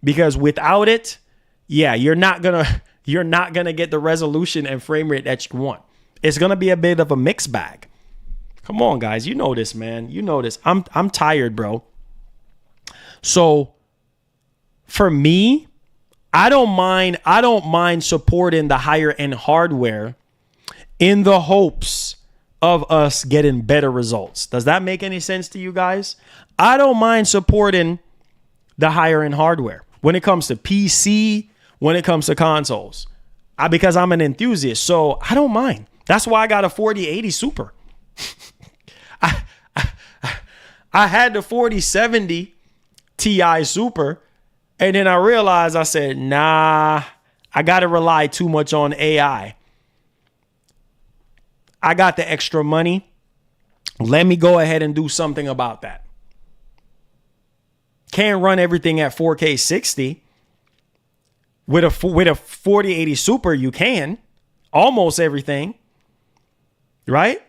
because without it, yeah, you're not gonna get the resolution and frame rate that you want. It's gonna be a bit of a mixed bag. Come on, guys, you know this, man. You know this. I'm tired, bro. So for me, I don't mind supporting the higher end hardware in the hopes of us getting better results. Does that make any sense to you guys? I don't mind supporting the higher end hardware when it comes to PC, when it comes to consoles, because I'm an enthusiast. So I don't mind. That's why I got a 4080 Super. I had the 4070 Ti Super, and then I realized, I said, nah, I got to rely too much on AI. I got the extra money. Let me go ahead and do something about that. Can't run everything at 4K 60. With a 4080 Super, you can. Almost everything. Right?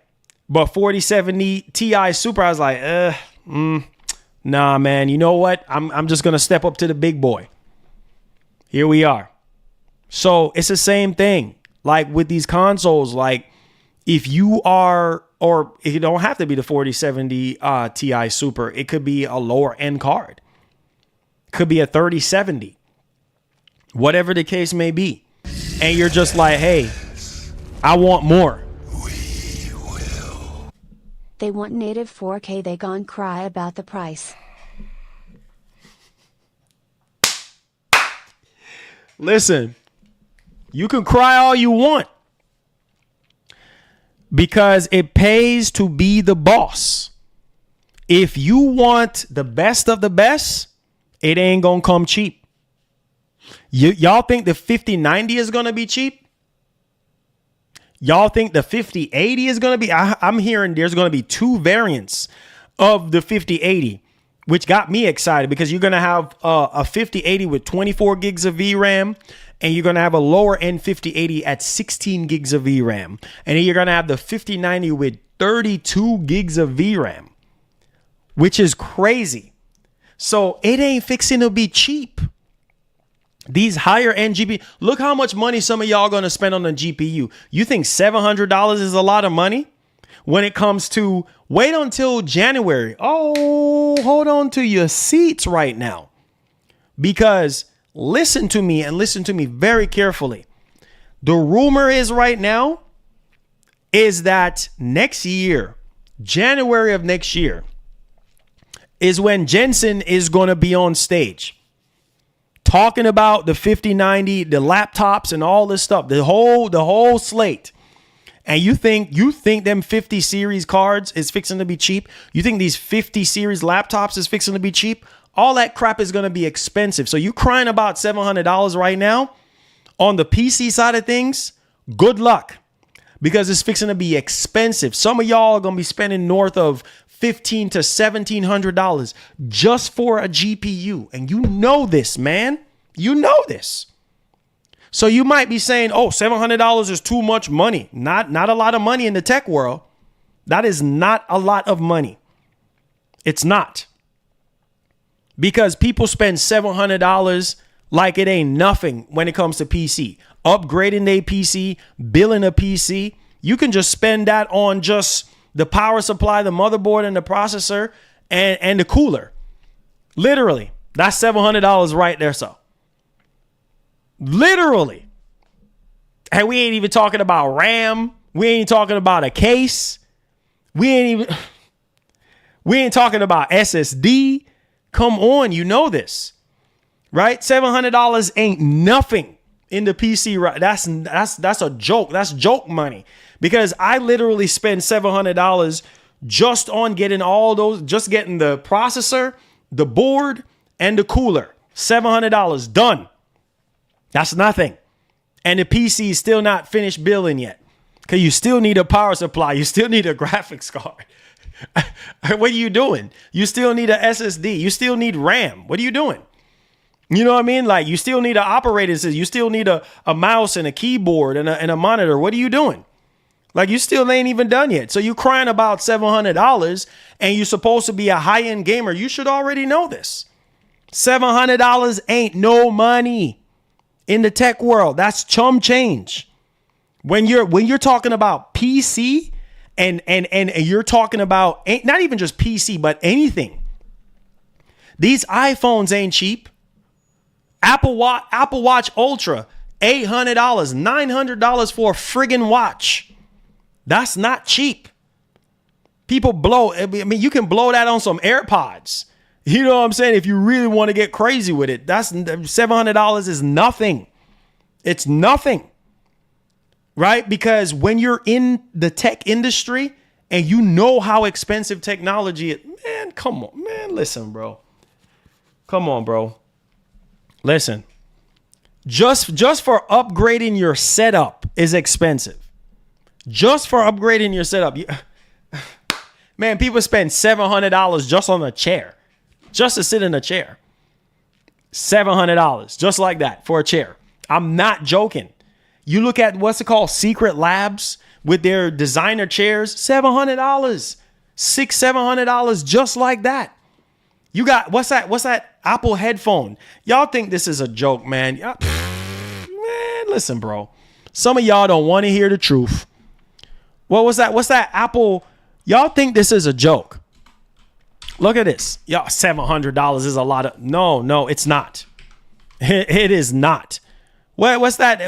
But 4070 Ti Super, I was like, nah, man. You know what? I'm just going to step up to the big boy. Here we are. So it's the same thing. Like with these consoles, like if you are, or it don't have to be the 4070 Ti Super. It could be a lower end card. Could be a 3070. Whatever the case may be. And you're just like, hey, I want more. They want native 4K, they gon' cry about the price. Listen, you can cry all you want, because it pays to be the boss. If you want the best of the best, it ain't gonna come cheap. Y'all think the 5090 is gonna be cheap? Y'all think the 5080 is going to be? I'm hearing there's going to be two variants of the 5080, which got me excited, because you're going to have a 5080 with 24 gigs of VRAM, and you're going to have a lower end 5080 at 16 gigs of VRAM. And then you're going to have the 5090 with 32 gigs of VRAM, which is crazy. So it ain't fixing to be cheap. These higher end GPU, look how much money some of y'all going to spend on the GPU. You think $700 is a lot of money? When it comes to, wait until January. Oh, hold on to your seats right now. Because listen to me, and listen to me very carefully. The rumor is right now is that next year, January of next year, is when Jensen is going to be on stage talking about the 5090, the laptops and all this stuff, the whole slate. And you think them 50 series cards is fixing to be cheap? You think these 50 series laptops is fixing to be cheap? All that crap is going to be expensive. So you crying about $700 right now on the PC side of things? Good luck, because it's fixing to be expensive. Some of y'all are going to be spending north of $1,500 to $1,700 just for a GPU. And you know this, man. You know this. So you might be saying, oh, $700 is too much money. Not a lot of money in the tech world. That is not a lot of money. It's not. Because people spend $700 like it ain't nothing when it comes to PC. Upgrading their PC, building a PC. You can just spend that on just the power supply, the motherboard, and the processor, and the cooler. Literally, that's $700 right there. So, literally. And we ain't even talking about RAM. We ain't talking about a case. We ain't talking about SSD. Come on, you know this, right? $700 ain't nothing in the PC, right? That's a joke. That's joke money, because I literally spend $700 just on getting all those, just getting the processor, the board, and the cooler. $700 done. That's nothing. And the PC is still not finished building yet, because you still need a power supply. You still need a graphics card. What are you doing? You still need a SSD. You still need RAM. What are you doing? You know what I mean? Like, you still need an operating system. You still need a mouse and a keyboard and a monitor. What are you doing? Like, you still ain't even done yet. So you crying about $700 and you're supposed to be a high-end gamer. You should already know this. $700 ain't no money in the tech world. That's chum change. When you're talking about PC and you're talking about not even just PC, but anything. These iPhones ain't cheap. Apple Watch Ultra, $800, $900 for a friggin' watch. That's not cheap. People blow. I mean, you can blow that on some AirPods. You know what I'm saying? If you really want to get crazy with it, that's $700 is nothing. It's nothing. Right? Because when you're in the tech industry and you know how expensive technology is, man, come on, man, listen, bro. Come on, bro. Listen, just for upgrading your setup is expensive. Just for upgrading your setup. Man, people spend $700 just on a chair. Just to sit in a chair. $700, just like that, for a chair. I'm not joking. You look at what's it called? Secret Labs with their designer chairs. $700. $700, just like that. You got, what's that Apple headphone? Y'all think this is a joke, man. Man, listen, bro. Some of y'all don't want to hear the truth. What was that? What's that Apple? Y'all think this is a joke. Look at this. Y'all, $700 is a lot of, no, it's not. It is not. What's that?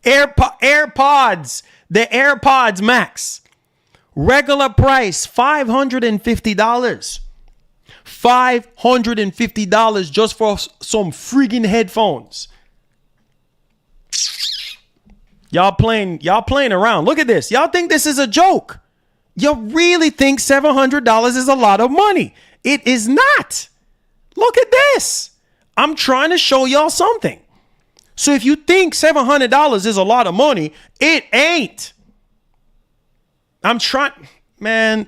AirPods, the AirPods Max, regular price $550. $550 just for some freaking headphones. Y'all playing around. Look at this. Y'all think this is a joke. You really think $700 is a lot of money. It is not. Look at this. I'm trying to show y'all something. So if you think $700 is a lot of money, it ain't. I'm trying, man.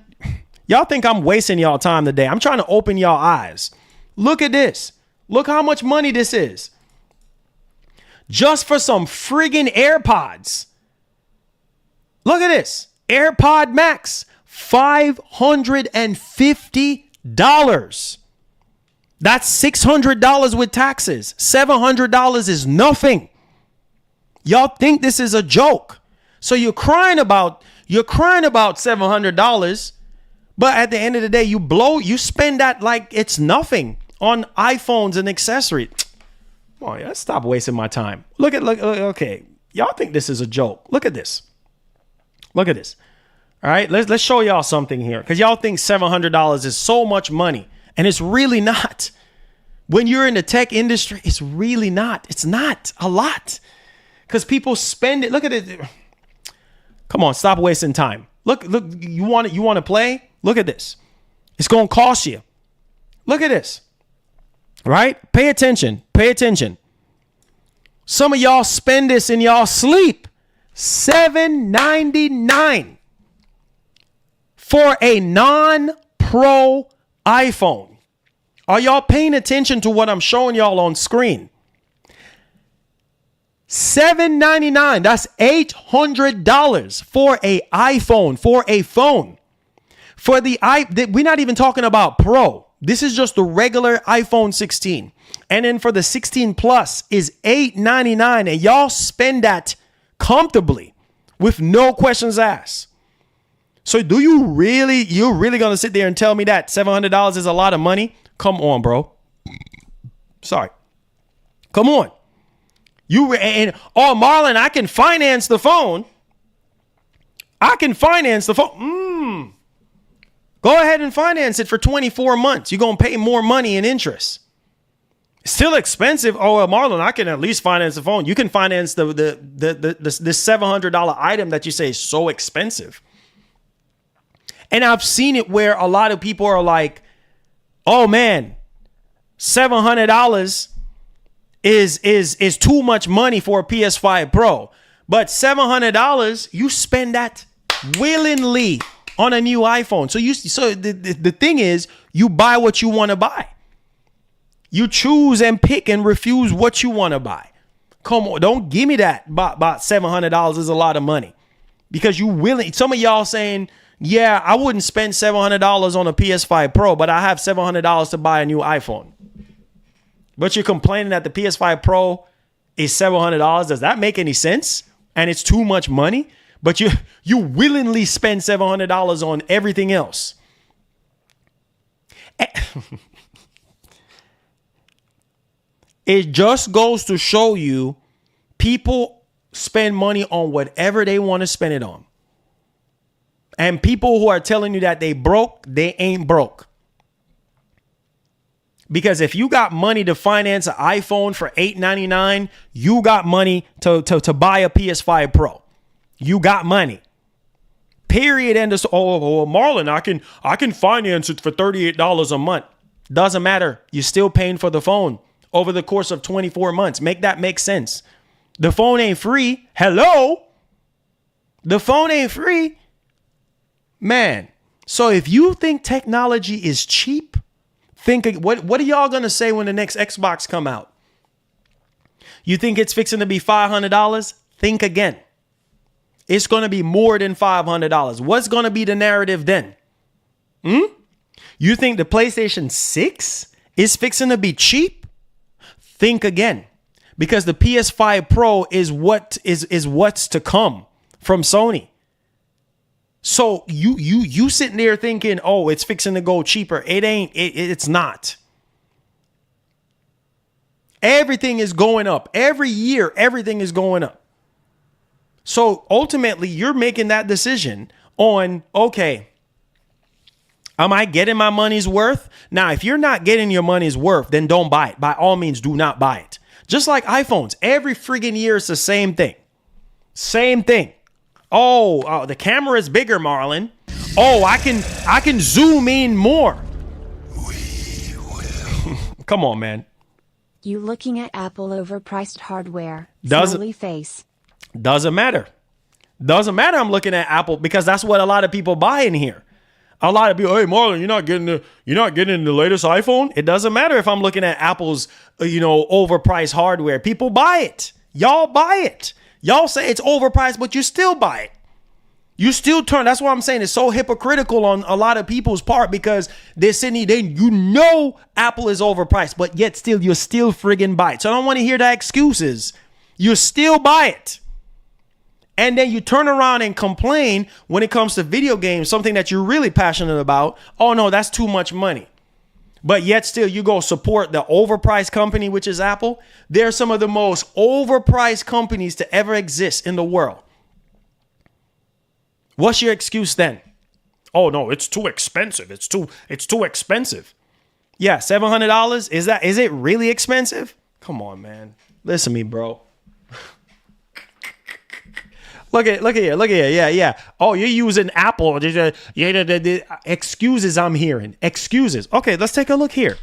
Y'all think I'm wasting y'all time today. I'm trying to open y'all eyes. Look at this. Look how much money this is. Just for some friggin' AirPods. Look at this. AirPod Max, $550. That's $600 with taxes. $700 is nothing. Y'all think this is a joke. So you're crying about $700, but at the end of the day, you spend that like it's nothing on iPhones and accessories. Come on, let's stop wasting my time. Look, okay. Y'all think this is a joke. Look at this. Look at this. All right, let's show y'all something here, because y'all think $700 is so much money, and it's really not. When you're in the tech industry, it's really not. It's not a lot, because people spend it. Look at it. Come on, stop wasting time. Look. You want to play? Look at this. It's gonna cost you. Look at this. Right? Pay attention. Pay attention. Some of y'all spend this in y'all sleep. $799 for a non-pro iPhone. Are y'all paying attention to what I'm showing y'all on screen? $799. That's $800 for a iPhone, for a phone. We're not even talking about Pro. This is just the regular iPhone 16. And then for the 16 Plus is $899. And y'all spend that comfortably with no questions asked. So you're really going to sit there and tell me that $700 is a lot of money? Come on, bro. Sorry. Come on. Marlon, I can finance the phone. Go ahead and finance it for 24 months. You're going to pay more money in interest. Still expensive. Oh, well, Marlon, I can at least finance the phone. You can finance the $700 item that you say is so expensive. And I've seen it where a lot of people are like, oh man, $700 is too much money for a PS5 Pro. But $700, you spend that willingly on a new iPhone. So the thing is, you buy what you want to buy. You choose and pick and refuse what you want to buy. Come on, don't give me that about $700 is a lot of money. Because you willing, some of y'all saying, yeah, I wouldn't spend $700 on a PS5 Pro, but I have $700 to buy a new iPhone. But you're complaining that the PS5 Pro is $700. Does that make any sense? And it's too much money, but you willingly spend $700 on everything else. It just goes to show you people spend money on whatever they want to spend it on. And people who are telling you that they broke, they ain't broke. Because if you got money to finance an iPhone for $899, you got money to buy a PS5 Pro. You got money. Period. And this, Marlon, I can finance it for $38 a month. Doesn't matter. You're still paying for the phone over the course of 24 months. Make that make sense. The phone ain't free. Hello? The phone ain't free. Man. So if you think technology is cheap, think what are y'all gonna say when the next Xbox come out? You think it's fixing to be $500? Think again. It's gonna be more than $500. What's gonna be the narrative then? You think the PlayStation 6 is fixing to be cheap? Think again, because the PS5 Pro is what's to come from Sony. So you sitting there thinking, oh, it's fixing to go cheaper. It ain't. It's not. Everything is going up. Every year, everything is going up. So ultimately, you're making that decision on, okay, am I getting my money's worth? Now, if you're not getting your money's worth, then don't buy it. By all means, do not buy it. Just like iPhones, every friggin' year it's the same thing. Same thing. Oh, the camera is bigger, Marlon. Oh, I can zoom in more. Come on, man. You looking at Apple overpriced hardware. Doesn't face. Doesn't matter. Doesn't matter. I'm looking at Apple because that's what a lot of people buy in here. A lot of people, hey Marlon, you're not getting the latest iPhone. It doesn't matter if I'm looking at Apple's, overpriced hardware. People buy it. Y'all buy it. Y'all say it's overpriced, but you still buy it. You still turn. That's what I'm saying. It's so hypocritical on a lot of people's part because they're sitting there, Apple is overpriced, but yet still, you still friggin' buy it. So I don't want to hear the excuses. You still buy it. And then you turn around and complain when it comes to video games, something that you're really passionate about. Oh no, that's too much money. But yet still you go support the overpriced company, which is Apple. They're some of the most overpriced companies to ever exist in the world. What's your excuse then? Oh no, it's too expensive. It's too expensive. Yeah, $700. Is it really expensive? Come on, man. Listen to me, bro. Look at here. Yeah. Oh, you're using Apple. Excuses I'm hearing. Excuses. Okay, let's take a look here.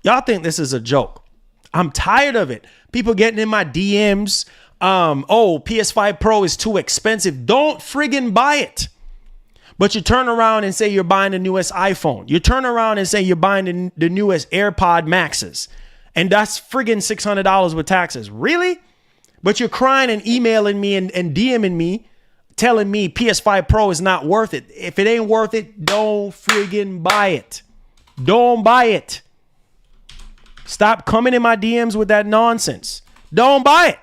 Y'all think this is a joke. I'm tired of it. People getting in my DMs. PS5 Pro is too expensive. Don't friggin' buy it. But you turn around and say you're buying the newest iPhone. You turn around and say you're buying the newest AirPod Maxes. And that's friggin' $600 with taxes. Really? But you're crying and emailing me and DMing me, telling me PS5 Pro is not worth it. If it ain't worth it, don't friggin' buy it. Don't buy it. Stop coming in my DMs with that nonsense. Don't buy it.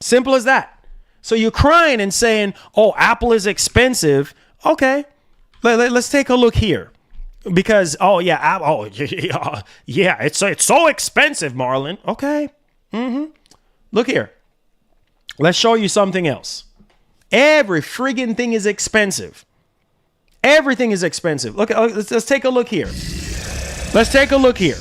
Simple as that. So you're crying and saying, oh, Apple is expensive. Okay, let's take a look here. Because, it's so expensive, Marlon. Okay. Look here. Let's show you something else. Every friggin' thing is expensive. Everything is expensive. Look, let's take a look here. Let's take a look here.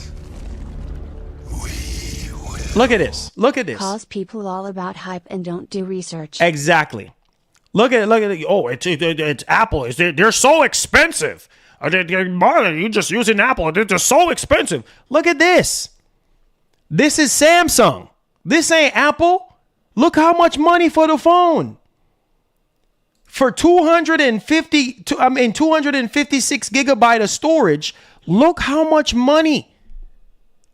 Look at this. Look at this. Calls people all about hype and don't do research. Exactly. Look at it. Oh, it's Apple. They're so expensive. Marlon, you just using Apple. They're just so expensive. Look at this. This is Samsung. This ain't Apple. Look how much money for the phone. For 256 gigabyte of storage. Look how much money.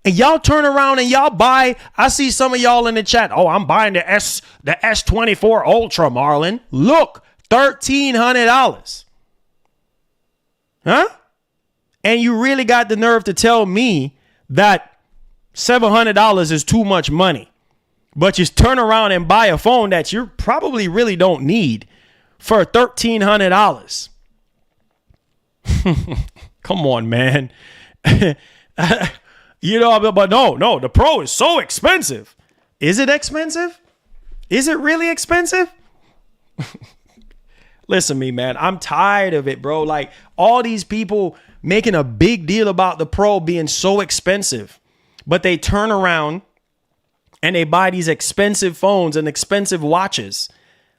And y'all turn around and y'all buy. I see some of y'all in the chat. Oh, I'm buying the S24 Ultra, Marlon. Look, $1,300. Huh? And you really got the nerve to tell me that $700 is too much money. But you turn around and buy a phone that you probably really don't need for $1,300. Come on, man. You know, but no, the Pro is so expensive. Is it expensive? Is it really expensive? Listen to me, man. I'm tired of it, bro. Like all these people making a big deal about the Pro being so expensive, but they turn around and they buy these expensive phones and expensive watches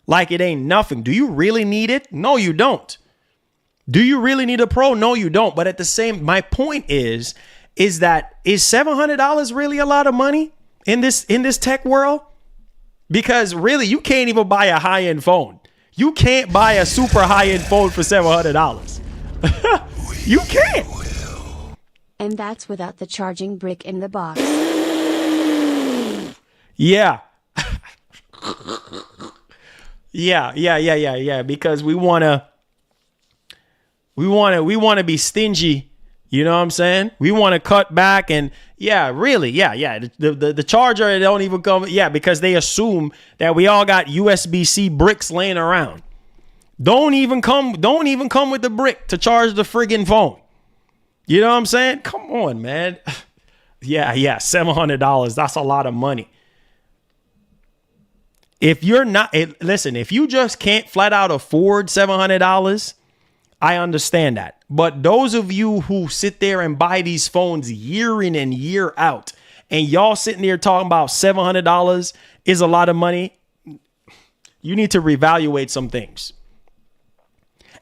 like it ain't nothing. Do you really need it? No, you don't. Do you really need a Pro? No, you don't. But at the same, my point is that is $700 really a lot of money in this tech world? Because really, you can't even buy a high-end phone. You can't buy a super high-end phone for $700. You can't. And that's without the charging brick in the box. Yeah. Yeah. Because we wanna be stingy. You know what I'm saying? We want to cut back and really. The charger don't even come. Yeah, because they assume that we all got USB-C bricks laying around. Don't even come with the brick to charge the friggin' phone. You know what I'm saying? Come on, man. Yeah, $700. That's a lot of money. If you're not, listen, if you just can't flat out afford $700, I understand that. But those of you who sit there and buy these phones year in and year out, and y'all sitting there talking about $700 is a lot of money, you need to reevaluate some things.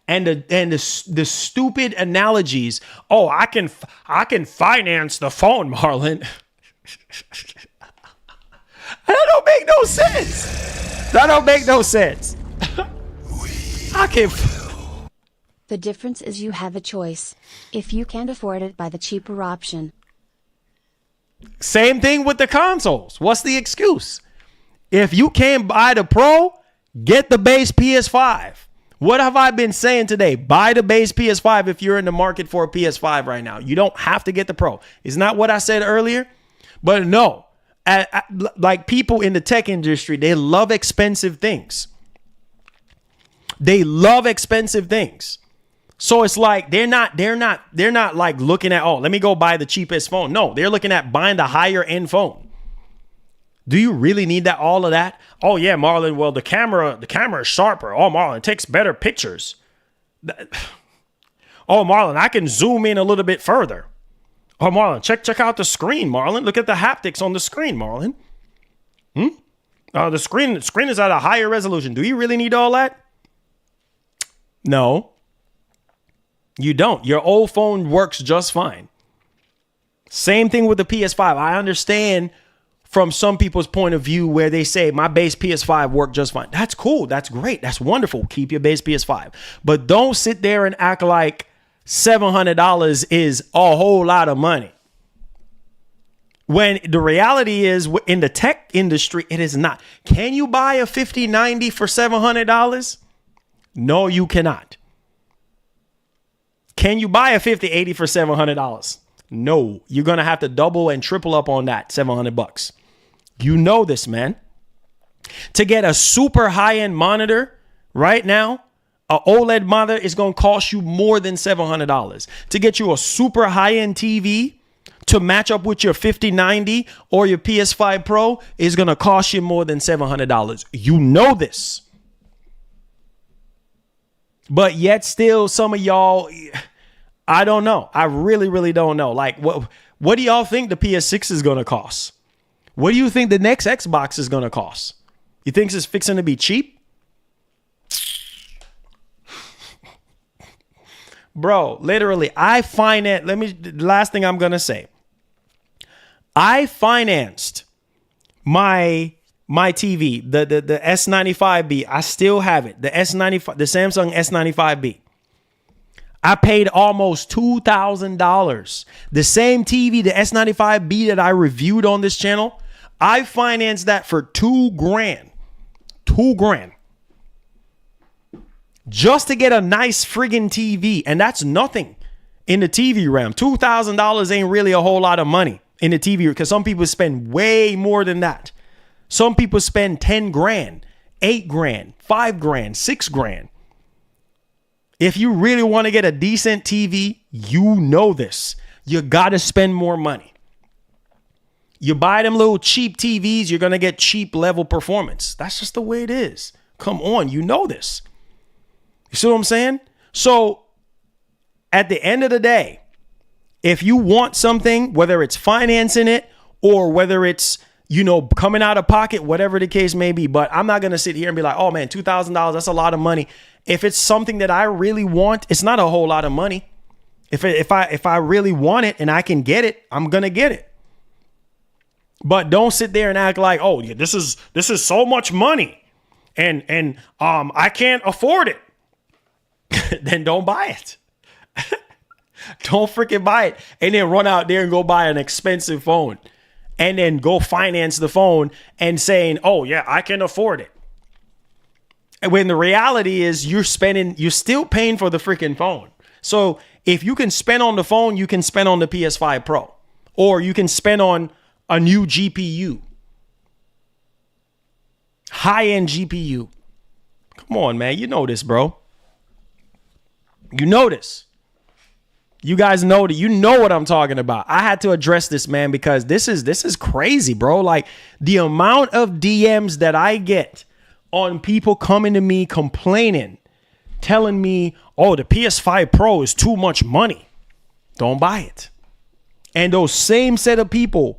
And the stupid analogies. Oh, I can finance the phone, Marlon. That don't make no sense. That don't make no sense. I can. The difference is you have a choice. If you can't afford it, buy the cheaper option. Same thing with the consoles. What's the excuse? If you can't buy the Pro, get the base PS5. What have I been saying today? Buy the base PS5 if you're in the market for a PS5 right now. You don't have to get the Pro. Isn't that what I said earlier? But no, like people in the tech industry, they love expensive things. They love expensive things. So it's like they're not like looking at, oh, let me go buy the cheapest phone. No, they're looking at buying the higher end phone. Do you really need that? All of that? Oh yeah, Marlon. Well, the camera is sharper. Oh, Marlon, it takes better pictures. Oh, Marlon, I can zoom in a little bit further. Oh, Marlon, check out the screen, Marlon. Look at the haptics on the screen, Marlon. The screen is at a higher resolution. Do you really need all that? No, you don't. Your old phone works just fine. Same thing with the PS5. I understand from some people's point of view where they say my base PS5 worked just fine. That's cool. That's great. That's wonderful. Keep your base PS5. But don't sit there and act like $700 is a whole lot of money. When the reality is in the tech industry, it is not. Can you buy a 5090 for $700? No, you cannot. Can you buy a 5080 for $700? No, you're going to have to double and triple up on that $700. You know this, man. To get a super high-end monitor right now, an OLED monitor is going to cost you more than $700. To get you a super high-end TV to match up with your 5090 or your PS5 Pro is going to cost you more than $700. You know this. But yet still some of y'all, I don't know. I really, really don't know. Like, what do y'all think the PS6 is going to cost? What do you think the next Xbox is going to cost? You think it's fixing to be cheap? Bro, literally, last thing I'm going to say. I financed my TV, the S95B. I still have it. The S95, the Samsung S95B. I paid almost $2,000. The same TV, the S95B that I reviewed on this channel, I financed that for $2,000. $2,000. Just to get a nice friggin' TV. And that's nothing in the TV realm. $2,000 ain't really a whole lot of money in the TV, because some people spend way more than that. Some people spend 10 grand, 8 grand, 5 grand, 6 grand. If you really want to get a decent TV, you know this. You got to spend more money. You buy them little cheap TVs, you're going to get cheap level performance. That's just the way it is. Come on, you know this. You see what I'm saying? So at the end of the day, if you want something, whether it's financing it or whether it's, coming out of pocket, whatever the case may be, but I'm not going to sit here and be like, oh man, $2,000, that's a lot of money. If it's something that I really want, it's not a whole lot of money. If I really want it and I can get it, I'm going to get it. But don't sit there and act like, oh, yeah, this is so much money and I can't afford it. Then don't buy it. Don't freaking buy it and then run out there and go buy an expensive phone and then go finance the phone and saying, oh yeah, I can afford it. And when the reality is you're still paying for the freaking phone. So if you can spend on the phone, you can spend on the PS5 Pro, or you can spend on a new GPU, high-end GPU. Come on, man. You know this, bro. You know this. You guys know that. You know what I'm talking about. I had to address this, man, because this is crazy, bro. Like the amount of DMs that I get on people coming to me complaining, telling me, oh, the PS5 Pro is too much money. Don't buy it. And those same set of people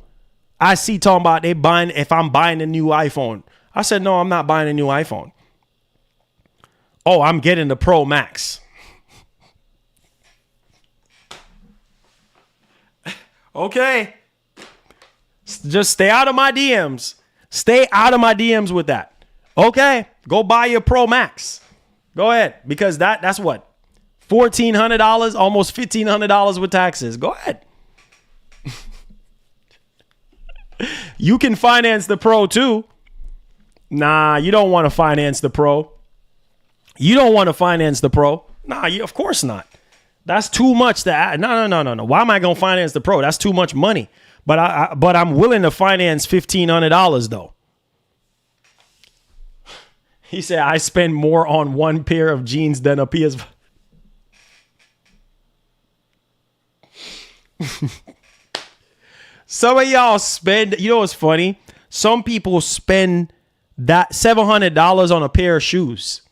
I see talking about if I'm buying a new iPhone. I said, no, I'm not buying a new iPhone. Oh, I'm getting the Pro Max. Okay. Just stay out of my DMs. Stay out of my DMs with that. Okay. Go buy your Pro Max. Go ahead. Because that's what? $1,400, almost $1,500 with taxes. Go ahead. You can finance the Pro too. Nah, you don't want to finance the Pro. You don't want to finance the Pro. Nah, of course not. That's too much to add. No. Why am I going to finance the Pro? That's too much money. But I'm willing to finance $1,500 though. He said, I spend more on one pair of jeans than a PS5. Some of y'all spend, you know what's funny? Some people spend that $700 on a pair of shoes.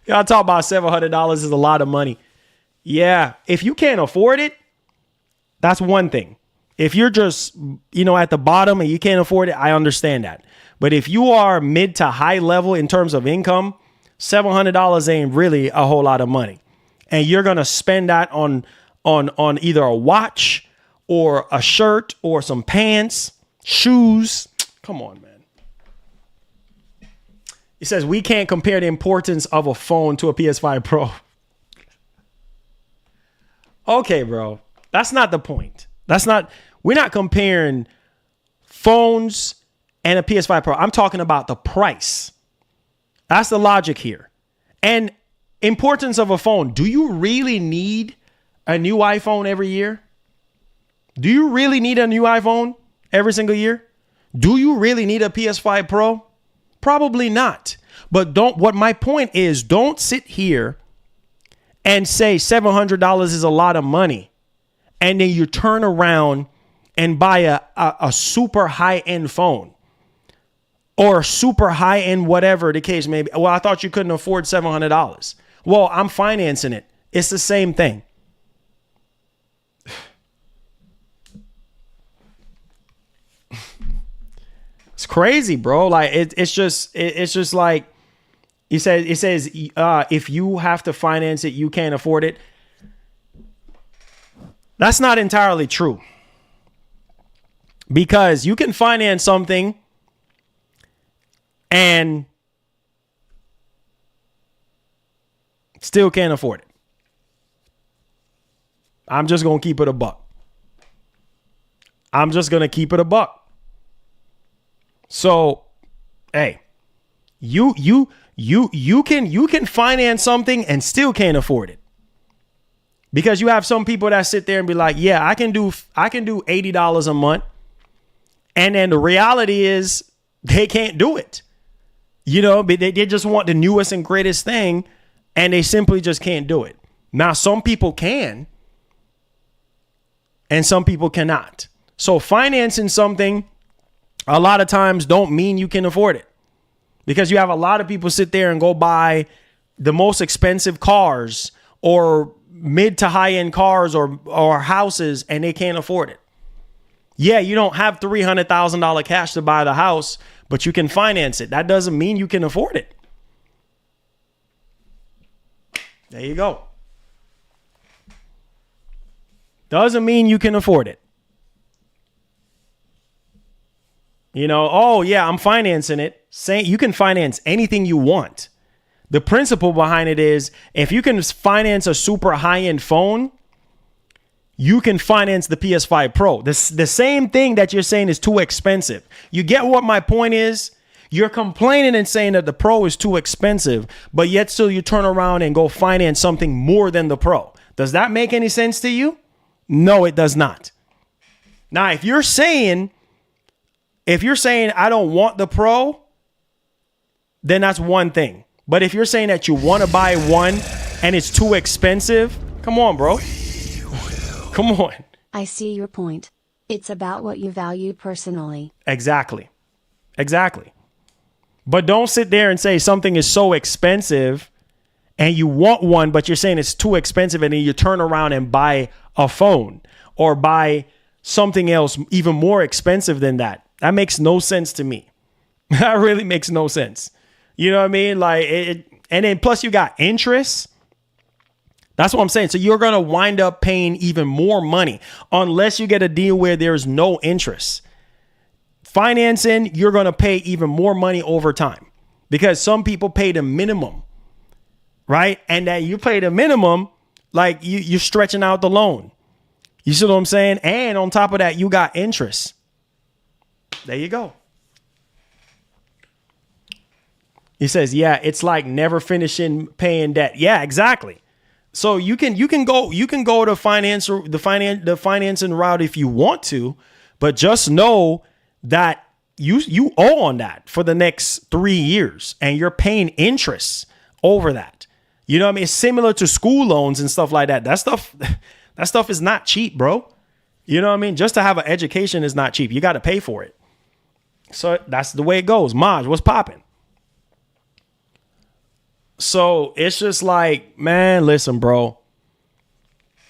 Y'all talk about $700 is a lot of money. Yeah, if you can't afford it, that's one thing. If you're just, at the bottom and you can't afford it, I understand that. But if you are mid to high level in terms of income, $700 ain't really a whole lot of money. And you're going to spend that on either a watch or a shirt or some pants, shoes. Come on, man. He says, we can't compare the importance of a phone to a PS5 Pro. Okay, bro. That's not the point. We're not comparing phones and a PS5 Pro. I'm talking about the price. That's the logic here. And importance of a phone. Do you really need a new iPhone every year? Do you really need a new iPhone every single year? Do you really need a PS5 Pro? Probably not. But what my point is, don't sit here and say $700 is a lot of money. And then you turn around and buy a super high-end phone. or super high end, whatever the case may be. Well, I thought you couldn't afford $700. Well, I'm financing it. It's the same thing. It's crazy, bro. Like it's just like it says if you have to finance it, you can't afford it. That's not entirely true. Because you can finance something and still can't afford it. I'm just going to keep it a buck. So, hey, you can finance something and still can't afford it. Because you have some people that sit there and be like, yeah, I can do $80 a month. And then the reality is they can't do it. You know, they just want the newest and greatest thing and they simply just can't do it. Now, some people can and some people cannot. So financing something a lot of times don't mean you can afford it, because you have a lot of people sit there and go buy the most expensive cars or mid to high end cars or houses and they can't afford it. Yeah, you don't have $300,000 cash to buy the house, but you can finance it. That doesn't mean you can afford it. There you go. Doesn't mean you can afford it. You know, oh yeah, I'm financing it. Saying you can finance anything you want. The principle behind it is if you can finance a super high-end phone, you can finance the PS5 Pro. The same thing that you're saying is too expensive. You get what my point is? You're complaining and saying that the Pro is too expensive, but yet still you turn around and go finance something more than the Pro. Does that make any sense to you? No, it does not. Now, if you're saying I don't want the Pro, then that's one thing. But if you're saying that you want to buy one and it's too expensive, come on, bro. Come on. I see your point. It's about what you value personally. Exactly. But don't sit there and say something is so expensive and you want one, but you're saying it's too expensive, and then you turn around and buy a phone or buy something else even more expensive than that. That makes no sense to me. That really makes no sense. You know what I mean? Like and then plus you got interest. That's what I'm saying. So you're going to wind up paying even more money unless you get a deal where there's no interest. Financing, you're going to pay even more money over time because some people pay the minimum, right? And that you pay the minimum, like you're stretching out the loan. You see what I'm saying? And on top of that, you got interest. There you go. He says, yeah, it's like never finishing paying debt. Yeah, exactly. So you can go to the financing route if you want to, but just know that you owe on that for the next 3 years and you're paying interest over that. You know what I mean? It's similar to school loans and stuff like that. That stuff is not cheap, bro. You know what I mean? Just to have an education is not cheap. You got to pay for it. So that's the way it goes. Maj, what's popping? So it's just like, man, listen, bro.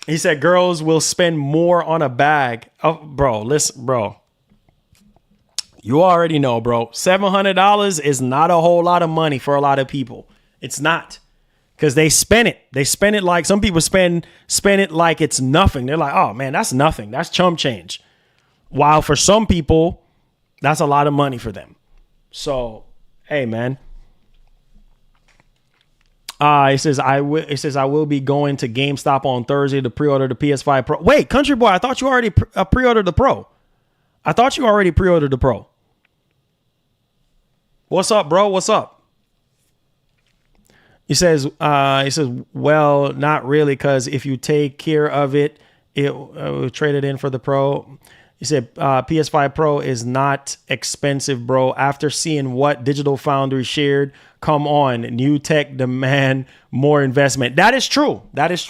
He said girls will spend more on a bag. Oh, bro, listen, bro. You already know, bro. $700 is not a whole lot of money for a lot of people. It's not. Because they spend it. They spend it like some people spend it like it's nothing. They're like, oh, man, that's nothing. That's chump change. While for some people, that's a lot of money for them. So, hey, man. It says I will be going to GameStop on Thursday to pre-order the PS5 Pro. Wait, Country Boy, I thought you already pre-ordered the Pro. I thought you already pre-ordered the Pro. What's up, bro? What's up? He says, well, not really, because if you take care of it, it will trade it in for the Pro. He said, PS5 Pro is not expensive, bro. After seeing what Digital Foundry shared, come on, new tech demand more investment. That is true. That's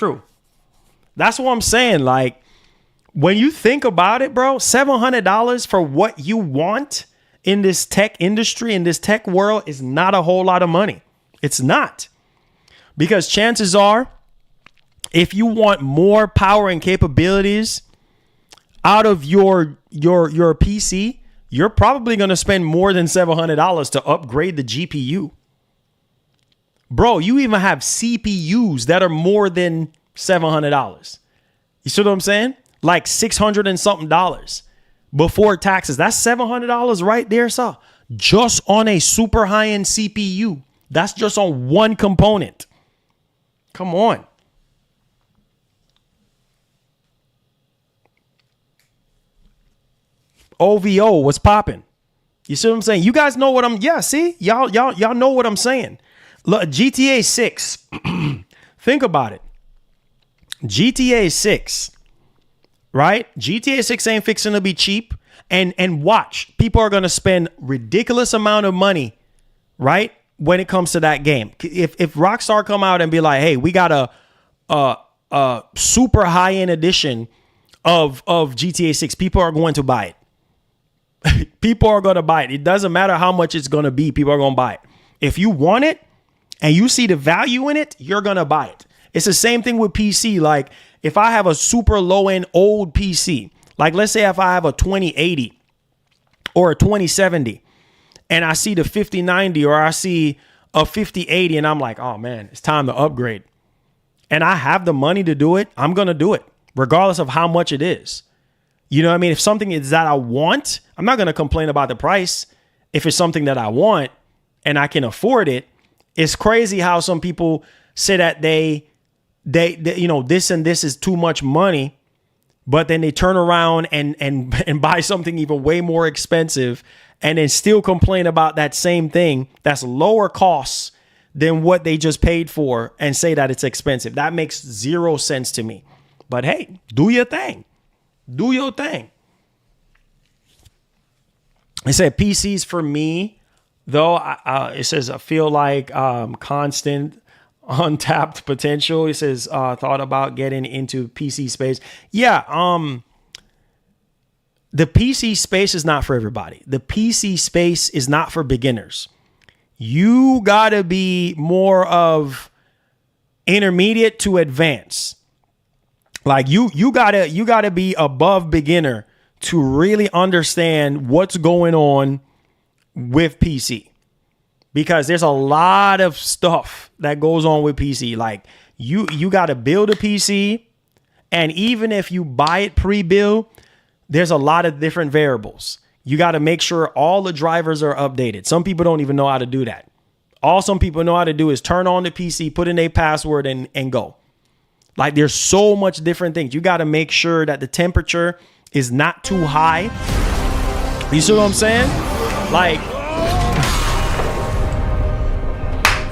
what I'm saying. Like, when you think about it, bro, $700 for what you want in this tech industry, in this tech world, is not a whole lot of money. It's not. Because chances are, if you want more power and capabilities out of your PC, you're probably going to spend more than $700 to upgrade the GPU. Bro, you even have CPUs that are more than $700. You see what I'm saying? Like $600 and something before taxes. That's $700 right there, sir. Just on a super high-end CPU. That's just on one component. Come on. OVO, what's popping? You see what I'm saying? You guys know what I'm, yeah, see? Y'all know what I'm saying. Look, GTA 6. Think about it. GTA 6, right? GTA 6 ain't fixing to be cheap. And watch, people are going to spend ridiculous amount of money, right? When it comes to that game. If Rockstar come out and be like, hey, we got a super high-end edition of GTA 6, people are going to buy it. People are going to buy it. It doesn't matter how much it's going to be. People are going to buy it. If you want it and you see the value in it, you're going to buy it. It's the same thing with PC. Like if I have a super low end old PC, like let's say if I have a 2080 or a 2070 and I see the 5090 or I see a 5080 and I'm like, oh man, it's time to upgrade. And I have the money to do it. I'm going to do it regardless of how much it is. You know what I mean? If something is that I want, I'm not going to complain about the price. If it's something that I want and I can afford it, it's crazy how some people say that they you know, this and this is too much money, but then they turn around and buy something even way more expensive and then still complain about that same thing that's lower costs than what they just paid for and say that it's expensive. That makes zero sense to me. But hey, do your thing. Do your thing. It said PCs for me, though. It says I feel like constant untapped potential. It says thought about getting into PC space. Yeah. The PC space is not for everybody. The PC space is not for beginners. You gotta be more of intermediate to advanced. Like you gotta be above beginner to really understand what's going on with PC, because there's a lot of stuff that goes on with PC. Like you gotta build a PC, and even if you buy it pre-built, there's a lot of different variables. You got to make sure all the drivers are updated. Some people don't even know how to do that. All some people know how to do is turn on the PC, put in a password and go. Like there's so much different things. You got to make sure that the temperature is not too high. You see what I'm saying? Like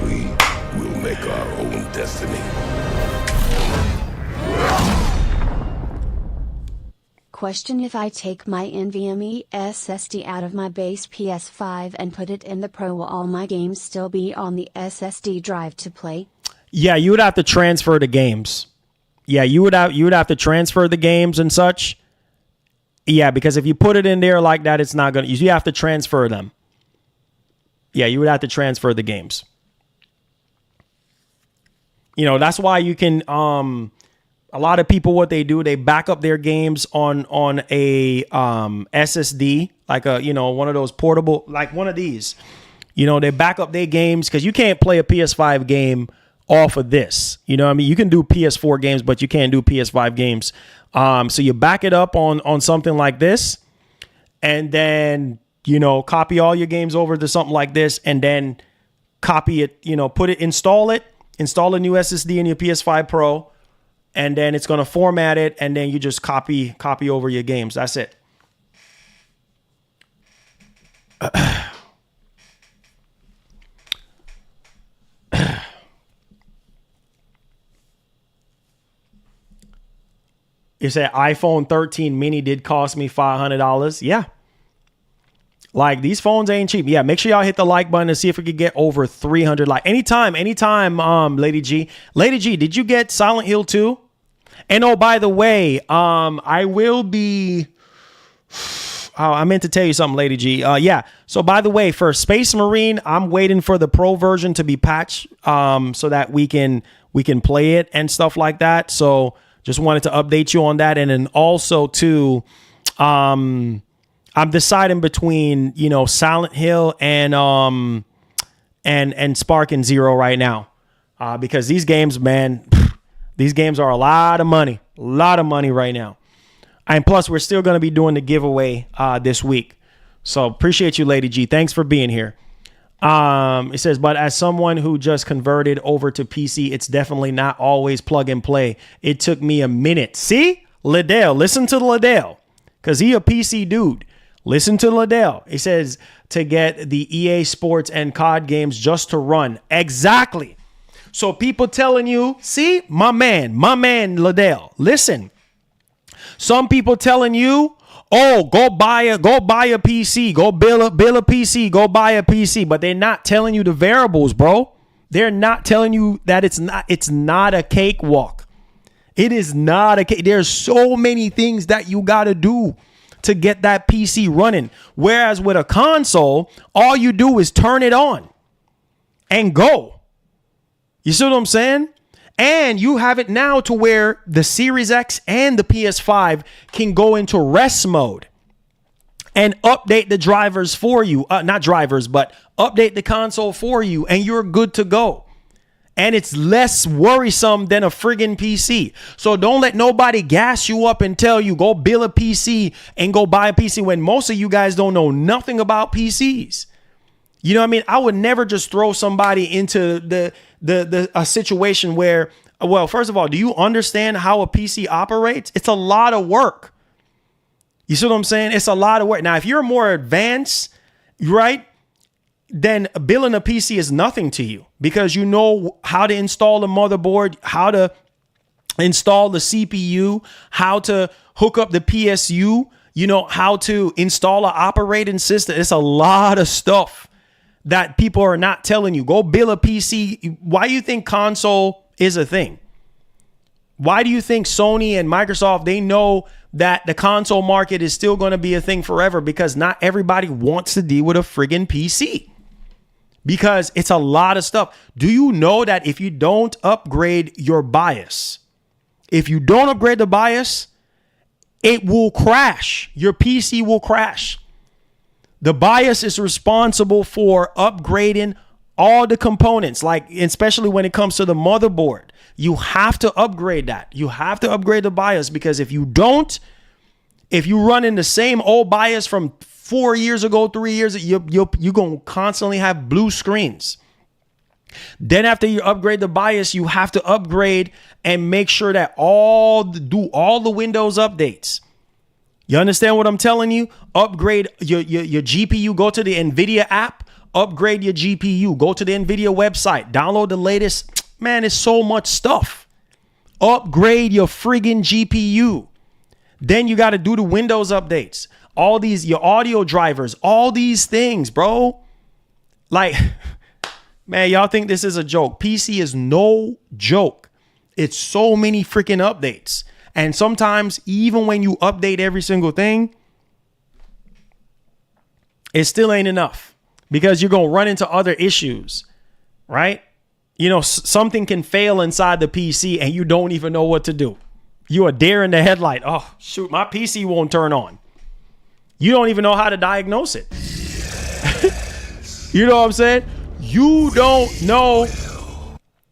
we will make our own destiny. Question: if I take my NVMe SSD out of my base PS5 and put it in the Pro, will all my games still be on the SSD drive to play? Yeah, you would have to transfer the games. Yeah, you would have to transfer the games and such. Yeah, because if you put it in there like that, it's not gonna. You have to transfer them. Yeah, you would have to transfer the games. You know, that's why you can. A lot of people, what they do, they back up their games on a SSD, like one of those portable, like one of these. You know, they back up their games because you can't play a PS5 game off of this. You know what I mean? You can do PS4 games, but you can't do PS5 games. So you back it up on something like this, and then, copy all your games over to something like this, and then copy it, install a new SSD in your PS5 Pro. And then it's going to format it, and then you just copy over your games. That's it. You said iPhone 13 mini did cost me $500. Yeah. Like, these phones ain't cheap. Yeah, make sure y'all hit the like button to see if we could get over 300 likes. Anytime, Lady G. Lady G, did you get Silent Hill 2? And oh, by the way, I will be Oh, I meant to tell you something, Lady G. Yeah. So by the way, for Space Marine, I'm waiting for the pro version to be patched so that we can play it and stuff like that. So just wanted to update you on that. And then also too, I'm deciding between, you know, Silent Hill and Spark and Zero right now. Because these games, man, these games are a lot of money right now. And plus, we're still going to be doing the giveaway this week. So appreciate you, Lady G. Thanks for being here. It says, but as someone who just converted over to PC, it's definitely not always plug and play. It took me a minute. See? Liddell. Listen to Liddell. Because he a PC dude. Listen to Liddell. He says to get the EA Sports and COD games just to run. Exactly. So people telling you, see? My man Liddell. Listen. Some people telling you, oh, go buy a PC, go build a PC, go buy a PC, but they're not telling you the variables, bro. They're not telling you that it's not a cakewalk. It is not a cake. There's so many things that you got to do to get that PC running. Whereas with a console, all you do is turn it on and go. You see what I'm saying? And you have it now to where the Series X and the PS5 can go into rest mode and update the drivers for you. Not drivers, but update the console for you. And you're good to go. And it's less worrisome than a friggin' PC. So don't let nobody gas you up and tell you go build a PC and go buy a PC when most of you guys don't know nothing about PCs. You know what I mean? I would never just throw somebody into a situation where, well, first of all, do you understand how a PC operates? It's a lot of work. You see what I'm saying? It's a lot of work. Now, if you're more advanced, right, then building a PC is nothing to you because you know how to install the motherboard, how to install the CPU, how to hook up the PSU, you know, how to install an operating system. It's a lot of stuff that people are not telling you. Go build a PC. Why do you think console is a thing? Why do you think Sony and Microsoft, they know that the console market is still going to be a thing forever? Because not everybody wants to deal with a friggin' PC. Because it's a lot of stuff. Do you know that if you don't upgrade your BIOS, if you don't upgrade the BIOS, it will crash. Your PC will crash. The BIOS is responsible for upgrading all the components, like especially when it comes to the motherboard. You have to upgrade that. You have to upgrade the BIOS because if you don't, if you run in the same old BIOS from 4 years ago, 3 years, you're going to constantly have blue screens. Then after you upgrade the BIOS, you have to upgrade and make sure that do all the Windows updates. You understand what I'm telling you? Upgrade your GPU. Go to the NVIDIA app. Upgrade your GPU. Go to the NVIDIA website. Download the latest. Man, it's so much stuff. Upgrade your friggin' GPU. Then you got to do the Windows updates. All these, your audio drivers, all these things, bro. Like, man, y'all think this is a joke. PC is no joke. It's so many freaking updates. And sometimes even when you update every single thing, it still ain't enough because you're going to run into other issues, right? You know, something can fail inside the PC and you don't even know what to do. You are deer in the headlight. Oh, shoot, my PC won't turn on. You don't even know how to diagnose it. You know what I'm saying? You don't know.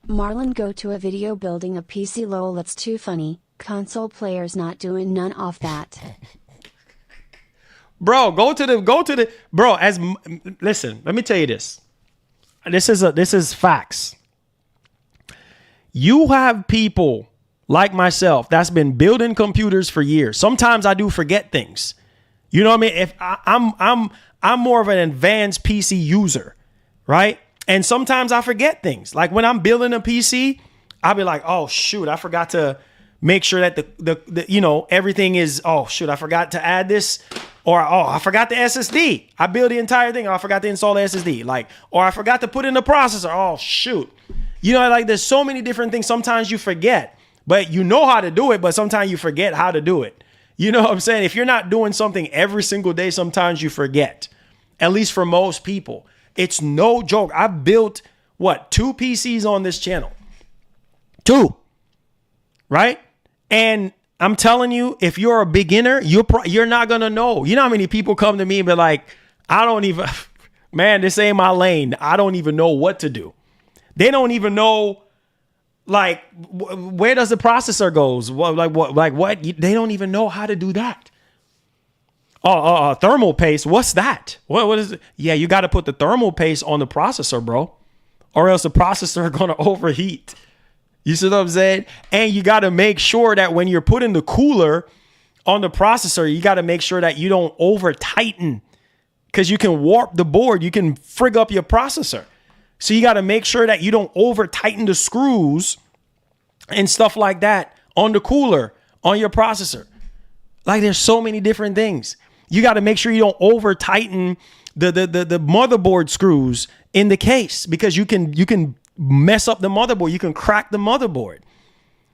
Marlon, go to a video building a PC. Lol, that's too funny. Console players not doing none of that. Bro, listen, let me tell you this. This is facts. You have people like myself that's been building computers for years. Sometimes I do forget things. You know what I mean? If I'm more of an advanced PC user, right? And sometimes I forget things. Like when I'm building a PC, I'll be like, oh shoot, I forgot to make sure that the you know, everything is, oh shoot, I forgot to add this, or oh, I forgot the SSD. I build the entire thing. Oh, I forgot to install the SSD. Like, or I forgot to put in the processor. Oh shoot. You know, like there's so many different things. Sometimes you forget, but you know how to do it, but sometimes you forget how to do it. You know what I'm saying? If you're not doing something every single day, sometimes you forget. At least for most people. It's no joke. I've built, 2 PCs on this channel. 2. Right? And I'm telling you, if you're a beginner, you're not going to know. You know how many people come to me and be like, man, this ain't my lane. I don't even know what to do. They don't even know, like, where does the processor goes? What? They don't even know how to do that. Thermal paste. What's that? What is it? Yeah, you got to put the thermal paste on the processor, bro, or else the processor going to overheat. You see what I'm saying? And you got to make sure that when you're putting the cooler on the processor, you got to make sure that you don't over tighten, because you can warp the board. You can frig up your processor. So you got to make sure that you don't over tighten the screws and stuff like that on the cooler, on your processor. Like, there's so many different things. You got to make sure you don't over tighten the motherboard screws in the case, because you can mess up the motherboard. You can crack the motherboard.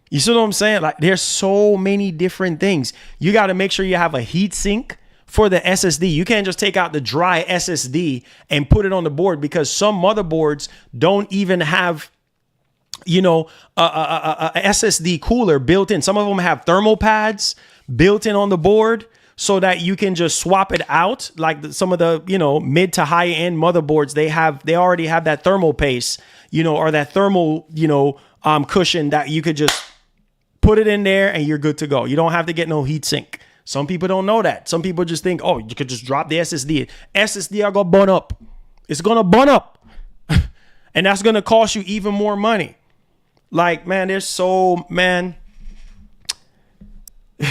You see what I'm saying? Like, there's so many different things. You got to make sure you have a heat sink for the SSD. You can't just take out the dry SSD and put it on the board, because some motherboards don't even have, a SSD cooler built in. Some of them have thermal pads built in on the board, so that you can just swap it out. Like some of the, mid to high end motherboards, they already have that thermal paste, or that thermal, cushion that you could just put it in there and you're good to go. You don't have to get no heat sink. Some people don't know that. Some people just think, oh, you could just drop the SSD. SSD are going to burn up. It's going to burn up. And that's going to cost you even more money. Like, man,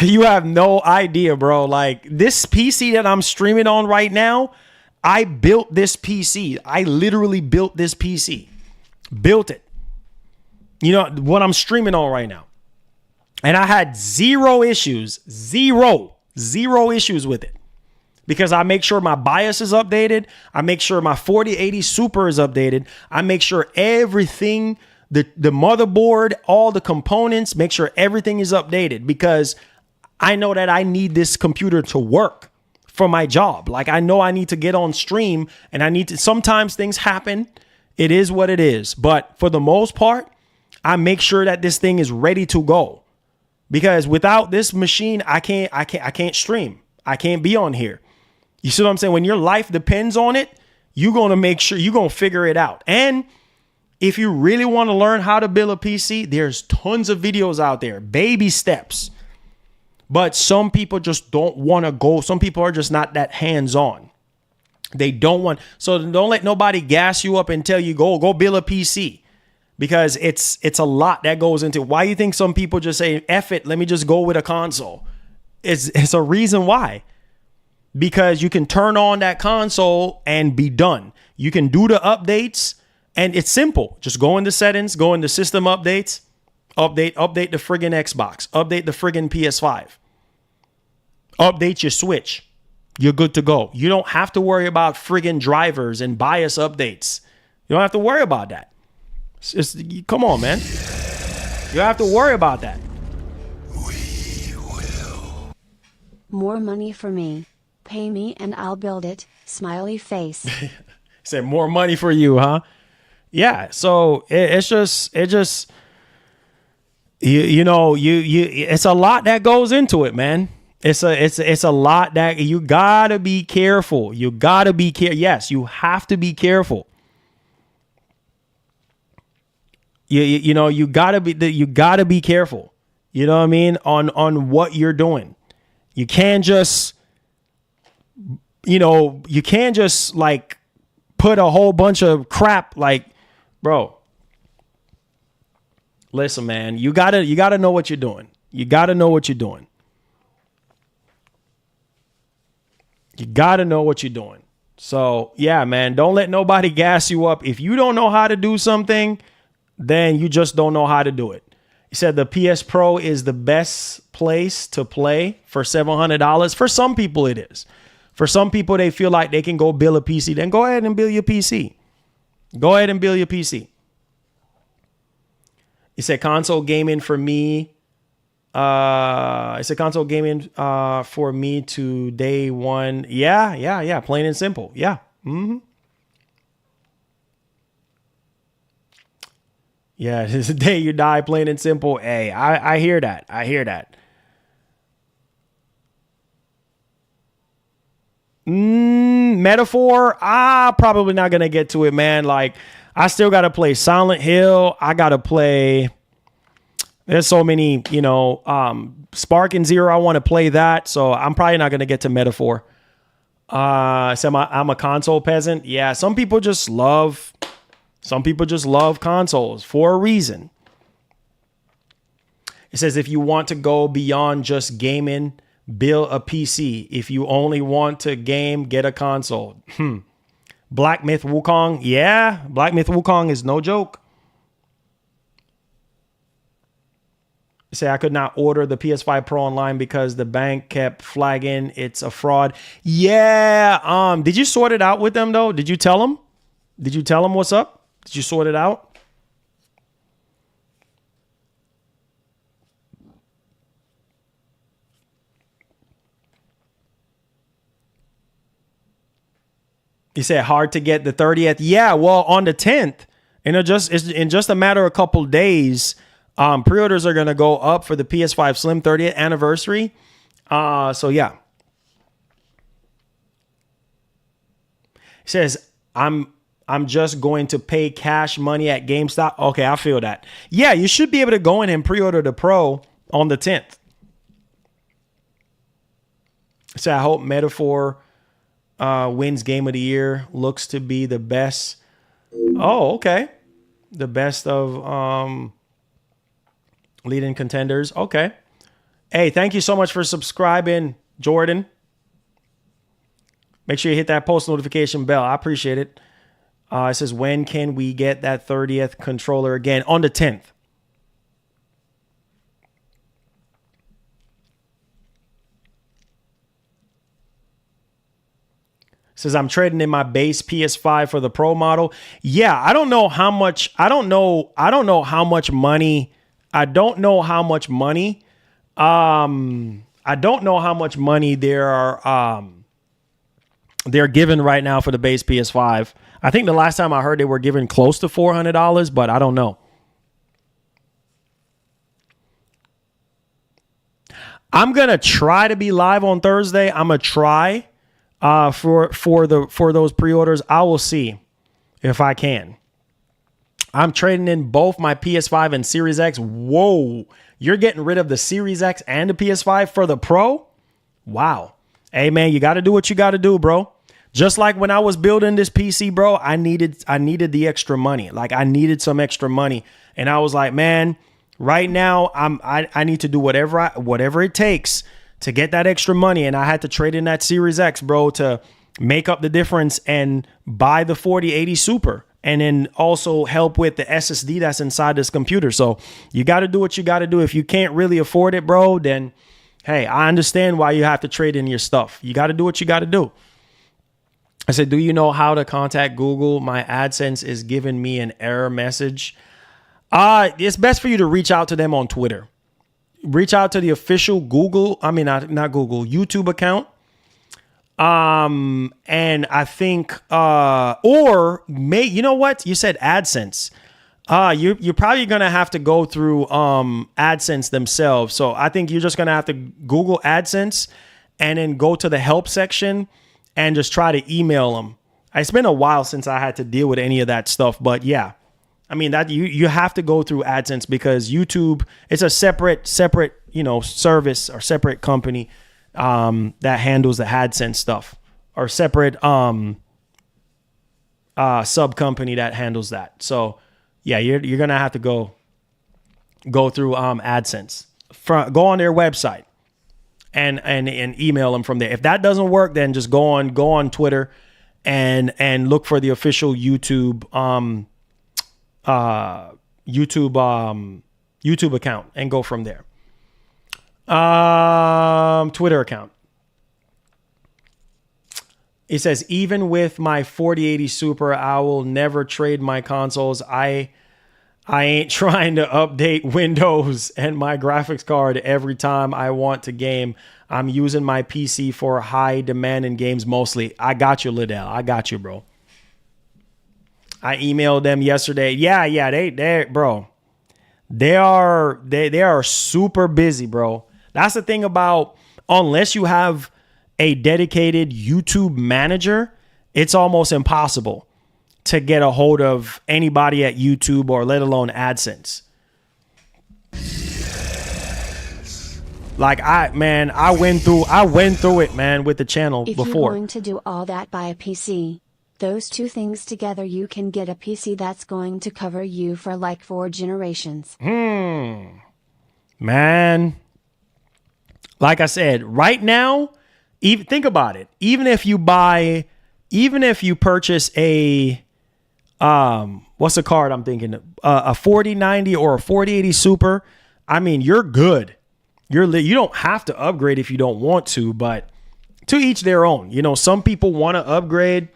you have no idea, bro. Like, this PC that I'm streaming on right now, I built this PC. I literally built this PC. Built it. What I'm streaming on right now. And I had zero issues with it, because I make sure my BIOS is updated. I make sure my 4080 Super is updated. I make sure everything, the motherboard, all the components, make sure everything is updated, because I know that I need this computer to work for my job. Like, I know I need to get on stream, and sometimes things happen. It is what it is. But for the most part, I make sure that this thing is ready to go. Because without this machine, I can't stream. I can't be on here. You see what I'm saying? When your life depends on it, you're going to make sure you're going to figure it out. And if you really want to learn how to build a PC, there's tons of videos out there, baby steps. But some people just don't want to go. Some people are just not that hands-on. They don't want. So don't let nobody gas you up and tell you, go build a PC. Because it's a lot that goes into it. Why you think some people just say, F it, let me just go with a console? It's a reason why. Because you can turn on that console and be done. You can do the updates, and it's simple. Just go into settings, go into system updates, update the friggin' Xbox, update the friggin' PS5, update your Switch. You're good to go. You don't have to worry about friggin' drivers and BIOS updates. You don't have to worry about that. Come on, man. You don't have to worry about that. More money for me. Pay me and I'll build it. Smiley face. Said more money for you, huh? Yeah. So it's just it's a lot that goes into it, man. It's a lot that you gotta be careful. You gotta be careful. Yes, you have to be careful. You gotta be careful. You know what I mean? On what you're doing. You can't just, like put a whole bunch of crap, like, bro. Listen, man, you gotta know what you're doing. You gotta know what you're doing. You gotta know what you're doing. So yeah, man, don't let nobody gas you up. If you don't know how to do something, then you just don't know how to do it. He said the PS Pro is the best place to play for $700. For some people, it is. For some people, they feel like they can go build a PC. Then go ahead and build your PC. Go ahead and build your PC. He said console gaming for me It's a console gaming for me to day one. Yeah. Plain and simple. Yeah. Yeah, this is the day you die, plain and simple. Hey, I hear that. I hear that. Metaphor, probably not going to get to it, man. Like, I still got to play Silent Hill. I got to play... There's so many, Spark and Zero, I want to play that. So I'm probably not going to get to Metaphor. So I'm a console peasant. Yeah, some people just love consoles for a reason. It says if you want to go beyond just gaming, build a PC. If you only want to game, get a console. Black Myth Wukong. Yeah, Black Myth Wukong is no joke. Say I could not order the PS5 Pro online because the bank kept flagging it's a fraud. Yeah. Did you sort it out with them though? Did you tell them? Did you tell them what's up? Did you sort it out? You said hard to get the 30th. Yeah, well, on the 10th, it's in just a matter of a couple days. Pre-orders are going to go up for the PS5 Slim 30th anniversary. So yeah. It says, I'm just going to pay cash money at GameStop. Okay, I feel that. Yeah, you should be able to go in and pre-order the Pro on the 10th. So I hope Metaphor wins Game of the Year. Looks to be the best. Oh, okay. The best of... leading contenders. Okay. Hey, thank you so much for subscribing, Jordan. Make sure you hit that post notification bell. I appreciate it. It says, when can we get that 30th controller again? On the 10th. It says, I'm trading in my base PS5 for the Pro model. Yeah, I don't know how much money. I don't know how much money they're giving right now for the base PS5. I think the last time I heard they were giving close to $400, but I don't know. I'm gonna try to be live on Thursday. I'm gonna try for those pre-orders. I will see if I can. I'm trading in both my PS5 and Series X. Whoa, you're getting rid of the Series X and the PS5 for the Pro? Wow. Hey man, you got to do what you got to do, bro. Just like when I was building this PC, bro, I needed the extra money. Like I needed some extra money, and I was like, man, right now I need to do whatever it takes to get that extra money, and I had to trade in that Series X, bro, to make up the difference and buy the 4080 Super. And then also help with the SSD that's inside this computer. So you got to do what you got to do. If you can't really afford it, bro, then, hey, I understand why you have to trade in your stuff. You got to do what you got to do. I said, do you know how to contact Google? My AdSense is giving me an error message. It's best for you to reach out to them on Twitter. Reach out to the official YouTube account. And I think, you know what? You said AdSense. You're probably going to have to go through, AdSense themselves. So I think you're just going to have to Google AdSense and then go to the help section and just try to email them. It's been a while since I had to deal with any of that stuff, but yeah, I mean that you have to go through AdSense because YouTube, it's a separate, service or separate company that handles the AdSense stuff, or separate sub company that handles that. So yeah, you're gonna have to go through AdSense. Go on their website and email them from there. If that doesn't work, then just go on Twitter and look for the official YouTube YouTube account and go from there. Twitter account. It says, even with my 4080 Super, I will never trade my consoles. I I ain't trying to update Windows and my graphics card every time I want to game. I'm using my PC for high demand in games mostly. I got you, Liddell. I got you, bro. I emailed them yesterday. Yeah, they bro. They are super busy, bro. That's the thing about, unless you have a dedicated YouTube manager, it's almost impossible to get a hold of anybody at YouTube or let alone AdSense. Like I went through it, man, with the channel if before. If you're going to do all that, buy a PC. Those two things together, you can get a PC that's going to cover you for like 4 generations. Man. Like I said, right now, even think about it. Even if you purchase a what's the card I'm thinking? A 4090 or a 4080 Super, I mean, you're good. You don't have to upgrade if you don't want to, but to each their own. You know, some people want to upgrade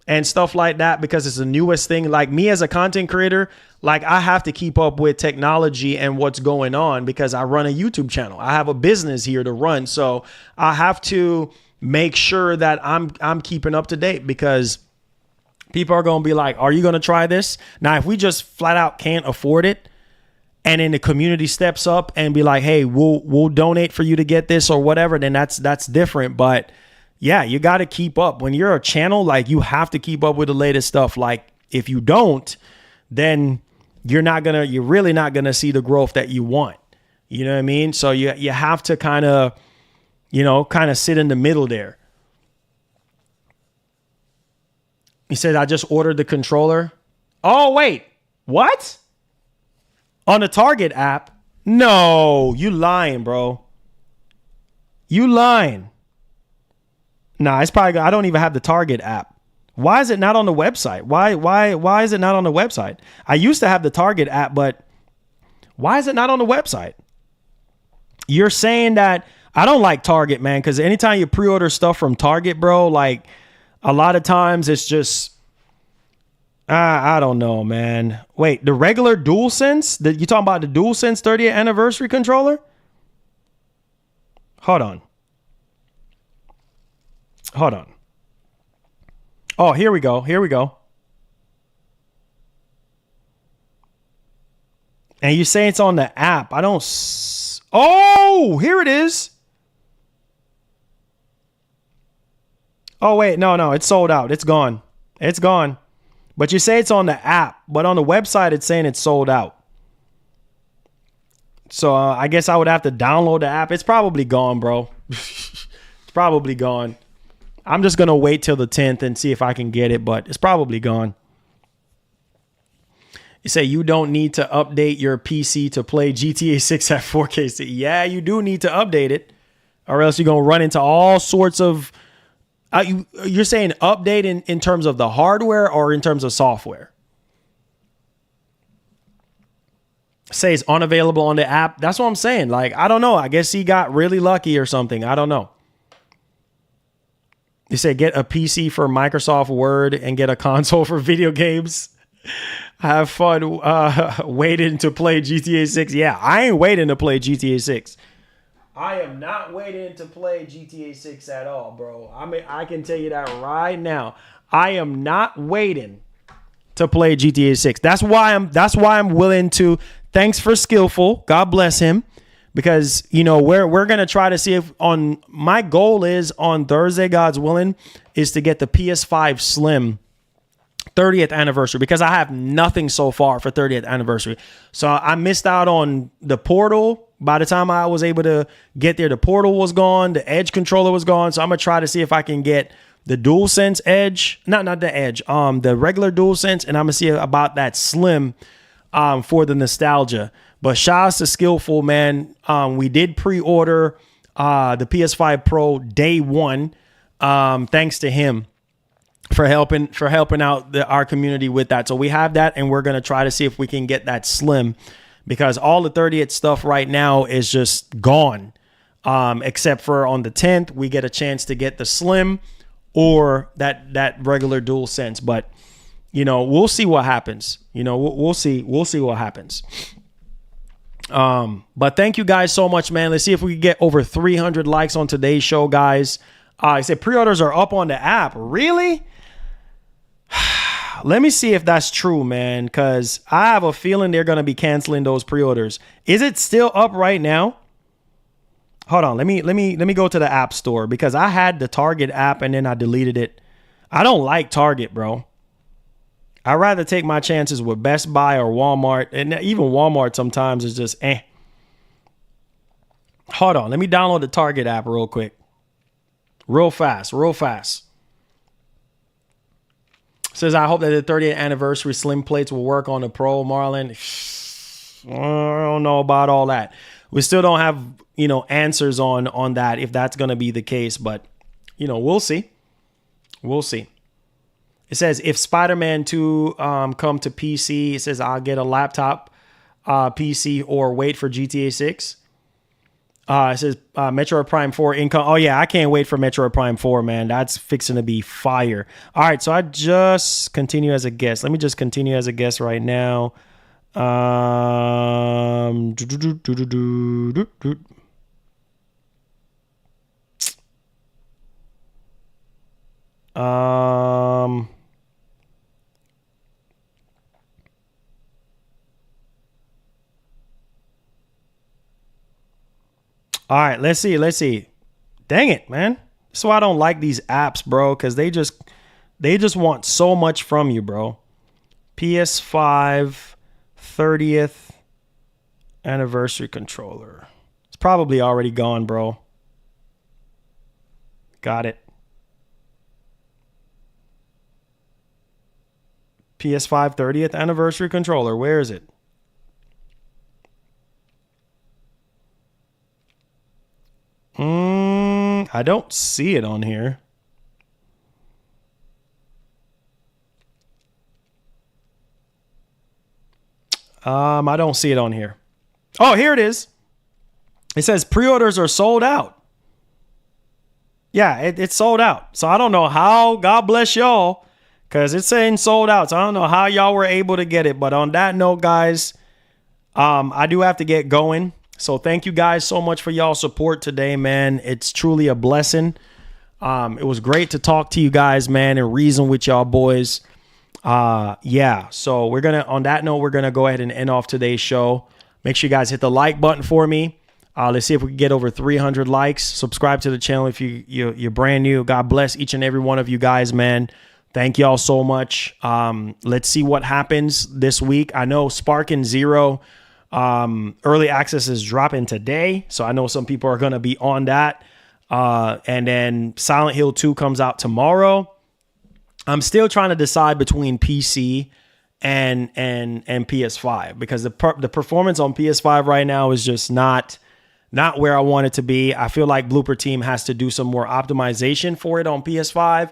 and stuff like that because it's the newest thing. Like me as a content creator, like I have to keep up with technology and what's going on because I run a YouTube channel. I have a business here to run. So I have to make sure that I'm keeping up to date because people are going to be like, are you going to try this? Now, if we just flat out can't afford it and then the community steps up and be like, hey, we'll donate for you to get this or whatever, then that's different. But yeah, you got to keep up. When you're a channel, like you have to keep up with the latest stuff. Like if you don't, then you're really not going to see the growth that you want. You know what I mean? So you have to kind of sit in the middle there. He said, I just ordered the controller. Oh, wait, what? On the Target app? No, you lying, bro. You lying. Nah, it's probably, I don't even have the Target app. Why is it not on the website? Why is it not on the website? I used to have the Target app, but why is it not on the website? You're saying that I don't like Target, man, because anytime you pre-order stuff from Target, bro, like a lot of times it's just, I don't know, man. Wait, the regular DualSense? You talking about the DualSense 30th anniversary controller? Hold on. Oh, here we go. And you say it's on the app. Oh, here it is. Oh, wait, no, it's sold out. It's gone. But you say it's on the app, but on the website, it's saying it's sold out. So I guess I would have to download the app. It's probably gone, bro. It's probably gone. I'm just going to wait till the 10th and see if I can get it, but it's probably gone. You say you don't need to update your PC to play GTA 6 at 4K. Yeah, you do need to update it, or else you're going to run into all sorts of... you're saying update in terms of the hardware or in terms of software? Say it's unavailable on the app. That's what I'm saying. Like, I don't know. I guess he got really lucky or something. I don't know. You say get a PC for Microsoft Word and get a console for video games. Have fun waiting to play GTA 6. Yeah, I ain't waiting to play GTA 6. I am not waiting to play GTA 6 at all, bro. I mean, I can tell you that right now. I am not waiting to play GTA 6. That's why I'm willing to. Thanks for Skillful. God bless him. Because, you know, we're going to try to see if my goal is on Thursday, God's willing, is to get the PS5 Slim 30th anniversary, because I have nothing so far for 30th anniversary. So I missed out on the Portal. By the time I was able to get there, the Portal was gone. The Edge controller was gone. So I'm going to try to see if I can get the DualSense Edge. Not the Edge. The regular DualSense. And I'm going to see about that Slim for the nostalgia. But shouts to Skillful, man. We did pre-order the PS5 Pro day one. Thanks to him for helping out our community with that. So we have that, and we're going to try to see if we can get that Slim, because all the 30th stuff right now is just gone. Except for on the 10th, we get a chance to get the Slim or that regular DualSense. But we'll see what happens. We'll see what happens. But thank you guys so much, man. Let's see if we can get over 300 likes on today's show, guys. I said pre-orders are up on the app. Really? Let me see if that's true, man, because I have a feeling they're going to be canceling those pre-orders. Is it still up right now? Hold on. Let me go to the App Store, because I had the Target app and then I deleted it. I don't like Target, bro. I'd rather take my chances with Best Buy or Walmart. And even Walmart sometimes is just eh. Hold on. Let me download the Target app real quick. Real fast. Says, I hope that the 30th anniversary slim plates will work on the Pro, Marlon. I don't know about all that. We still don't have, answers on that, if that's going to be the case. But, we'll see. We'll see. It says, if Spider-Man 2 come to PC, it says, I'll get a laptop PC or wait for GTA 6. It says, Metroid Prime 4 income. Oh, yeah, I can't wait for Metroid Prime 4, man. That's fixing to be fire. All right, so I just continue as a guest. Let me just continue as a guest right now. All right, let's see. Dang it, man. That's why I don't like these apps, bro, because they just want so much from you, bro. PS5 30th anniversary controller. It's probably already gone, bro. Got it. PS5 30th anniversary controller. Where is it? I don't see it on here. I don't see it on here. Oh, here it is. It says pre-orders are sold out. Yeah, it's sold out. So I don't know how. God bless y'all, because it's saying sold out. So I don't know how y'all were able to get it. But on that note, guys, I do have to get going. So thank you guys so much for y'all support today, man. It's truly a blessing. It was great to talk to you guys, man, and reason with y'all boys. Yeah, so on that note, we're gonna go ahead and end off today's show. Make sure you guys hit the like button for me. Let's see if we can get over 300 likes. Subscribe to the channel if you're brand new. God bless each and every one of you guys, man. Thank y'all so much. Let's see what happens this week. I know Sparking Zero early access is dropping today, so I know some people are gonna be on that. And then Silent Hill 2 comes out tomorrow. I'm still trying to decide between PC and PS5, because the performance on PS5 right now is just not where I want it to be. I feel like Blooper Team has to do some more optimization for it on PS5,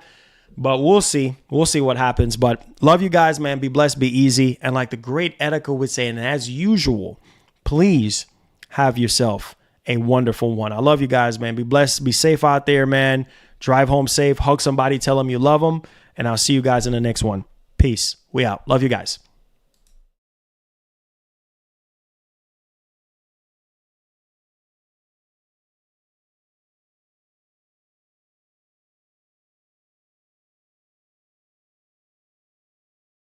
but we'll see. We'll see what happens. But love you guys, man. Be blessed, be easy. And like the great Etika would say, and as usual, please have yourself a wonderful one. I love you guys, man. Be blessed. Be safe out there, man. Drive home safe. Hug somebody. Tell them you love them. And I'll see you guys in the next one. Peace. We out. Love you guys.